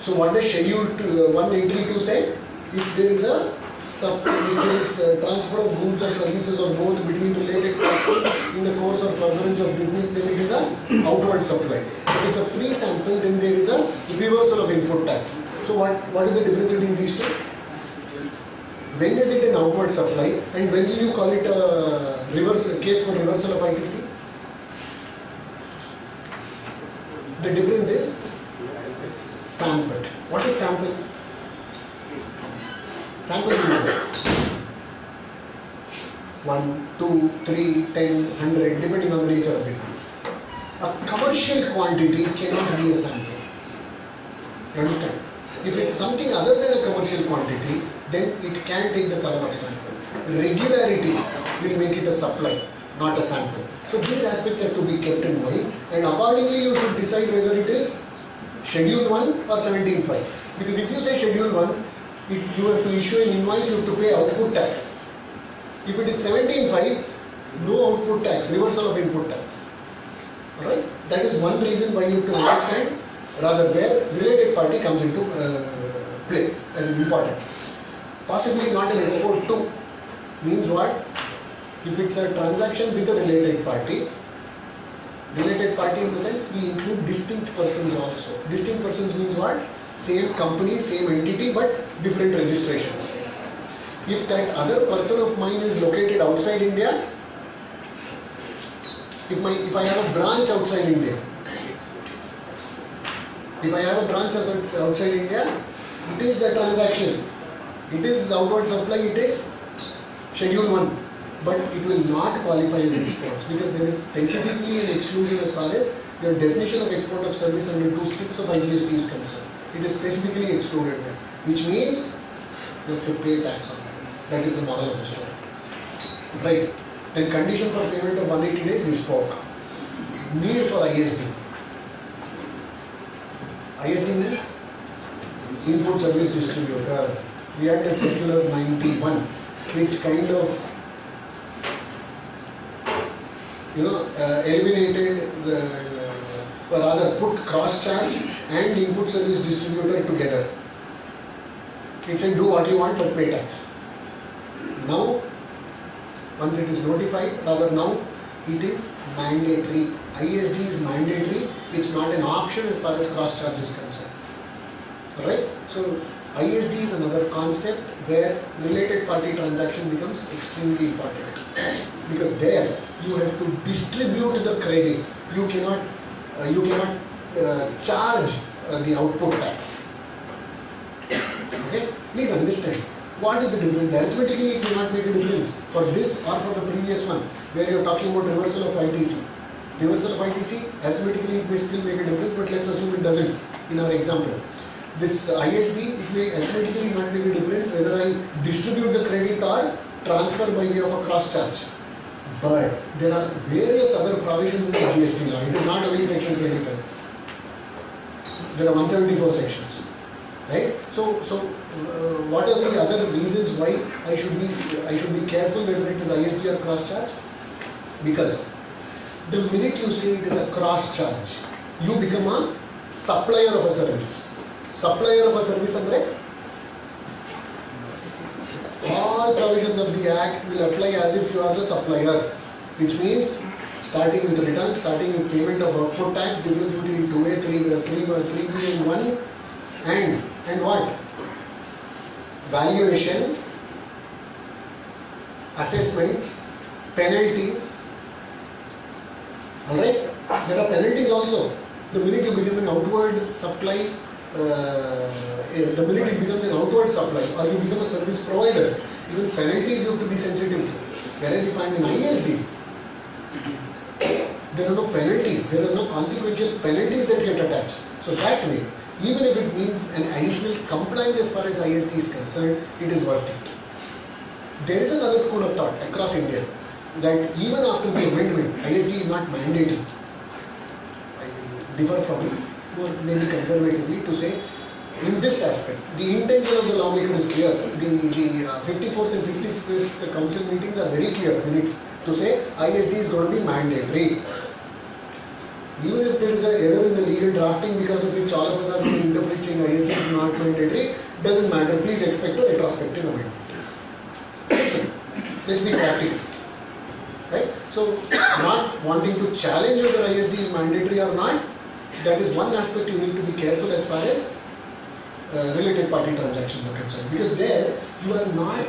So what does schedule 182 say? If there is a transfer of goods or services or both between related parties in the course or furtherance of business, then it is an outward supply. If it's a free sample, then there is a reversal of input tax. So what is the difference between these two? When is it an outward supply and when will you call it a case for reversal of ITC? The difference is sample. What is sample? Sample means 1, 2, 3, 10, 100 depending on the nature of business. A commercial quantity cannot be a sample. You understand? If it's something other than a commercial quantity, then it can take the color of sample. Regularity will make it a supply, not a sample. So these aspects have to be kept in mind, and accordingly you should decide whether it is Schedule 1 or 17.5. Because if you say Schedule 1, you have to issue an invoice, you have to pay output tax. If it is 17.5, no output tax, reversal of input tax. Alright? That is one reason why you have to understand rather where related party comes into play as an important. Possibly not an export to means what? If it's a transaction with a related party in the sense we include distinct persons also. Distinct persons means what? Same company, same entity but different registrations. If that other person of mine is located outside India, if I have a branch outside India, outside India, it is a transaction. It is outward supply, it is Schedule 1. But it will not qualify as exports because there is specifically an exclusion as far as your definition of export of service under 2.6 of IGST is concerned. It is specifically excluded there, which means you have to pay tax on that. That is the moral of the story. Right. Then condition for payment of 180 days we spoke. Need for ISD. ISD means Input Service Distributor. We had that circular 91, which kind of eliminated or rather put cross charge and input service distributor together. It said do what you want but pay tax. Now, once it is notified, rather now it is mandatory. ISD is mandatory. It's not an option as far as cross charge is concerned. Alright? So ISD is another concept where related party transaction becomes extremely important. Because there you have to distribute the credit. You cannot charge the output tax. Okay? Please understand. What is the difference? Arithmetically it will not make a difference for this or for the previous one where you are talking about reversal of ITC. Reversal of ITC, arithmetically it may still make a difference, but let's assume it doesn't in our example. This ISD, it may arithmetically not make a difference whether I distribute the credit or transfer by way of a cross charge. But there are various other provisions in the GST law. It is not only section 25. There are 174 sections. Right? So what are the other reasons why I should be careful whether it is ISD or cross charge? Because the minute you say it is a cross charge, you become a supplier of a service. Supplier of a service andre all provisions of the Act will apply as if you are the supplier, which means starting with return, starting with payment of output tax, difference between 2A, 3B and 1, and what? Valuation, assessments, penalties. Alright? There are penalties also. The minute you become an outward supply, the minute it becomes an outward supply or you become a service provider, even penalties you have to be sensitive to. Whereas if I am in ISD, there are no penalties, there are no consequential penalties that get attached. So that way, even if it means an additional compliance as far as ISD is concerned, it is worth it. There is another school of thought across India that even after the amendment, ISD is not mandatory. I will differ from it, or maybe conservatively to say, in this aspect, the intention of the lawmaker is clear. The 54th and 55th council meetings are very clear minutes to say ISD is going to be mandatory. Even if there is an error in the legal drafting because of which all of us are going to interpret saying ISD is not mandatory, doesn't matter. Please expect a retrospective amendment. Let's be practical. Right? So, not wanting to challenge whether ISD is mandatory or not, that is one aspect you need to be careful as far as related party transactions are concerned. Because there, you are not,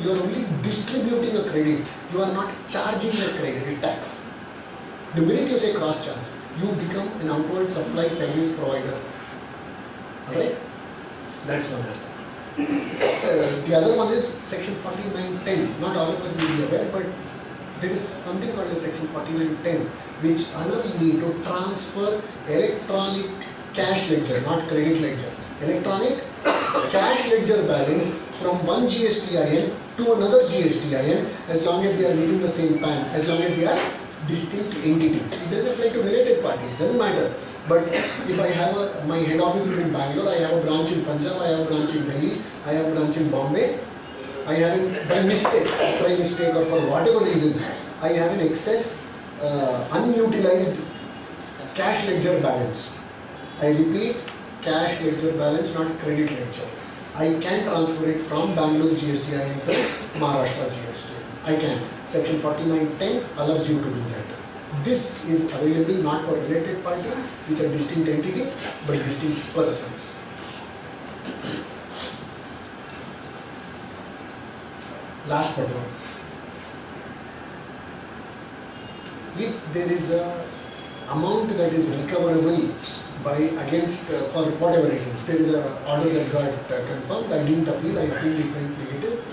you are only distributing a credit, you are not charging a credit tax. The minute you say cross charge, you become an outward supply service provider. Alright? That's one aspect. So, the other one is section 4910. Not all of us will be aware, but there is something called as section 4910 which allows me to transfer electronic cash ledger, not credit ledger. Electronic cash ledger balance from one GSTIN to another GSTIN as long as they are meeting the same PAN, as long as they are distinct entities. It doesn't apply to related parties, doesn't matter. But if I have my head office is in Bangalore, I have a branch in Punjab, I have a branch in Delhi, I have a branch in Bombay, I have by mistake or for whatever reasons, I have an excess unutilized cash ledger balance. I repeat, cash ledger balance, not credit ledger. I can transfer it from Bangalore GSTIN to Maharashtra GSTIN. I can. Section 4910 allows you to do that. This is available not for related parties, which are distinct entities, but distinct persons. Last but one. If there is a amount that is recoverable by against for whatever reasons, there is an order that got confirmed, I didn't appeal, I appealed it went negative.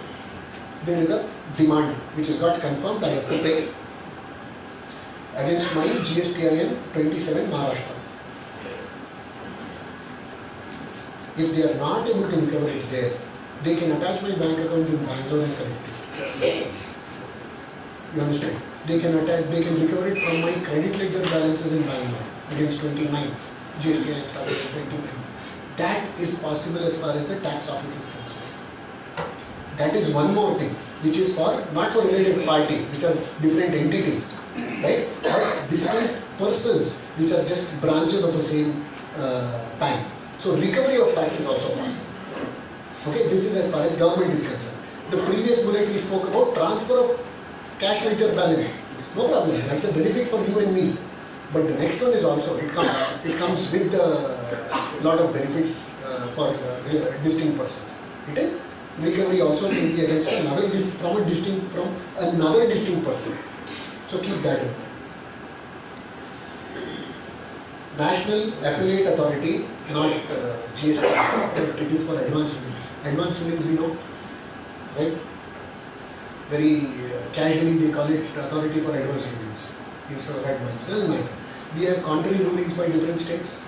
There is a demand which has got confirmed, I have to pay against my GSTIN 27 Maharashtra. If they are not able to recover it there, they can attach my bank account in Bangalore and collect it. You understand? They can recover it from my credit ledger balances in Bangalore against 29. GSTIN started at 29. That is possible as far as the tax office is concerned. That is one more thing, which is for not for related parties, which are different entities, right? Or distinct persons, which are just branches of the same bank. So recovery of tax is also possible. Okay, this is as far as government is concerned. The previous bullet we spoke about transfer of cash ledger balance. No problem, that's a benefit for you and me. But the next one is also, it comes with a lot of benefits for distinct persons. It is recovery also can be against another from another distinct person. So keep that in mind. National Appellate Authority, not GST, but it is for advanced rulings. Advanced rulings we know, right? Very casually they call it Authority for Advanced Rulings instead of advanced. Doesn't matter. We have contrary rulings by different states,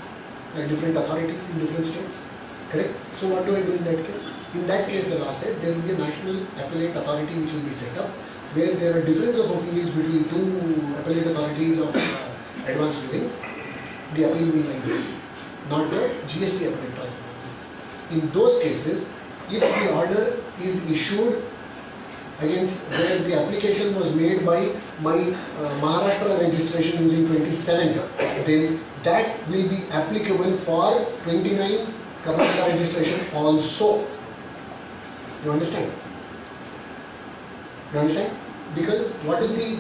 different authorities in different states. Correct? So what do I do in that case? In that case, the law says there will be a National Appellate Authority which will be set up, where there are difference of opinions between two appellate authorities of advanced ruling. The appeal will lie, not the GST appellate authority. In those cases, if the order is issued against where the application was made by my Maharashtra registration using 27, then that will be applicable for 29 Karnataka registration also. You understand? You understand? Because what is the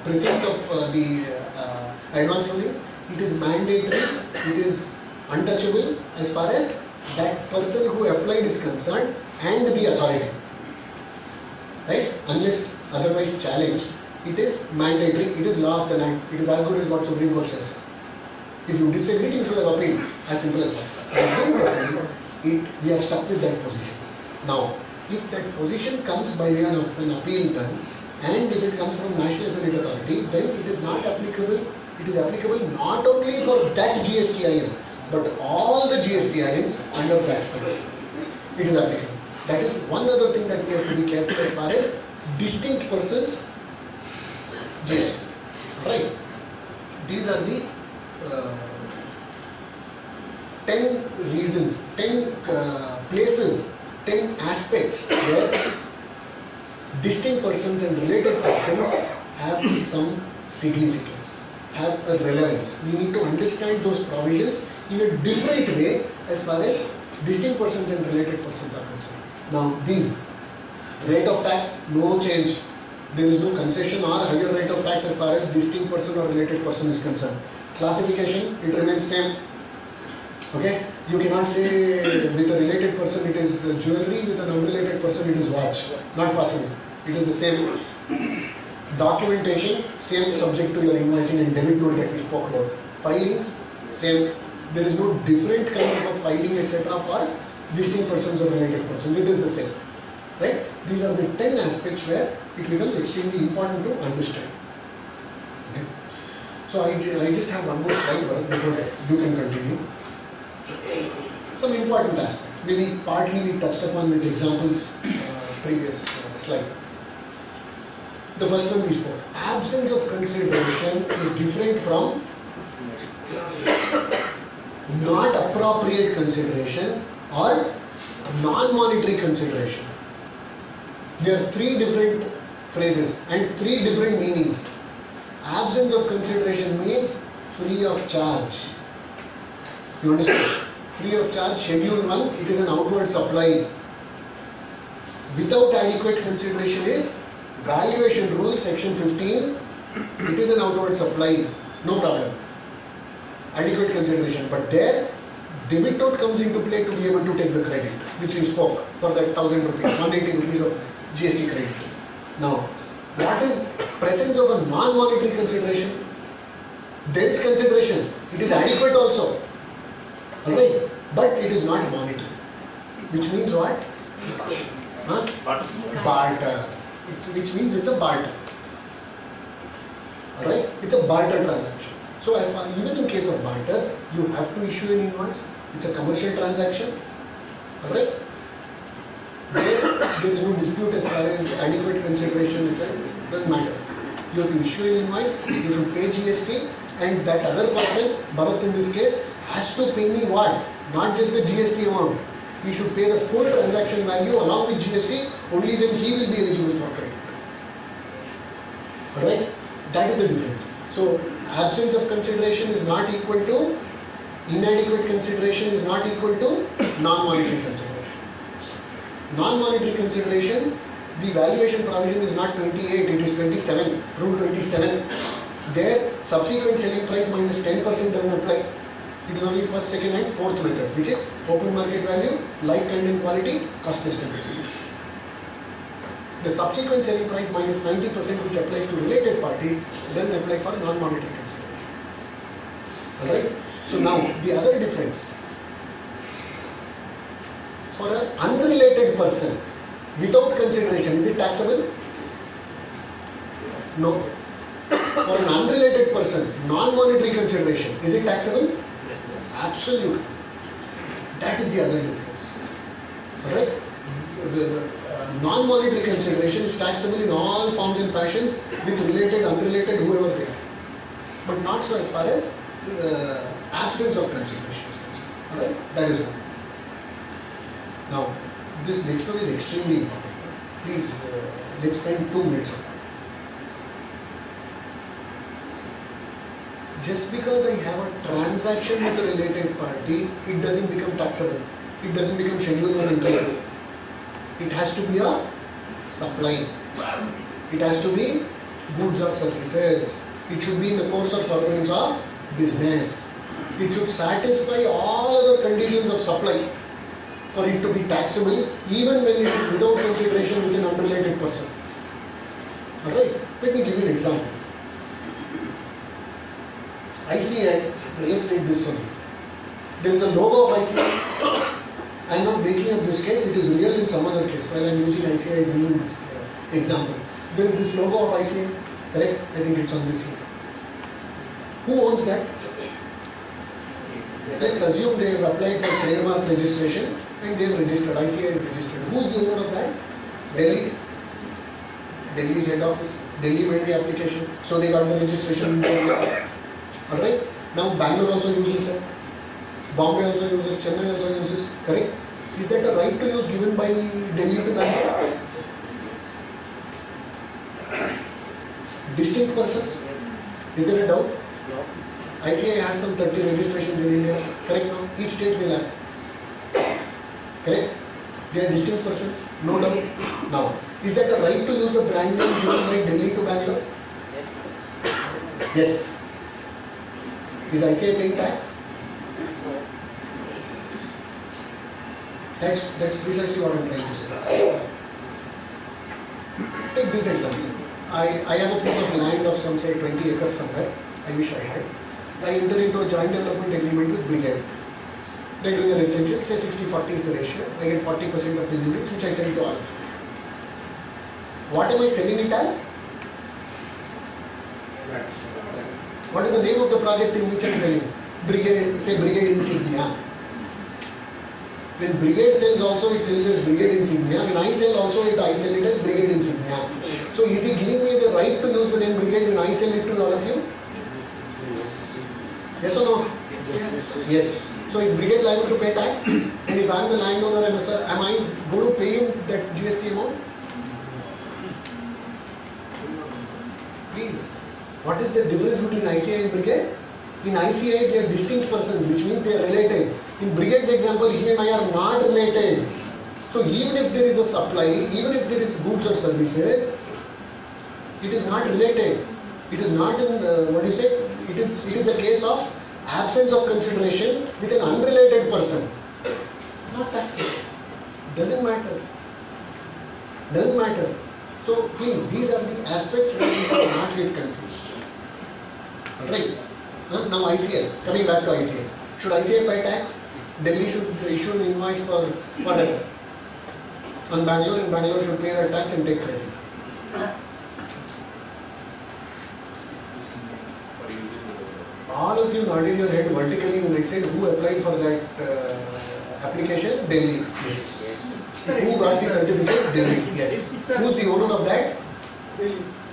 present of the advance ruling? It is mandatory, it is untouchable as far as that person who applied is concerned and the authority. Right? Unless otherwise challenged, it is mandatory, it is law of the land, it is as good as what Supreme Court says. If you disagree, you should have appealed, as simple as that. We are stuck with that position. Now, if that position comes by way of an appeal done, and if it comes from National Appellate Authority, then it is not applicable. It is applicable not only for that GSTIN, but all the GST items under that head, it is applicable. That is one other thing that we have to be careful as far as distinct persons GST. Right? These are the 10 reasons, 10 places, 10 aspects where distinct persons and related persons have some significance, have a relevance. We need to understand those provisions in a different way as far as distinct persons and related persons are concerned. Now these, rate of tax, no change. There is no concession or higher rate of tax as far as distinct person or related person is concerned. Classification, it remains same. Okay, you cannot say with a related person it is jewelry, with an unrelated person it is watch. Not possible. It is the same. Documentation, same subject to your invoicing and debit note that we spoke about. Filings, same. There is no different kind of a filing etc. for distinct persons or related persons. It is the same. Right? These are the 10 aspects where it becomes extremely important to understand. Okay. So I just have one more slide before you can continue. Some important aspects. Maybe partly we touched upon with examples previous slide. The first one we spoke. Absence of consideration is different from not appropriate consideration or non-monetary consideration. There are 3 different phrases and 3 different meanings. Absence of consideration means free of charge. You understand? Free of charge, schedule 1, it is an outward supply. Without adequate consideration is valuation rule section 15, it is an outward supply, no problem. Adequate consideration, but there debit note comes into play to be able to take the credit, which we spoke for that 1000 rupees, 180 rupees of GST credit. Now, what is presence of a non-monetary consideration? There is consideration, it is adequate also. Alright, but it is not monetary. Which means what? Barter. Which means it's a barter. Alright, it's a barter transaction. So as far, even in case of barter, you have to issue an invoice. It's a commercial transaction. Alright? There is no dispute as far as adequate consideration, etc. Doesn't matter. You have to issue an invoice, you should pay GST, and that other person, Bharath in this case, has to pay me what? Not just the GST amount. He should pay the full transaction value along with GST, only then he will be eligible for credit. Alright? That is the difference. So, absence of consideration is not equal to, inadequate consideration is not equal to non-monetary consideration. Non-monetary consideration, the valuation provision is not 28, it is 27, rule 27. There, subsequent selling price minus 10% doesn't apply. It is only first, second and fourth method, which is open market value, like kind and quality, cost estimation. The subsequent selling price minus 90% which applies to related parties, then apply for non-monetary consideration. Alright? So now, the other difference. For an unrelated person, without consideration, is it taxable? No. For an unrelated person, non-monetary consideration, is it taxable? Yes. Absolutely. That is the other difference. Alright? The non-monetary consideration is taxable in all forms and fashions with related, unrelated, whoever they are. But not so as far as absence of consideration is concerned. Alright? That is one. Now, this next one is extremely important. Please, let's spend 2 minutes on that. Just because I have a transaction with a related party, it doesn't become taxable. It doesn't become Schedule 1 entitled. It has to be a supply. It has to be goods or services. It should be in the course or furtherance of business. It should satisfy all other conditions of supply for it to be taxable, even when it is without consideration with an unrelated person. Alright, let me give you an example. ICI, let's take this one. There is a logo of ICI. I am not making up this case, it is real in some other case, while I am using ICI's name in this example. There is this logo of ICI, correct? I think it's on this here. Who owns that? Let's assume they have applied for trademark registration and they have registered, ICI is registered. Who's the owner of that? Delhi. Delhi's head office. Delhi made the application, so they got the registration. Alright? Now Bangalore also uses that. Bombay also uses, Chennai also uses, correct? Is that a right to use given by Delhi to Bangalore? Distinct persons? Is there a doubt? No. ICI has some 30 registrations in India, correct now? Each state will have. Correct? They are distinct persons, no doubt. Now, is that a right to use the brand name given by Delhi to Bangalore? Yes. Is ICI paying tax? That's precisely what I'm trying to say. Take this example. I have a piece of land of some say 20 acres somewhere. I wish I had. I enter into a joint development agreement with Brigade. They're doing a residential, say 60-40 is the ratio. I get 40% of the units which I sell to all of you. What am I selling it as? What is the name of the project in which I am selling? Brigade, say Brigade Insignia. When Brigade sells also, it sells as Brigade Insignia. When I sell also, I sell it as Brigade Insignia. So is he giving me the right to use the name Brigade when I sell it to all of you? Yes or no? Yes. So is Brigade liable to pay tax? And if I am the landowner, am I going to pay him that GST amount? Please. What is the difference between ICI and Brigade? In ICI, they are distinct persons, which means they are related. In Brigade's example, he and I are not related. So even if there is a supply, even if there is goods or services, it is not related. It is not in, what do you say? It is a case of absence of consideration with an unrelated person. Not taxable. Doesn't matter. Doesn't matter. So please, these are the aspects that we should not get confused. Alright. Now ICI, coming back to ICI. Should ICI pay tax? Delhi should issue an invoice for whatever. On Bangalore, and Bangalore should pay their tax and take credit. All of you nodded your head vertically when I said who applied for that application? Delhi. Yes. Who got the certificate? Delhi. Yes. Who's the owner of that?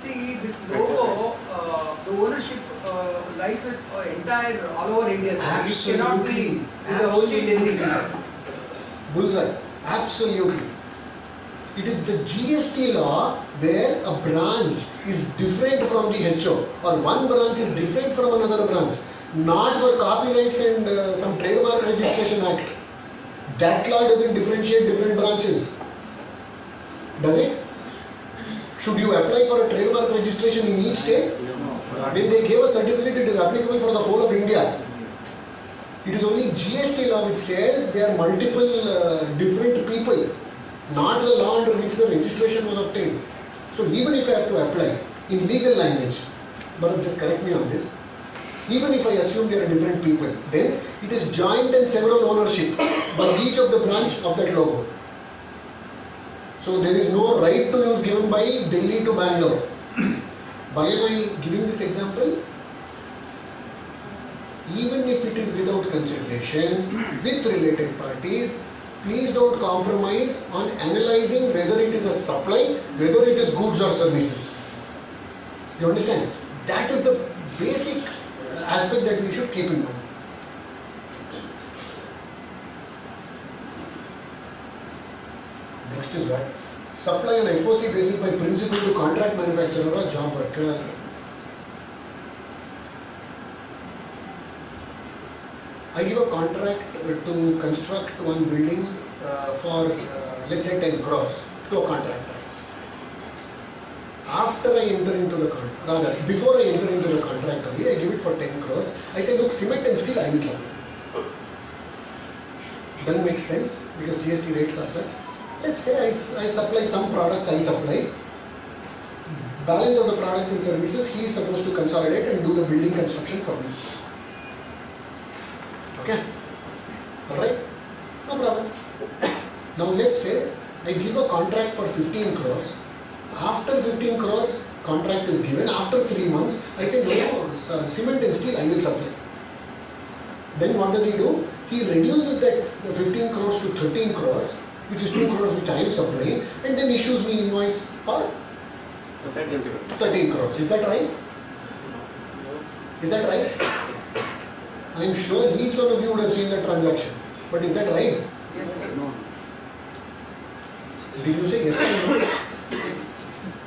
See, this logo, the ownership lies with entire all over India. So it cannot be the only Delhi. Bullseye. Absolutely. It is the GST law where a branch is different from the HO or one branch is different from another branch. Not for copyrights and some trademark registration act. That law doesn't differentiate different branches. Does it? Should you apply for a trademark registration in each state? When they gave a certificate, it is applicable for the whole of India. It is only GST law which says there are multiple different people, not the law under which the registration was obtained. So even if I have to apply in legal language, but just correct me on this, even if I assume there are different people, then it is joint and several ownership by each of the branch of that logo. So there is no right to use given by Delhi to Bangalore. Why am I giving this example? Even if it is without consideration with related parties, please don't compromise on analyzing whether it is a supply, whether it is goods or services. You understand? That is the basic aspect that we should keep in mind. Next is what? Supply on FOC basis by principal to contract manufacturer or job worker. I give a contract to construct one building for let's say 10 crores to a contractor. After I enter into the contract, rather before I enter into the contract only, I give it for 10 crores. I say, look, cement and steel I will supply. Doesn't make sense because GST rates are such. Let's say I supply some products, I supply. Balance of the products and services, he is supposed to consolidate and do the building construction for me. Okay? Alright? No problem. Now let's say I give a contract for 15 crores. After 15 crores, contract is given. After 3 months, I say, no, cement and steel I will supply. then what does he do? He reduces that the 15 crores to 13 crores, which is 2 crores which I am supplying, and then issues me invoice for 13 crores. Is that right? Is that right? I am sure each one of you would have seen the transaction. But is that right? Yes, sir. Did you say yes or no?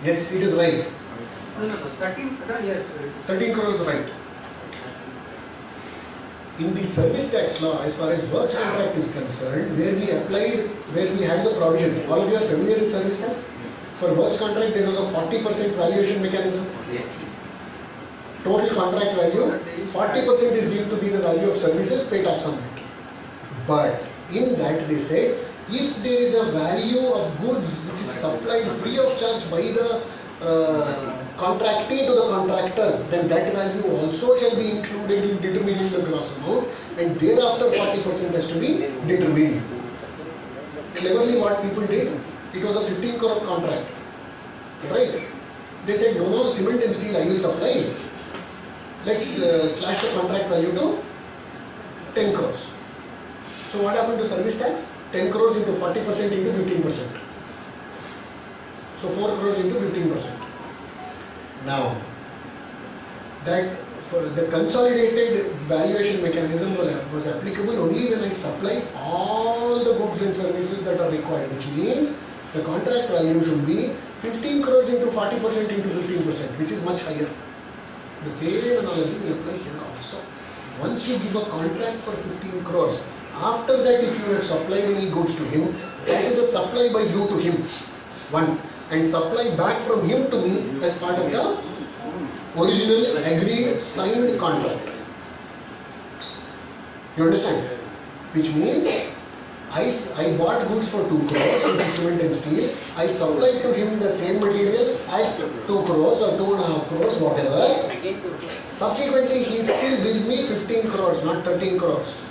Yes, it is right. No. 13, yes. 13 crores right. In the service tax law, as far as works contract is concerned, where we had the provision, all of you are familiar with service tax? For works contract, there was a 40% valuation mechanism. Yes. Total contract value, 40% is deemed to be the value of services, pay tax on that. But in that they said, if there is a value of goods which is supplied free of charge by the contractee to the contractor, then that value also shall be included in determining the gross amount, and thereafter 40% has to be determined. Cleverly what people did, it was a 15 crore contract, right? They said, no, cement and steel I will supply. Let's slash the contract value to 10 crores. So what happened to service tax? 10 crores into 40% into 15%. So 4 crores into 15%. Now, that for the consolidated valuation mechanism was applicable only when I supply all the goods and services that are required, which means the contract value should be 15 crores into 40% into 15%, which is much higher. The same analogy will apply here also. Once you give a contract for 15 crores, after that if you have supplied any goods to him, that is a supply by you to him, one, and supply back from him to me as part of the original agreed signed contract. You understand? Which means I bought goods for 2 crores, which is cement and steel. I supplied to him the same material at 2 crores or 2.5 crores, whatever. Subsequently, he still bills me 15 crores, not 13 crores.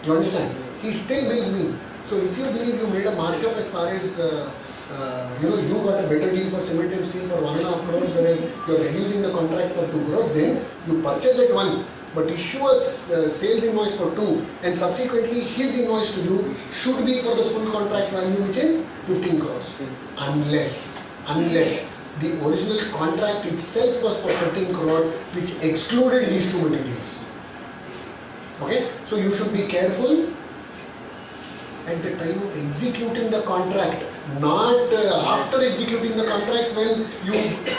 You understand? He still bills me. So if you believe you made a markup as far as you got a better deal for cement and steel for 1.5 crores, whereas you are reducing the contract for 2 crores, then you purchase at 1. But issue a sales invoice for 2, and subsequently his invoice to you should be for the full contract value, which is 15 crores. Unless the original contract itself was for 13 crores, which excluded these two materials. Okay? So you should be careful at the time of executing the contract, not after executing the contract when you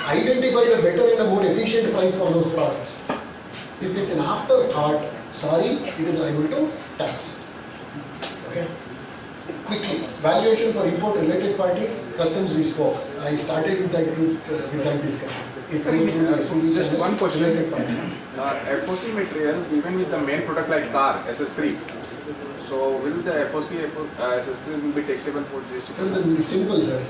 identify the better and the more efficient price for those products. If it's an afterthought, sorry, it is liable to tax. Okay. Quickly, valuation for import related parties, customs we spoke. I started with that discussion. It goes through the SUV Just channel, one question. related party. FOC material given with the main product like car, accessories. So will the FOC accessories will be taxable for GST? So the simple, sir.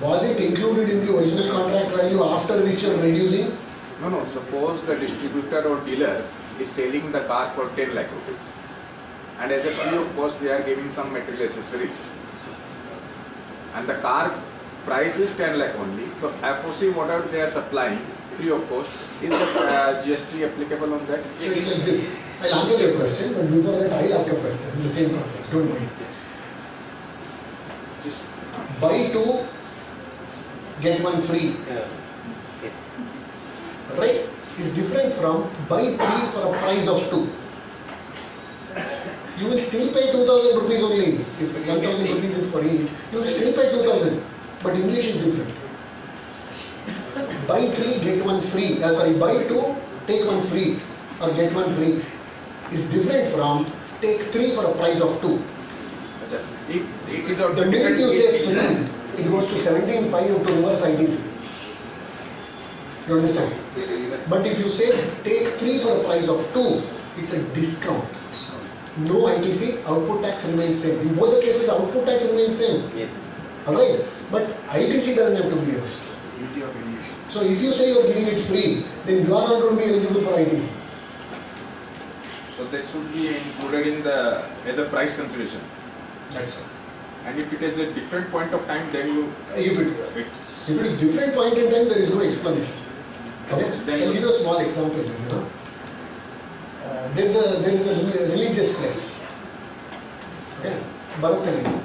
Was it included in the original contract value after which you are reducing? No. Suppose the distributor or dealer is selling the car for 10 lakh rupees. And as a free of cost, they are giving some material accessories. And the car price is 10 lakh only. So FOC, whatever they are supplying, free of cost, is the GST applicable on that? So it's like this. I'll answer your question, but before that I'll ask a question in the same context. Don't mind. Just Buy 2, get 1 free. Yes. Right? Is different from buy 3 for a price of 2. You will still pay 2,000 rupees only. If 1,000 rupees is for each, you will still pay 2,000. But English is different. Buy 3, get 1 free. Buy 2, take 1 free or get 1 free. Is different from take 3 for a price of 2. if it is of The minute you say free, it goes to 17.5 to reverse ITC. You understand? But if you say take 3 for a price of 2, it's a discount. No ITC, output tax remains same. In both the cases, output tax remains same. Yes. Alright? But ITC doesn't have to be reversed. beauty of English. So if you say you are giving it free, then you are not going to be eligible for ITC. So they should be included in the as a price consideration. That's all. And if it is a different point of time, then you If it is different point in time, there is no explanation. Okay? Then I'll give you a small example. there is a religious place. Okay, Bharath,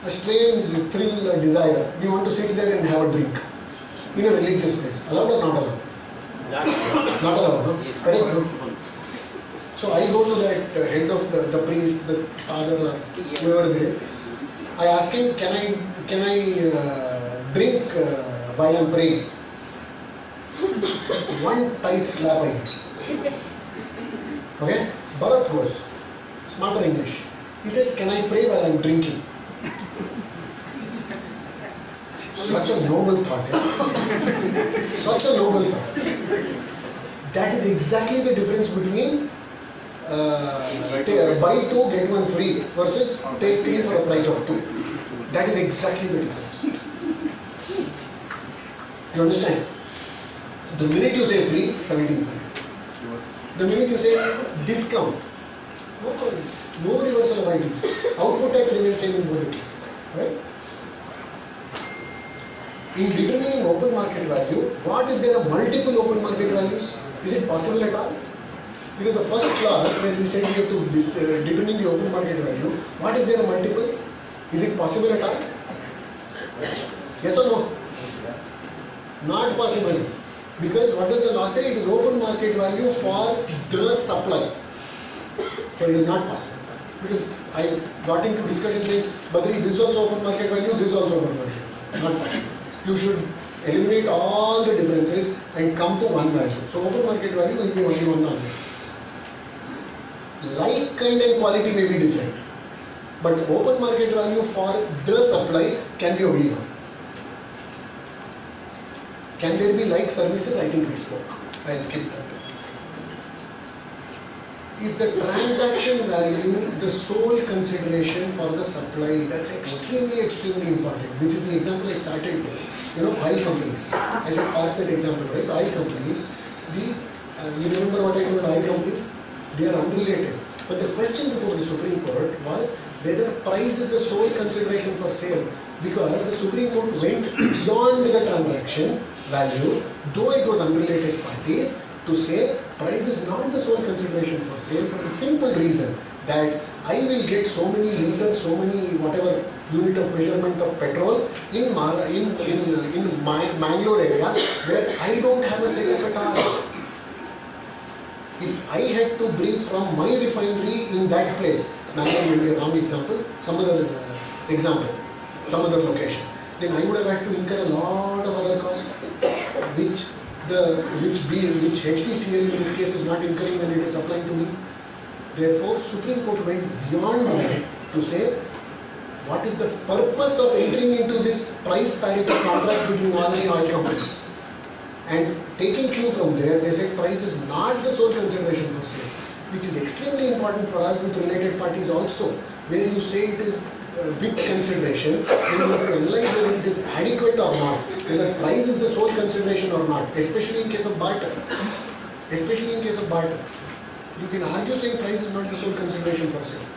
a strange thrill or desire. We want to sit there and have a drink in a religious place. Allowed or not allowed? Not allowed, no? Correct, no? So I go to that head of the priest, the father, whoever there is. I ask him, can I drink while I'm praying? One tight slap I get. Okay? Bharath goes, smarter English. He says, can I pray while I'm drinking? Such a noble thought. Eh? Such a noble thought. That is exactly the difference between buy two, get one free versus take three for a price of two. That is exactly the difference. You understand? The minute you say free, 17.5. The minute you say discount, no choice, no reversal of IDs. Output tax remains same in both the cases. Right? In determining open market value, what if there are multiple open market values? Is it possible at all? Because the first clause, when we said we have to determine the open market value, what if there are multiple? Is it possible at all? Yes or no? Not possible. Because what does the law say? It is open market value for the supply. So it is not possible. Because I got into discussion saying, Badri, this is also open market value, this is also open market value. Not possible. You should eliminate all the differences and come to one value. So open market value will be only one always. Like, kind and quality may be different. But open market value for the supply can be only one. Can there be like services? I think we spoke. I'll skip that. Is the transaction value the sole consideration for the supply? That's extremely important. Which is the example I started with. You know, oil companies. I said part that example, right? Oil companies. You remember what I told oil companies? They are unrelated. But the question before the Supreme Court was whether price is the sole consideration for sale. Because the Supreme Court went beyond the transaction value, though it was unrelated parties, to say price is not the sole consideration for sale for the simple reason that I will get so many liters, so many whatever unit of measurement of petrol in Mangalore area where I don't have a setup at all. If I had to bring from my refinery in that place, Mangalore may be a wrong example, some other example, some other location, then I would have had to incur a lot of other costs, which HPCL in this case is not incurring when it is supplying to me. Therefore, Supreme Court went beyond that to say what is the purpose of entering into this price parity contract between all the oil companies. And taking cue from there, they said price is not the sole consideration for sale, which is extremely important for us with related parties also, where you say it is with consideration, then you have to analyze whether it is adequate or not, whether price is the sole consideration or not, especially in case of barter. Especially in case of barter. You can argue saying price is not the sole consideration for sale.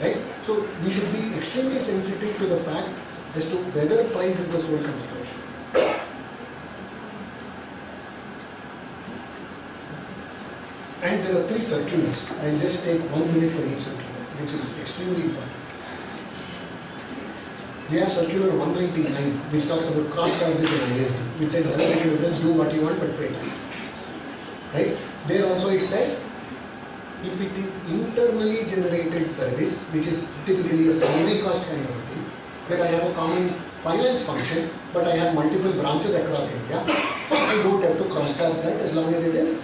Right? So we should be extremely sensitive to the fact as to whether price is the sole consideration. And there are 3 circulars. I'll just take 1 minute for each circular, which is extremely important. We have circular 199, which talks about cross charges and ISD, which said doesn't make a difference, do what you want but pay tax. Right? There also it said, if it is internally generated service, which is typically a salary cost kind of a thing, where I have a common finance function, but I have multiple branches across India, I don't have to cross charge that as long as it is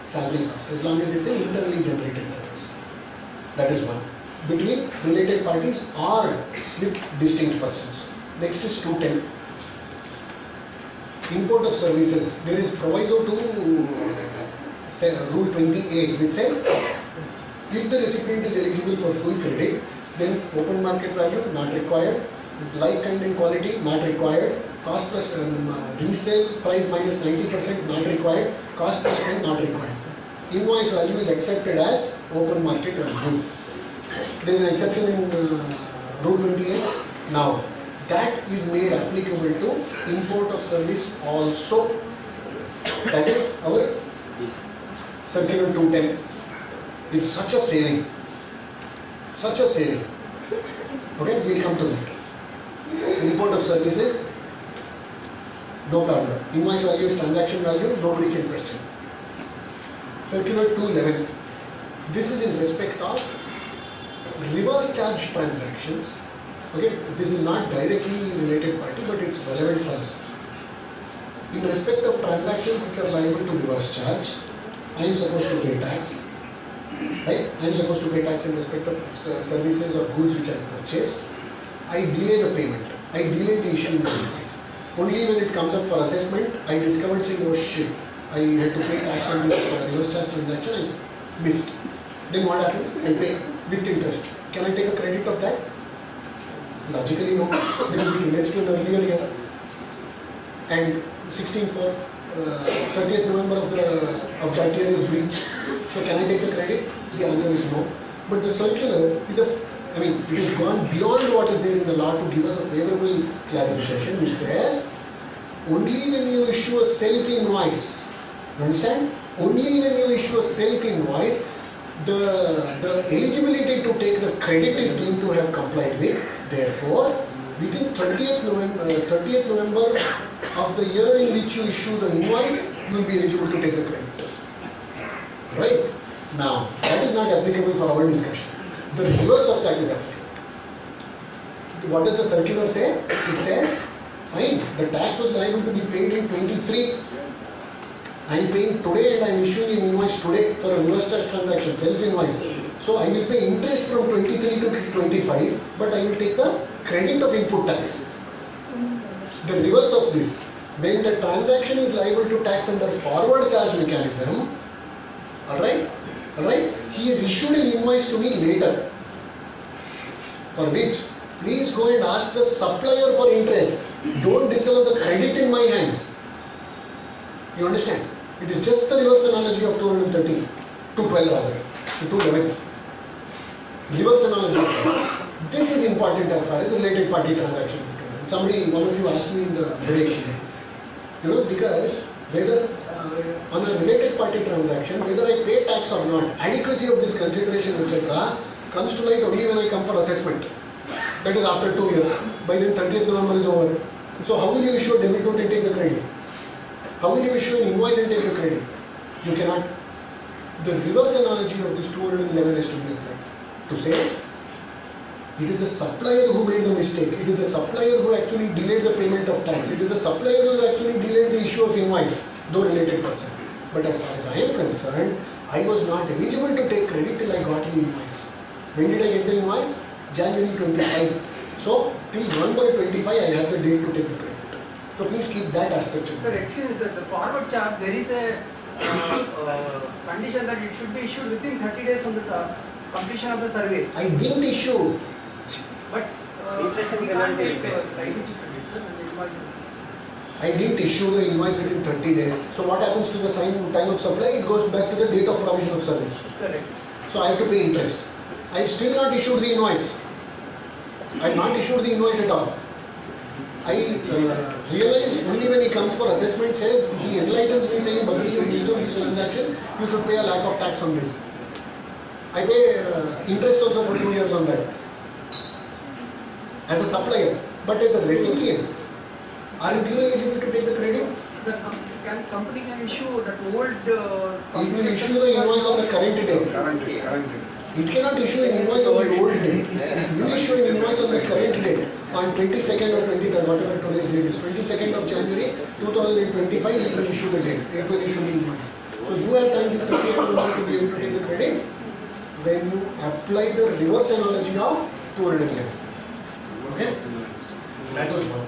salary cost, as long as it's an internally generated service. That is one. Between related parties or with distinct persons. Next is 210. Import of services. There is proviso to Rule 28, which said if the recipient is eligible for full credit, then open market value not required, like, kind and quality not required, cost plus resale price minus 90% not required, cost plus 10 not required. Invoice value is accepted as open market value. There is an exception in Rule 28. Now, that is made applicable to import of service also. That is our Circular 210. It's such a saving. Such a saving. Okay, we'll come to that. Import of services, no problem. Invoice value is transaction value, nobody can question. Circular 211. This is in respect of reverse charge transactions. Okay, this is not directly related party, but it's relevant for us. In respect of transactions which are liable to reverse charge, I am supposed to pay tax. Right? I am supposed to pay tax in respect of services or goods which I have purchased. I delay the payment. I delay the issuing of invoice. Only when it comes up for assessment, I discovered saying, oh shit, I had to pay tax on this reverse charge transaction, I missed. Then what happens? I pay with interest. Can I take a credit of that? Logically no, because it relates to an earlier year. And 30th November of that year is breached. So can I take the credit? The answer is no. But the circular is it has gone beyond what is there in the law to give us a favorable clarification, which says only when you issue a self-invoice, you understand? Only when you issue a self-invoice, the eligibility to take the credit is deemed to have complied with. Therefore, within 30th November of the year in which you issue the invoice, you will be eligible to take the credit. Right? Now, that is not applicable for our discussion. The reverse of that is applicable. What does the circular say? It says, fine, the tax was liable to be paid in 23. I am paying today and I am issuing an invoice today for a reverse charge transaction, self-invoice. So I will pay interest from 23 to 25, but I will take the credit of input tax. The reverse of this, when the transaction is liable to tax under forward charge mechanism, alright, he has issued an invoice to me later, for which, please go and ask the supplier for interest. Don't disallow the credit in my hands. You understand? It is just the reverse analogy of 213, 212 rather, 211. Reverse analogy. This is important as far as related party transaction is concerned. One of you asked me in the break, because whether on a related party transaction, whether I pay tax or not, adequacy of this consideration, etc., comes to light only when I come for assessment. That is after 2 years. By then 30th November is over. So how will you issue a debit note and take the credit? How will you issue an invoice and take the credit? You cannot. The reverse analogy of this 211 is to be applied. To say, it is the supplier who made the mistake. It is the supplier who actually delayed the payment of tax. It is the supplier who actually delayed the issue of invoice, though related person. But as far as I am concerned, I was not eligible to take credit till I got the invoice. When did I get the invoice? January 25. So, till November 25, I have the date to take the credit. So, please keep that aspect in mind. Sir, excuse me, sir. The forward charge, there is a condition that it should be issued within 30 days from the completion of the service. I didn't issue. But we can't take the IDC credit, sir, and the invoices. I didn't issue the invoice within 30 days. So what happens to the time of supply? It goes back to the date of provision of service. Correct. So I have to pay interest. I have still not issued the invoice. I have not issued the invoice at all. I realize only when he comes for assessment, says, he enlightens me saying, Badri, you disturbed this transaction, you should pay a lakh of tax on this. I pay interest also for 2 years on that. As a supplier, but as a recipient, aren't you eligible to take the credit? The company can issue that old. It will issue the invoice on the current date. It cannot issue an invoice on the old date. It will issue an invoice on the current date, on 22nd or 23rd, whatever today's date is. 22nd of January 2025, it will issue the date. It will issue the invoice. So you have time till 30th November to be able to take the credit when you apply the reverse analogy of 211. Okay? That was one.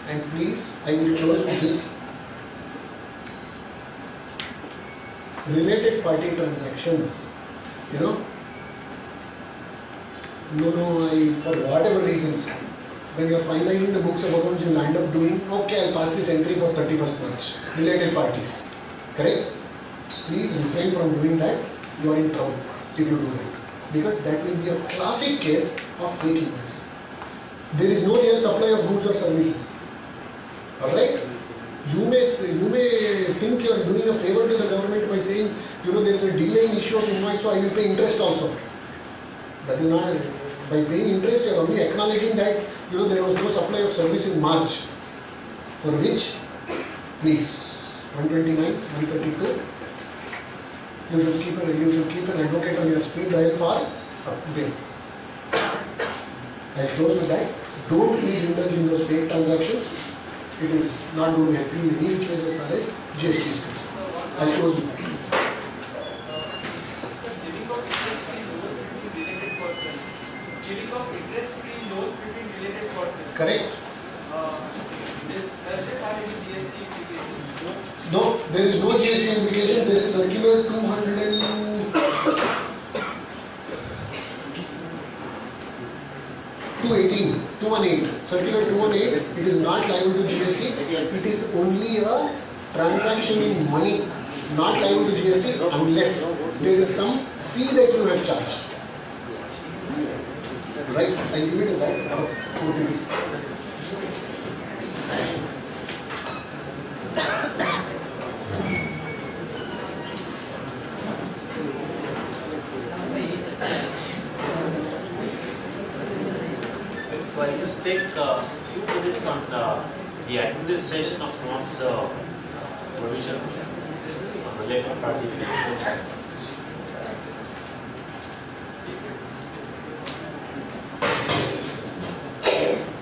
And please, I will close with this. Related party transactions, for whatever reasons, when you are finalizing the books of accounts, you will end up doing, okay, I'll pass this entry for 31st March. Related parties. Correct? Please refrain from doing that. You are in trouble if you do that. Because that will be a classic case of fake invoice. There is no real supply of goods or services. Alright? You may think you are doing a favor to the government by saying, there is a delaying issue of invoice, so I will pay interest also. That is not, by paying interest, you are only acknowledging that, there was no supply of service in March. For which, please, 129, 132, you should keep an advocate on your speed dial for bail. I'll close with that. Don't please indulge in those fake transactions. It is not going to help you in any which ways as far as GST is concerned. I'll close with that. Giving of interest-free loans between related persons. Correct? Does this have any GST implications? No, there is no GST implication. There is circular 218, circular 218, it is not liable to GST. It is only a transaction in money, not liable to GST unless there is some fee that you have charged. Right? I'll leave it at that. So I just take a few minutes on the administration of some of the provisions on related parties in income tax.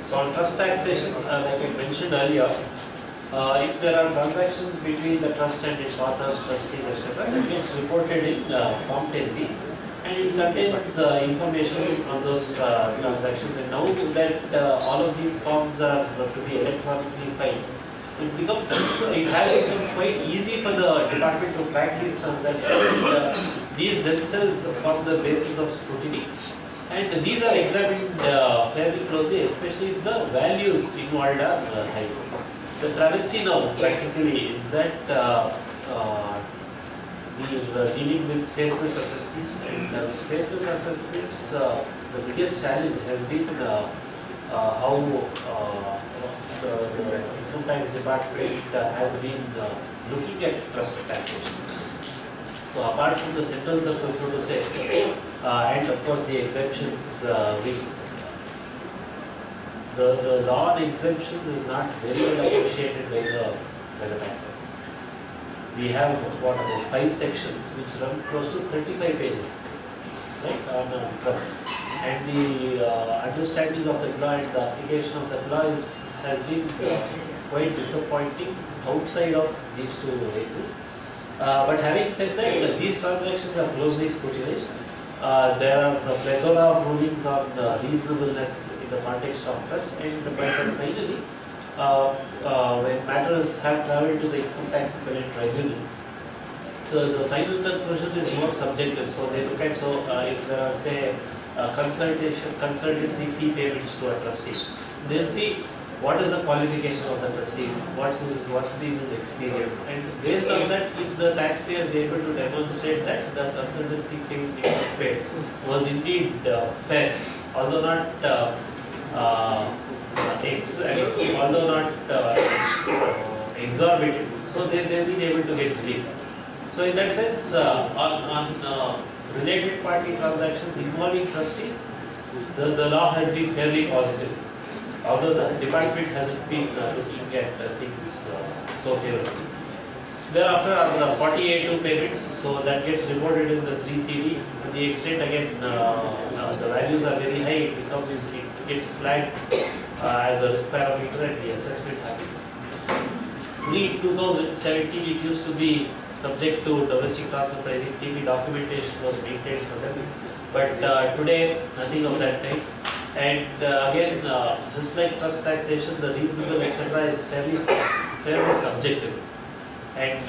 So on trust taxation, like I mentioned earlier, if there are transactions between the trust and its authors, trustees, etc., that gets reported in Form 10B. And it contains information on those transactions. And now that all of these forms are to be electronically filed, it has become quite easy for the department to track these transactions. These themselves form the basis of scrutiny, and these are examined fairly closely, especially if the values involved are high. The travesty now practically is that we are dealing with faceless assessments, and faceless assessments, the biggest challenge has been how the income tax department has been looking at trust taxation. So apart from the central circle, so to say, and of course the exemptions, the law on exemptions is not very well appreciated by the tax office. We have about 5 sections which run close to 35 pages, right, on trust. And the understanding of the law and the application of the law has been quite disappointing outside of these two ranges. But having said that, these transactions are closely scrutinized. There are a plethora of rulings on reasonableness in the context of trust, and finally, when matters have travelled to the income tax appellate tribunal, the final conclusion is more subjective. So they look at, if there are, say, consultancy fee payments to a trustee, they'll see what is the qualification of the trustee, what's been his experience, and based on that, if the taxpayer is able to demonstrate that the consultancy fee he was paid was indeed fair, although not exorbitant, so they've been able to get relief. So in that sense, on related party transactions involving trustees, the law has been fairly positive, although the department hasn't been looking at things so favorably. Thereafter are 48 payments, so that gets reported in the 3CD. To the extent again the values are very high, it gets flagged as a risk parameter and the assessment happens. Pre-2017 it used to be subject to domestic transfer pricing, TP documentation was maintained for them, but today nothing of that type. And again, just like trust taxation, the reasonable etc. is fairly subjective. And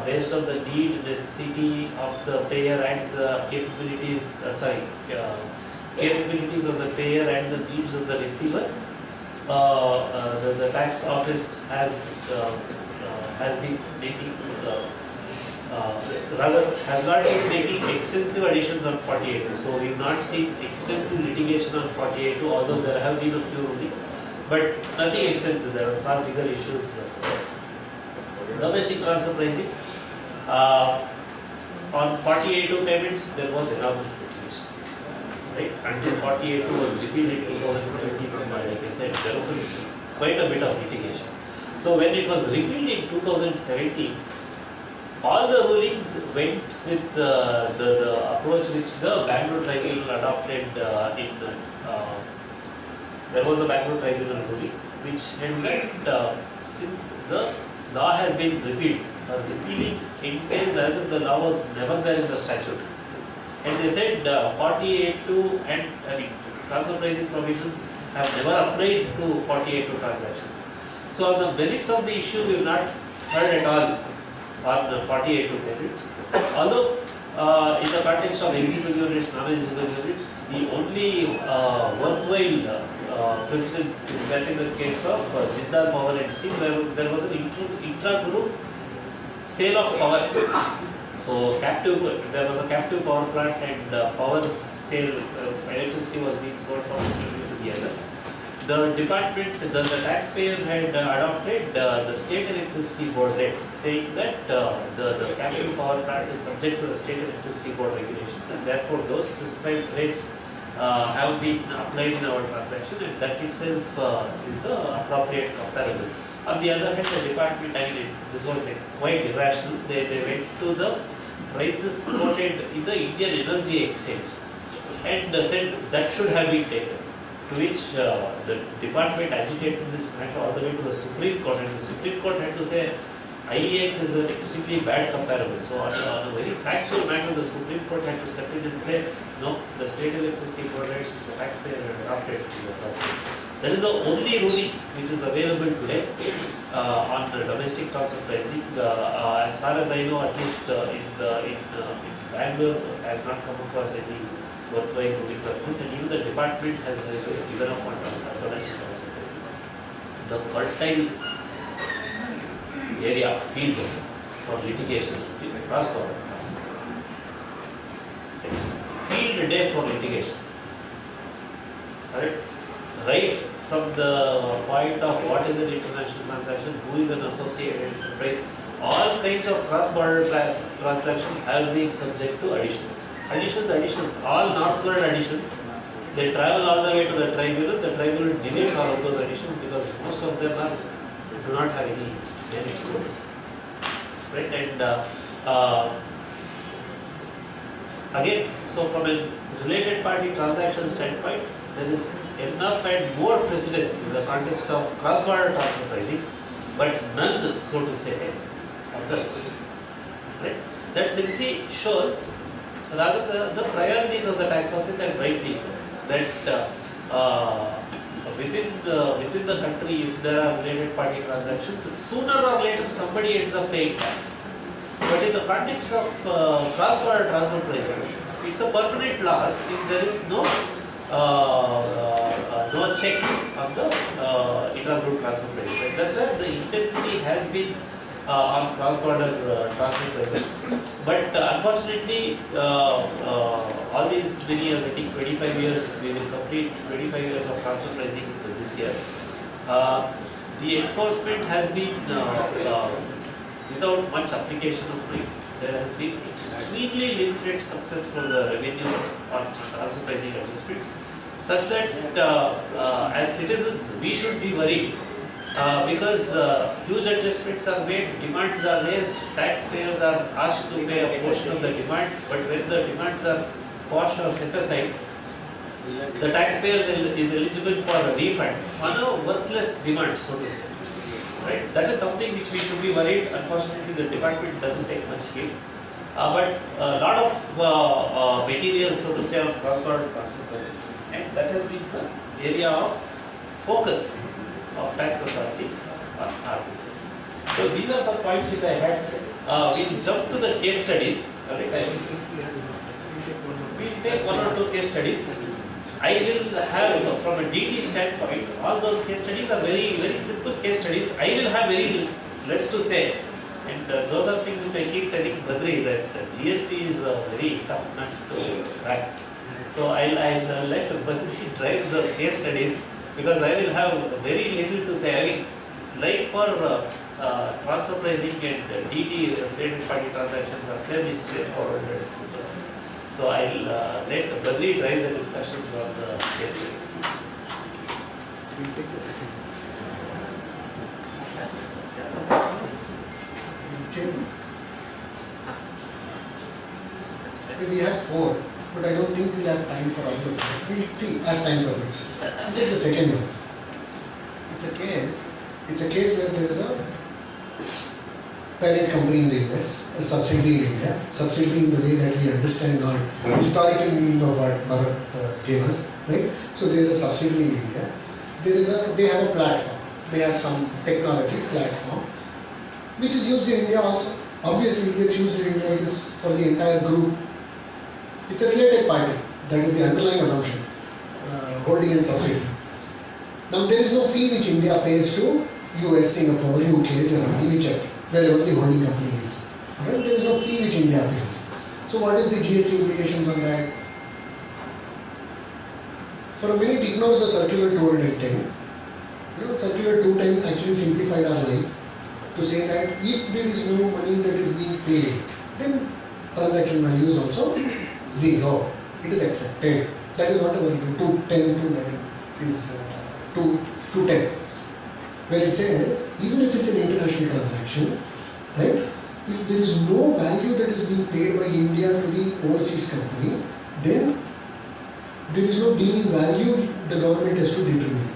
based on the need, necessity of the payer and the capabilities, capabilities of the payer and the needs of the receiver, the tax office has been making, has not been making extensive additions on 48. So we've not seen extensive litigation on 48, although there have been a few rulings, but nothing extensive. There are far bigger issues. Domestic transfer pricing. On 48 payments, there was enormous speculation. Right? Until 48 was repealed in 2017, like I said, there was quite a bit of litigation. So when it was repealed in 2017, all the rulings went with the approach which the Bangalore Tribunal adopted there was a Bangalore Tribunal ruling which held that since the law has been repealed, repealing entails as if the law was never there in the statute. And they said 48 and transfer pricing provisions have never applied to 48 transactions. So on the merits of the issue, we have not heard at all on the 48 merits. Although in the context of eligible units, non-eligible units, the only worthwhile precedence is that in the case of Jindal Power and Steel, where there was an intra-group sale of power. So there was a captive power plant and power sale, electricity was being sold from one to the other. The department, the taxpayer had adopted the state electricity board rates, saying that the captive power plant is subject to the state electricity board regulations, and therefore those prescribed rates have been applied in our transaction, and that itself is the appropriate comparable. On the other hand, the department, this was quite irrational. They went to the prices quoted in the Indian Energy Exchange and said that should have been taken. To which the department agitated this matter all the way to the Supreme Court, and the Supreme Court had to say IEX is an extremely bad comparable. So on a very factual matter, the Supreme Court had to step in and say, no, the state electricity board rates which the taxpayer had adopted is appropriate. That is the only ruling which is available today on the domestic transfer pricing. As far as I know, at least in Bangalore, I have not come across any worthwhile rulings of this, and even the department has given up on domestic transfer pricing. The fertile area, field for litigation is the cross-border transfer pricing. Field day for litigation. Right from the point of what is an international transaction, who is an associated enterprise, all kinds of cross-border transactions have been subject to additions. Additions, all northward additions. They travel all the way to the tribunal deletes all of those additions because most of them do not have any merit. Right? And again, so from a related party transaction standpoint, there is enough and more precedence in the context of cross-border transfer pricing, but none, so to say, of the rest. Right? That simply shows rather the priorities of the tax office, and rightly so, that within the country, if there are related party transactions, sooner or later somebody ends up paying tax. But in the context of cross-border transfer pricing, it's a permanent loss if there is no check on the intra-group transfer pricing. That's why the intensity has been on cross-border transfer pricing. But unfortunately, all these many years, I think 25 years, we will complete 25 years of transfer pricing this year. The enforcement has been without much application of blame. There has been extremely limited success for the revenue on transfer pricing adjustments, such that as citizens we should be worried because huge adjustments are made, demands are raised, taxpayers are asked to pay a portion of the demand, but when the demands are quashed or set aside, the taxpayer is eligible for a refund on a worthless demand, so to say. Right? That is something which we should be worried. Unfortunately, the department doesn't take much heed. But a lot of material, so to say, on cross-border transfer pricing, and that has been the area of focus of tax authorities on RBS. So these are some points which I had. We'll jump to the case studies. Correct? We'll take one or two case studies. I will have, from a DT standpoint, all those case studies are very, very simple case studies. I will have very less to say. And those are things which I keep telling Badri that GST is a very tough nut to crack. So I'll let Badri drive the case studies because I will have very little to say. I mean, like for transfer pricing and DT related party transactions are fairly straightforward. So I'll let Badri drive the discussions on the case studies. We'll take the second. We'll change. We have 4, but I don't think we'll have time for all the 4. We'll see as time permits. We'll take the second one. It's a case where there is a parent company in the US, a subsidiary in India, subsidiary in the way that we understand not historical meaning of what Bharath gave us, right? So there is a subsidiary in India. They have a platform. They have some technology platform, which is used in India also. Obviously, it gets used in India. It is for the entire group. It's a related party. That is the underlying assumption. Holding and subsidiary. Now there is no fee which India pays to US, Singapore, UK, Germany, whichever, wherever the holding company is. Alright, there is no fee which India pays. So what is the GST implications on that? For a minute, ignore the circular 210. Circular 210 actually simplified our life to say that if there is no money that is being paid, then transaction value is also 0. It is accepted. That is whatever 210 to 11 is 210. Where it says, even if it's an international transaction, right? If there is no value that is being paid by India to the overseas company, then there is no deeming value the government has to determine.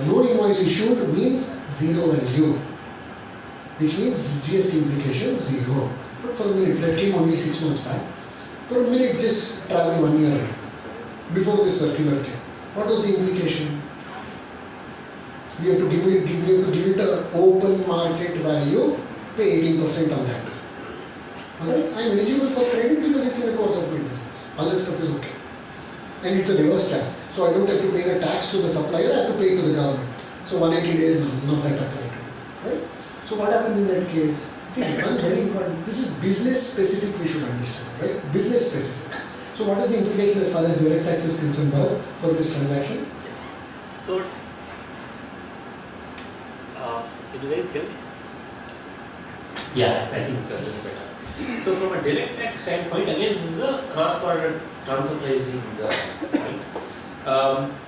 No invoice issued means 0 value, which means GST implication 0. But for a minute, that came only 6 months back. For a minute, just travel 1 year back, before this circular came. What was the implication? We have to give it an open market value, pay 18% on that. Alright, I am eligible for credit because it's in the course of my business. All that stuff is okay. And it's a reverse charge. So I don't have to pay the tax to the supplier, I have to pay to the government. So 180 days, none of that applied to me. Right? So what happens in that case? See, one very important, this is business specific we should understand, right? Business specific. So what is the implication as far as direct tax is concerned, Bharath, for this transaction? So, can you guys hear me? Yeah, I think that is better. So from a direct tax standpoint, again, this is a cross-border transfer pricing point.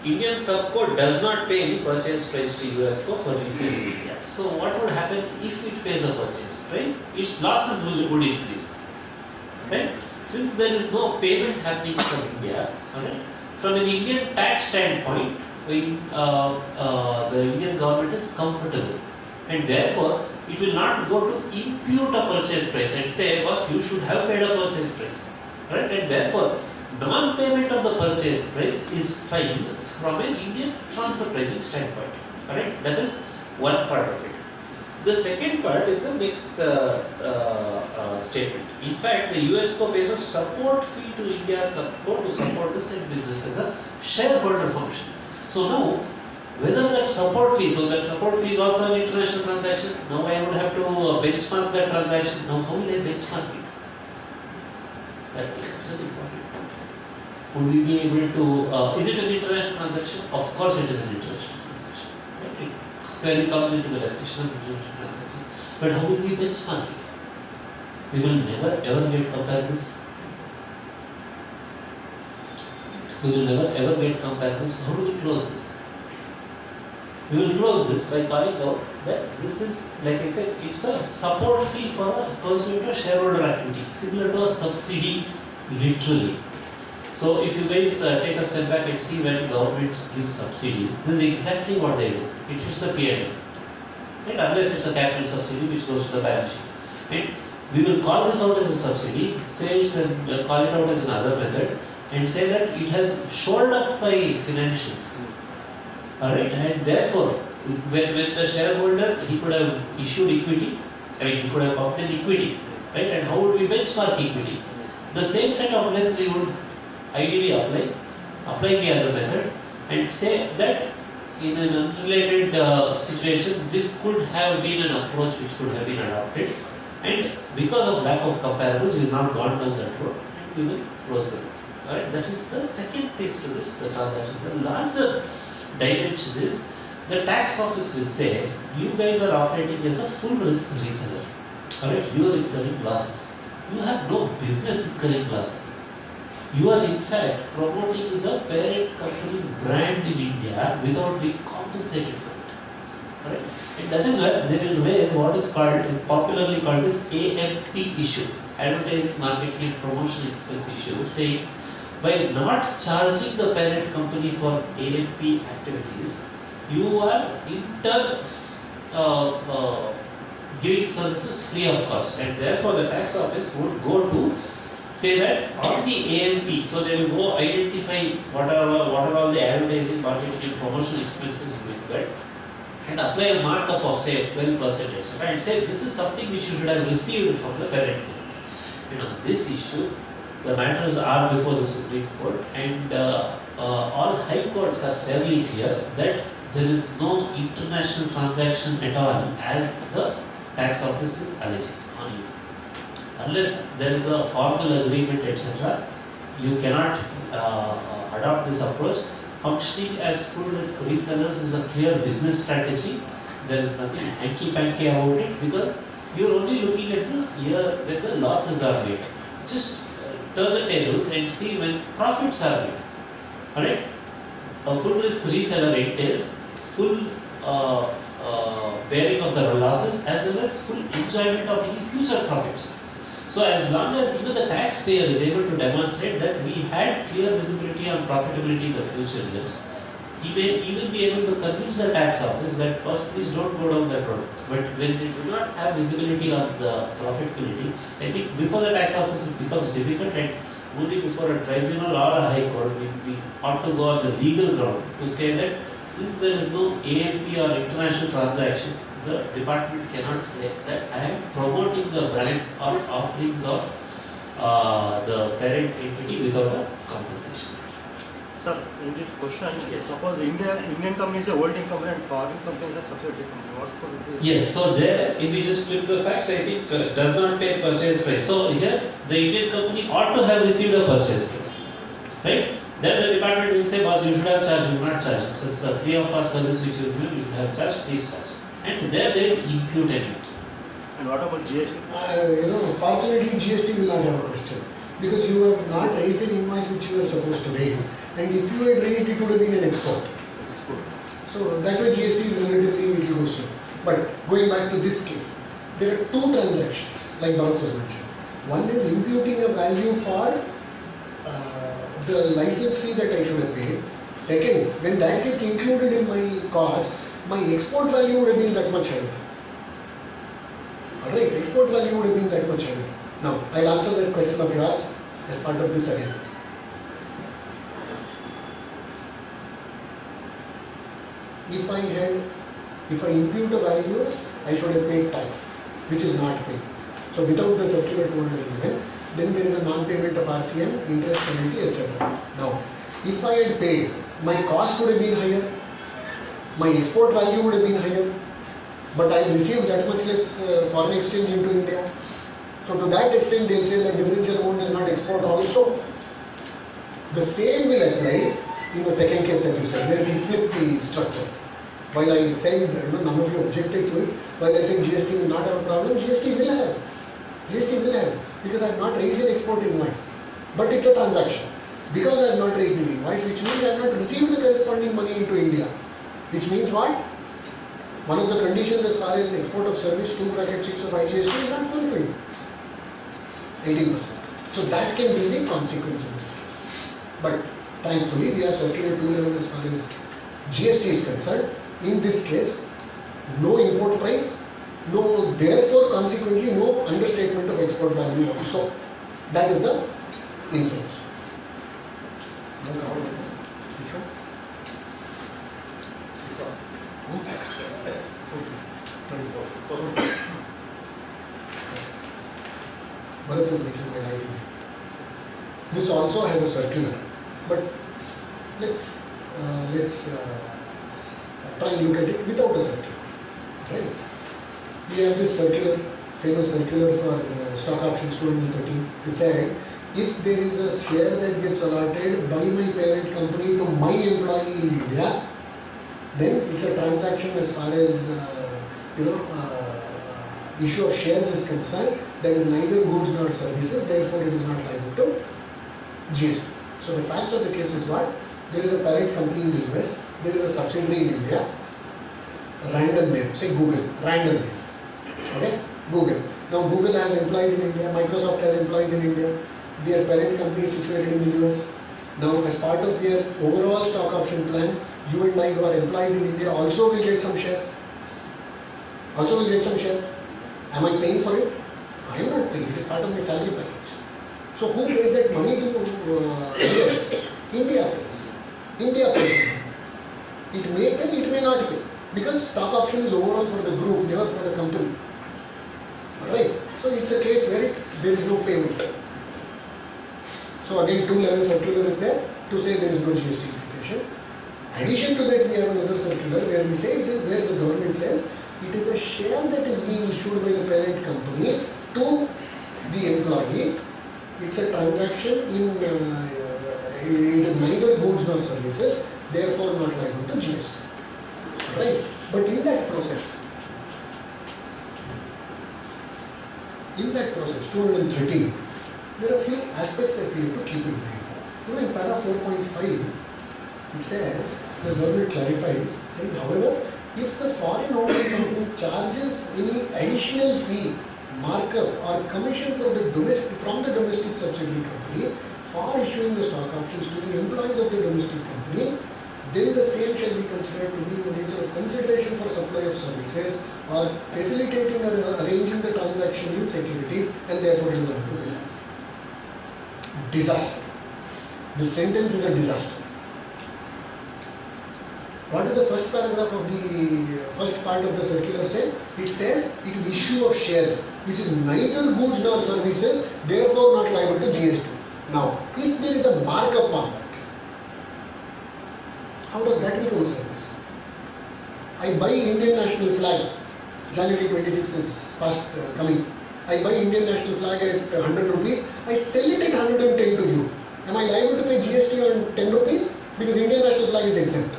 Indian subcode does not pay any purchase price to US for resale in India. So what would happen if it pays a purchase price? Its losses would increase. Right? Since there is no payment happening from India, right? From an Indian tax standpoint, the Indian government is comfortable, and therefore it will not go to impute a purchase price and say, boss, you should have paid a purchase price, right? And therefore, non-payment of the purchase price is fine from an Indian transfer pricing standpoint, right? That is one part of it. The second part is the next statement. In fact, the USCO pays a support fee to India's support to support the said business as a shareholder function. So now, whether that support fee, so that support fee is also an international transaction. Now I would have to benchmark that transaction. Now how will I benchmark it? That becomes an important point. Would we be able to, is it an international transaction? Of course it is an international transaction. Right? It squarely comes into the definition of international transaction. But how will we benchmark it? We will never ever get comparables. We will never ever get comparables. How do we close this? We will close this by calling out that this is, like I said, it's a support fee for a pursuit of shareholder activity, similar to a subsidy, literally. So if you guys take a step back and see when governments give subsidies, this is exactly what they do. It hits the P&L, right? Unless it's a capital subsidy which goes to the balance sheet. And we will call this out as a subsidy, say it's call it out as another method, and say that it has shored up by financials. Alright, and therefore, when the shareholder, he could have issued equity, he could have obtained equity, right? And how would we benchmark equity? The same set of lens we would ideally apply the other method, and say that in an unrelated situation, this could have been an approach which could have been adopted, and because of lack of comparables, we have not gone down that road, and we will close the loop. Alright, that is the second piece to this transaction. The larger dimension is the tax office will say, you guys are operating as a full risk reseller. Alright, you are incurring losses. You have no business incurring losses. You are in fact promoting the parent company's brand in India without being compensated for it. Right? And that is where they will raise what is called, popularly called as AMP issue, advertising, marketing and promotion expense issue, saying by not charging the parent company for AMP activities, you are in turn giving services free of cost, and therefore the tax office would go to say that on the AMP, so they will go identify what are all the advertising, marketing and promotional expenses incurred and apply a markup of say 12%, and say this is something which you should have received from the parent company. And on this issue, the matters are before the Supreme Court, and all high courts are fairly clear that there is no international transaction at all as the tax office is alleging on you. Unless there is a formal agreement, etc., you cannot adopt this approach. Functioning as full risk resellers is a clear business strategy. There is nothing hanky-panky about it, because you are only looking at the year when the losses are made. Just turn the tables and see when profits are made. Alright? A full risk reseller entails full bearing of the losses as well as full enjoyment of any future profits. So as long as even the taxpayer is able to demonstrate that we had clear visibility on profitability in the future years, he may even be able to convince the tax office that first please don't go down that road. But when they do not have visibility on the profitability, I think before the tax office it becomes difficult, and only before a tribunal or a high court we ought to go on the legal ground to say that since there is no AMP or international transaction, the department cannot say that I am promoting the brand or offerings of the parent entity without a compensation. Sir, in this question, suppose Indian company is a holding company and foreign company is a subsidiary company. What could it be? Yes, so there, if we just flip the facts, I think does not pay purchase price. So here, the Indian company ought to have received a purchase price, right? Then the department will say, boss, you should have charged, you should not charge. This is a free of cost service which you give, you should have charged, please charge. And there they will impute it. And what about GST? Fortunately, GST will not have a question, because you have not raised an invoice which you were supposed to raise, and if you had raised, it would have been an export. So that way GST is relatively little goes down. But going back to this case, there are two transactions, like Bharath was mentioned. One is imputing a value for the license fee that I should have paid. Second, when that gets included in my cost, my export value would have been that much higher. Alright, export value would have been that much higher. Now, I'll answer that question of yours as part of this again. If I impute a value, I should have paid tax, which is not paid. So without the circular 211, then there is a non-payment of RCM, interest, penalty, etc. Now, if I had paid, my cost would have been higher, my export value would have been higher, but I received that much less foreign exchange into India. So to that extent, they'll say that differential amount is not export also. The same will apply in the second case that you said, where we flip the structure. While I said, none of you objected to it, while I said GST will not have a problem, GST will have. GST will have, because I have not raised an export invoice. But it's a transaction. Because I have not raised an invoice, which means I have not received the corresponding money into India. Which means what? One of the conditions as far as export of service 2(6) of IGST is not fulfilled. 18%. So that can be the consequence of this case. But thankfully, we have circular 211 as far as GST is concerned. In this case, no import price, therefore consequently no understatement of export value also. That is the inference. No comment? Which one? Bharath is making my life easy. This also has a circular, but let's try and look at it without a circular. Right? We have this circular, famous circular for stock options 2013, which said, if there is a share that gets allotted by my parent company to my employee in India, then it's a transaction as far as issue of shares is concerned, that is neither goods nor services, therefore it is not liable to GST. So the facts of the case is what? There is a parent company in the US, there is a subsidiary in India, random name, say Google, random name. Okay? Google. Now Google has employees in India, Microsoft has employees in India, their parent company is situated in the US. Now as part of their overall stock option plan, you and I who are employees in India also will get some shares. Also will get some shares. Am I paying for it? I am not paying, it is part of my salary package. So who pays that money to US? India pays. India pays. It may pay, it may not pay. Because stock option is overall for the group, never for the company. Alright? So it's a case where there is no payment. So again, 2-level circular is there to say there is no GST implication. Addition to that, we have another circular where we say it is where the government says it is a share that is being issued by the parent company to the employee. It's a transaction it is neither goods nor services, therefore not liable to GST. Right? But in that process, 213, there are a few aspects that we have to keep in mind. In para 4.5, it says, the government clarifies, saying, however, if the foreign owning company charges any additional fee, markup or commission from the domestic subsidiary company for issuing the stock options to the employees of the domestic company, then the same shall be considered to be in the nature of consideration for supply of services or facilitating or arranging the transaction in securities, and therefore it is liable to be taxed. Disaster. This sentence is a disaster. What does the first paragraph of the first part of the circular say? It says it is issue of shares, which is neither goods nor services, therefore not liable to GST. Now, if there is a markup on that, how does that become a service? I buy Indian national flag, January 26th is fast coming. I buy Indian national flag at 100 rupees, I sell it at 110 to you. Am I liable to pay GST on 10 rupees? Because Indian national flag is exempt.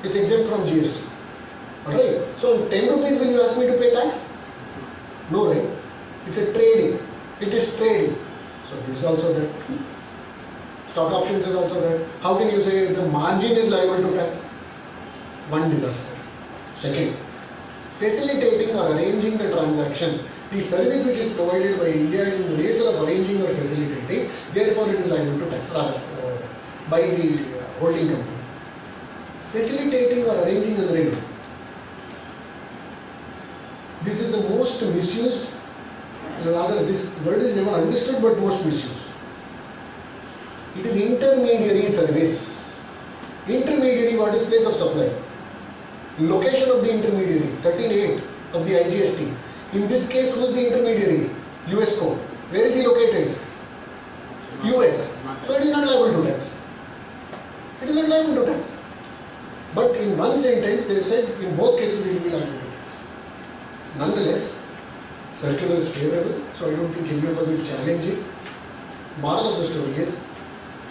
It's exempt from GST. Alright? So on 10 rupees will you ask me to pay tax? No, right? It's a trading. It is trading. So this is also that. Stock options is also that. How can you say the margin is liable to tax? One disaster. Second, facilitating or arranging the transaction. The service which is provided by India is in the nature of arranging or facilitating, therefore it is liable to tax, rather, by the holding company. Facilitating or arranging an arrangement. This is the most misused, rather this word is never understood but most misused. It is intermediary service. Intermediary, what is place of supply? Location of the intermediary, 13(8) of the IGST. In this case, who is the intermediary? US code. Where is he located? US. So it is not liable to tax. It is not liable to tax. But in one sentence, they have said in both cases it will be liable to tax. Nonetheless, circular is favorable, so I don't think any of us will challenge it. Moral of the story is,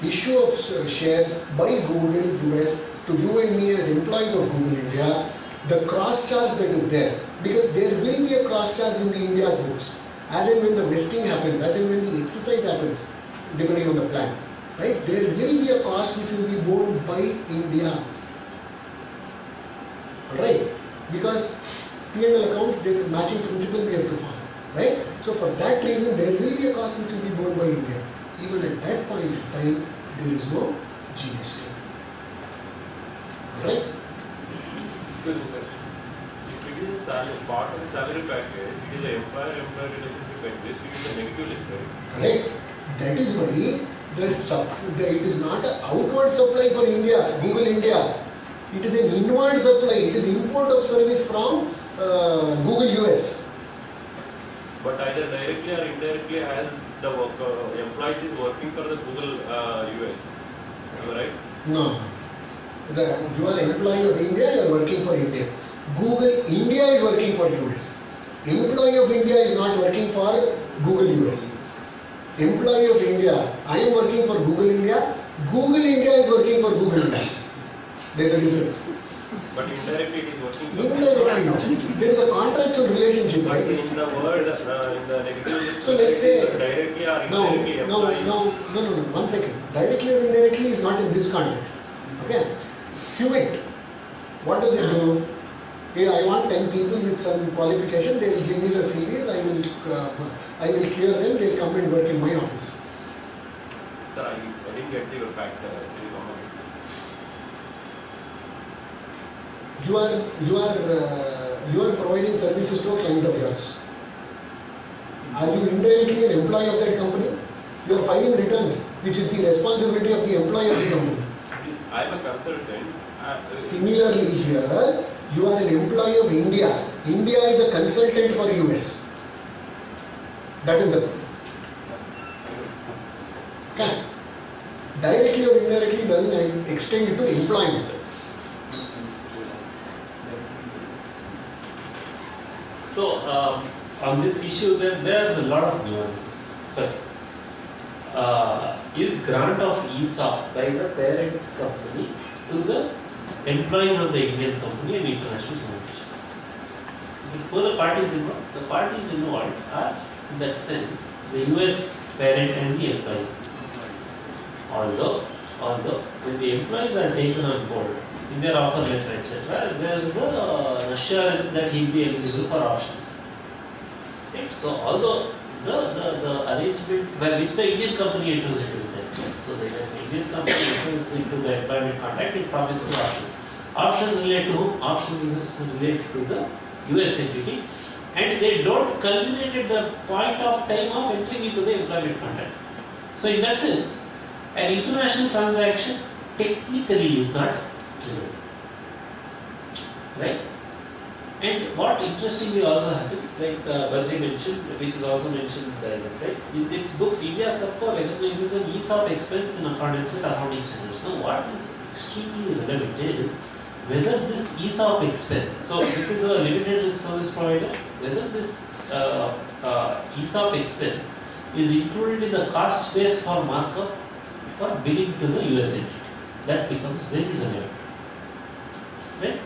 issue of shares by Google US to you and me as employees of Google India, the cross charge that is there, because there will be a cross charge in the India's books, as and when the vesting happens, as and when the exercise happens, depending on the plan, right? There will be a cost which will be borne by India. Alright? Because P&L account, the matching principle we have to follow, right? So for that reason, there will be a cost which will be borne by India. Even at that point in time, there is no GST. Alright? Excuse me, sir. If it is a salary, part of the salary package, it is an employer-employer relationship exists, it is a negative list, right? Correct. That is why it is not an outward supply for India, Google India. It is an inward supply. It is import of service from Google US. But either directly or indirectly, as the employee is working for the Google US, am I right? No. You are an employee of India, you are working for India. Google India is working for US. Employee of India is not working for Google US. Employee of India, I am working for Google India. Google India is working for Google US. There is a difference. But indirectly it is working. Indirectly, no. There is a contractual relationship, But right? in the word, in the negative list, So let's say, directly or no, indirectly no, apply. no, 1 second. Directly or indirectly is not in this context. Okay? Hewitt, what does it do? Hey, I want 10 people with some qualification, they will give me the series, I will clear them, they will come and work in my office. Sir, I didn't get your fact. You are providing services to a client of yours. Are you indirectly an employee of that company? You are filing returns, which is the responsibility of the employee of the company. I am a consultant. Similarly here, you are an employee of India. India is a consultant for US. That is the point. Okay. Directly or indirectly doesn't extend to employment. So, on this issue, there are a lot of nuances. First, is grant of ESOP by the parent company to the employees of the Indian company and international organization? Who are the parties involved are, in that sense, the US parent and the employees. Although when the employees are taken on board in their offer letter, etc., there is an assurance that he will be eligible for options. Right? So, although the arrangement by which the Indian company enters into that, so the Indian company enters into the employment contract, it promises options. Options relate to whom? Options relate to the US entity, and they don't culminate at the point of time of entering into the employment contract. So, in that sense, an international transaction technically is not triggered. Right? And what interestingly also happens, like Badri mentioned, which is also mentioned in this, right? In its books, India Subco recognizes an ESOP expense in accordance with accounting standards. Now, what is extremely relevant is whether this ESOP expense, so this is a limited risk service provider, whether this ESOP expense is included in the cost base for markup or billing to the US entity. That becomes very relevant. Right?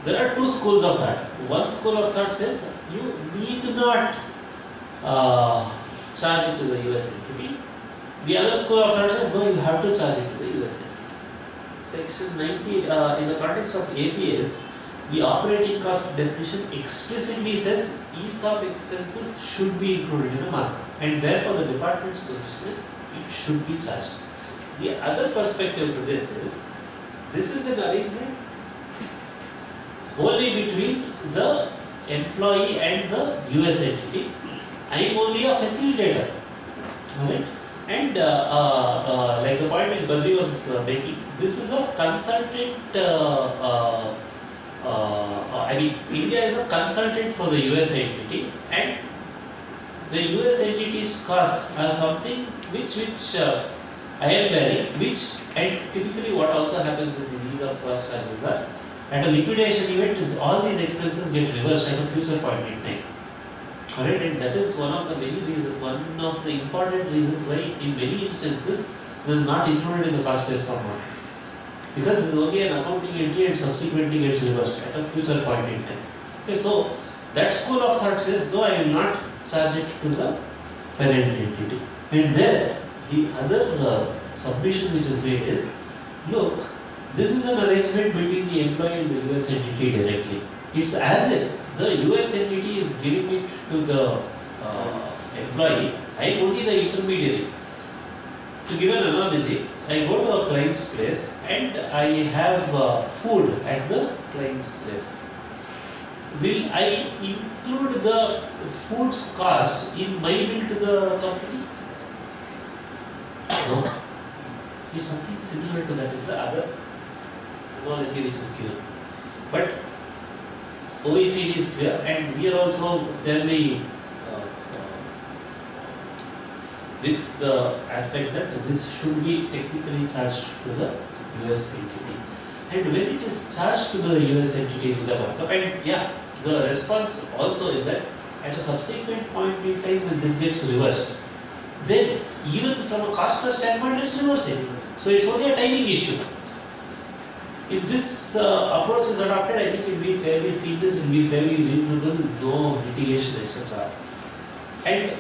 There are two schools of thought. One school of thought says you need not charge it to the US entity. The other school of thought says no, you have to charge it to the US entity. Section 90, in the context of APS, the operating cost definition explicitly says ESOP expenses should be included in the markup, and therefore the department's position is it should be charged. The other perspective to this is an arrangement only between the employee and the US entity. I am only a facilitator. Right? And like the point which Badri was making, this is a consultant. India is a consultant for the US entity, and the US entity's costs are something which I am bearing, and typically what also happens with these of cost charges are at a liquidation event, all these expenses get reversed at a future point in time. Alright, and that is one of the many reasons, one of the important reasons why in many instances this is not included in the cost base format. Because this is only an accounting entry and subsequently gets reversed at a future point in time. Okay, so that school of thought says no, I will not charge it to the parent entity. And there the other submission which is made is, look, this is an arrangement between the employee and the US entity directly. It's as if the US entity is giving it to the employee. I am only the intermediary. To give an analogy, I go to a client's place and I have food at the client's place. Will I include the food's cost in my bill to the company? No. It's something similar to that is the other analogy which is given. But OECD is clear, and we are also fairly with the aspect that this should be technically charged to the US entity. And when it is charged to the US entity with the markup, and yeah, the response also is that at a subsequent point in time when this gets reversed, then even from a cost per standpoint it's reversing. So it's only a timing issue. If this approach is adopted, I think it will be fairly seamless, it will be fairly reasonable, no litigation, etc. And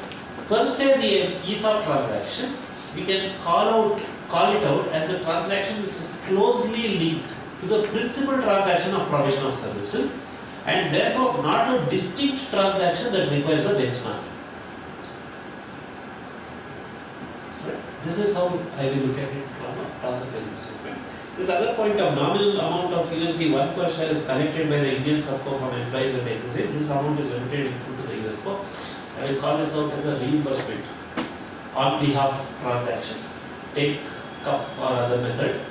per se, the ESOP transaction, we can call it out as a transaction which is closely linked to the principal transaction of provision of services, and therefore not a distinct transaction that requires a benchmark. This is how I will look at it from a transfer pricing statement. This other point of nominal amount of USD 1 per share is collected by the Indian subco from employees when they exercise. This amount is remitted in full to the US co. I will call this out as a reimbursement on behalf transaction. Take cup or other method,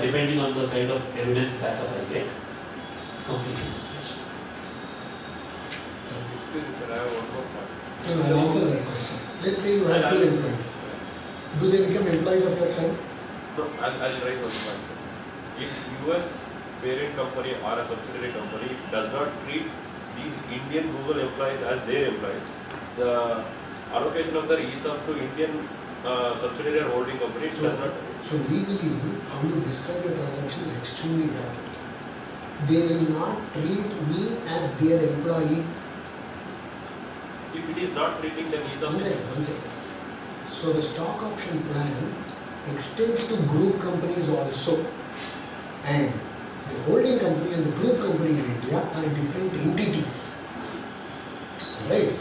depending on the kind of evidence backup I get. Complete illustration. Excuse me, sir, I have one more point. No, I'll answer that question. Let's say you have two employees. Do they become employees of your client? No, I'll try one point. If US parent company or a subsidiary company does not treat these Indian Google employees as their employees, the allocation of the ESOP to Indian subsidiary or holding company does not. So legally, how you describe your transaction is extremely important. They will not treat me as their employee. If it is not treating them ESOP, One second. So the stock option plan extends to group companies also, and the holding company and the group company in India are different entities. Right?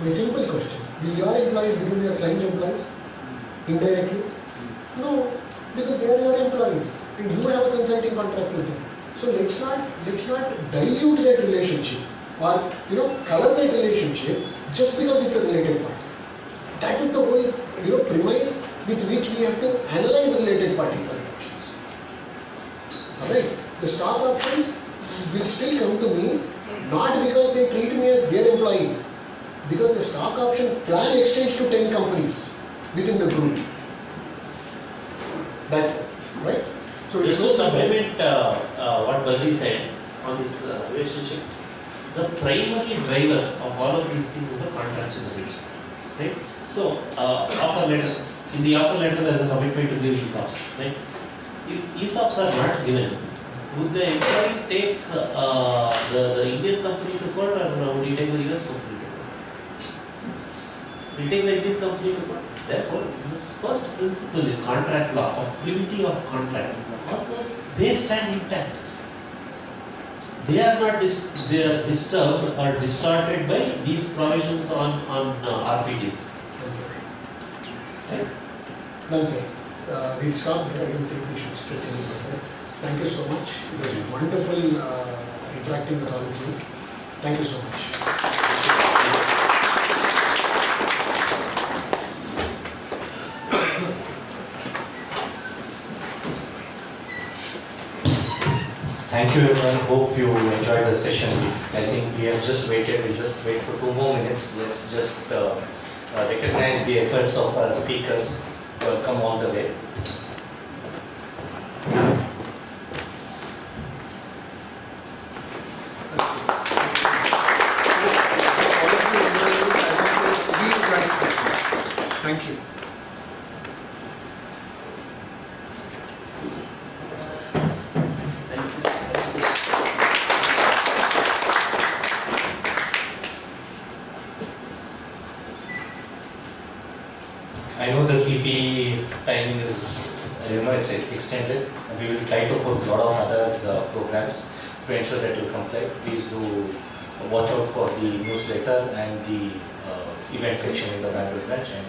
My simple question, will your employees become your client's employees? Indirectly? No, because they are your employees and you have a consulting contract with them. So let's not dilute that relationship or color that relationship just because it's a related party. That is the whole premise with which we have to analyze related party transactions. Alright, the stock options will still come to me not because they treat me as their employee, because the stock option plan extends to 10 companies within the group. That, right? So just to supplement what Badri said on this relationship, the primary driver of all of these things is the contractual relation, right? So, offer letter, in the offer letter there is a commitment to give ESOPs, right? If ESOPs are not given, would the employee take the Indian company to court, or would he take the US company to court? Will he take the Indian company to court? Therefore, this first principle in contract law of privity of contract, they stand intact. They are not disturbed or distorted by these provisions on RPTs. Right? Well, sir, we'll stop there. I don't think we should stretch any further. Thank you so much. It was wonderful interacting with all of you. Thank you so much. Thank you everyone. Hope you enjoyed the session. I think we have just waited. We'll just wait for 2 more minutes. Let's just recognize the efforts of our speakers who have come all the way. Thank you. I know the CP timing is, it's extended. We will try to put a lot of other programs to ensure that you comply. Please do watch out for the newsletter and the event section in the Bangalore branch and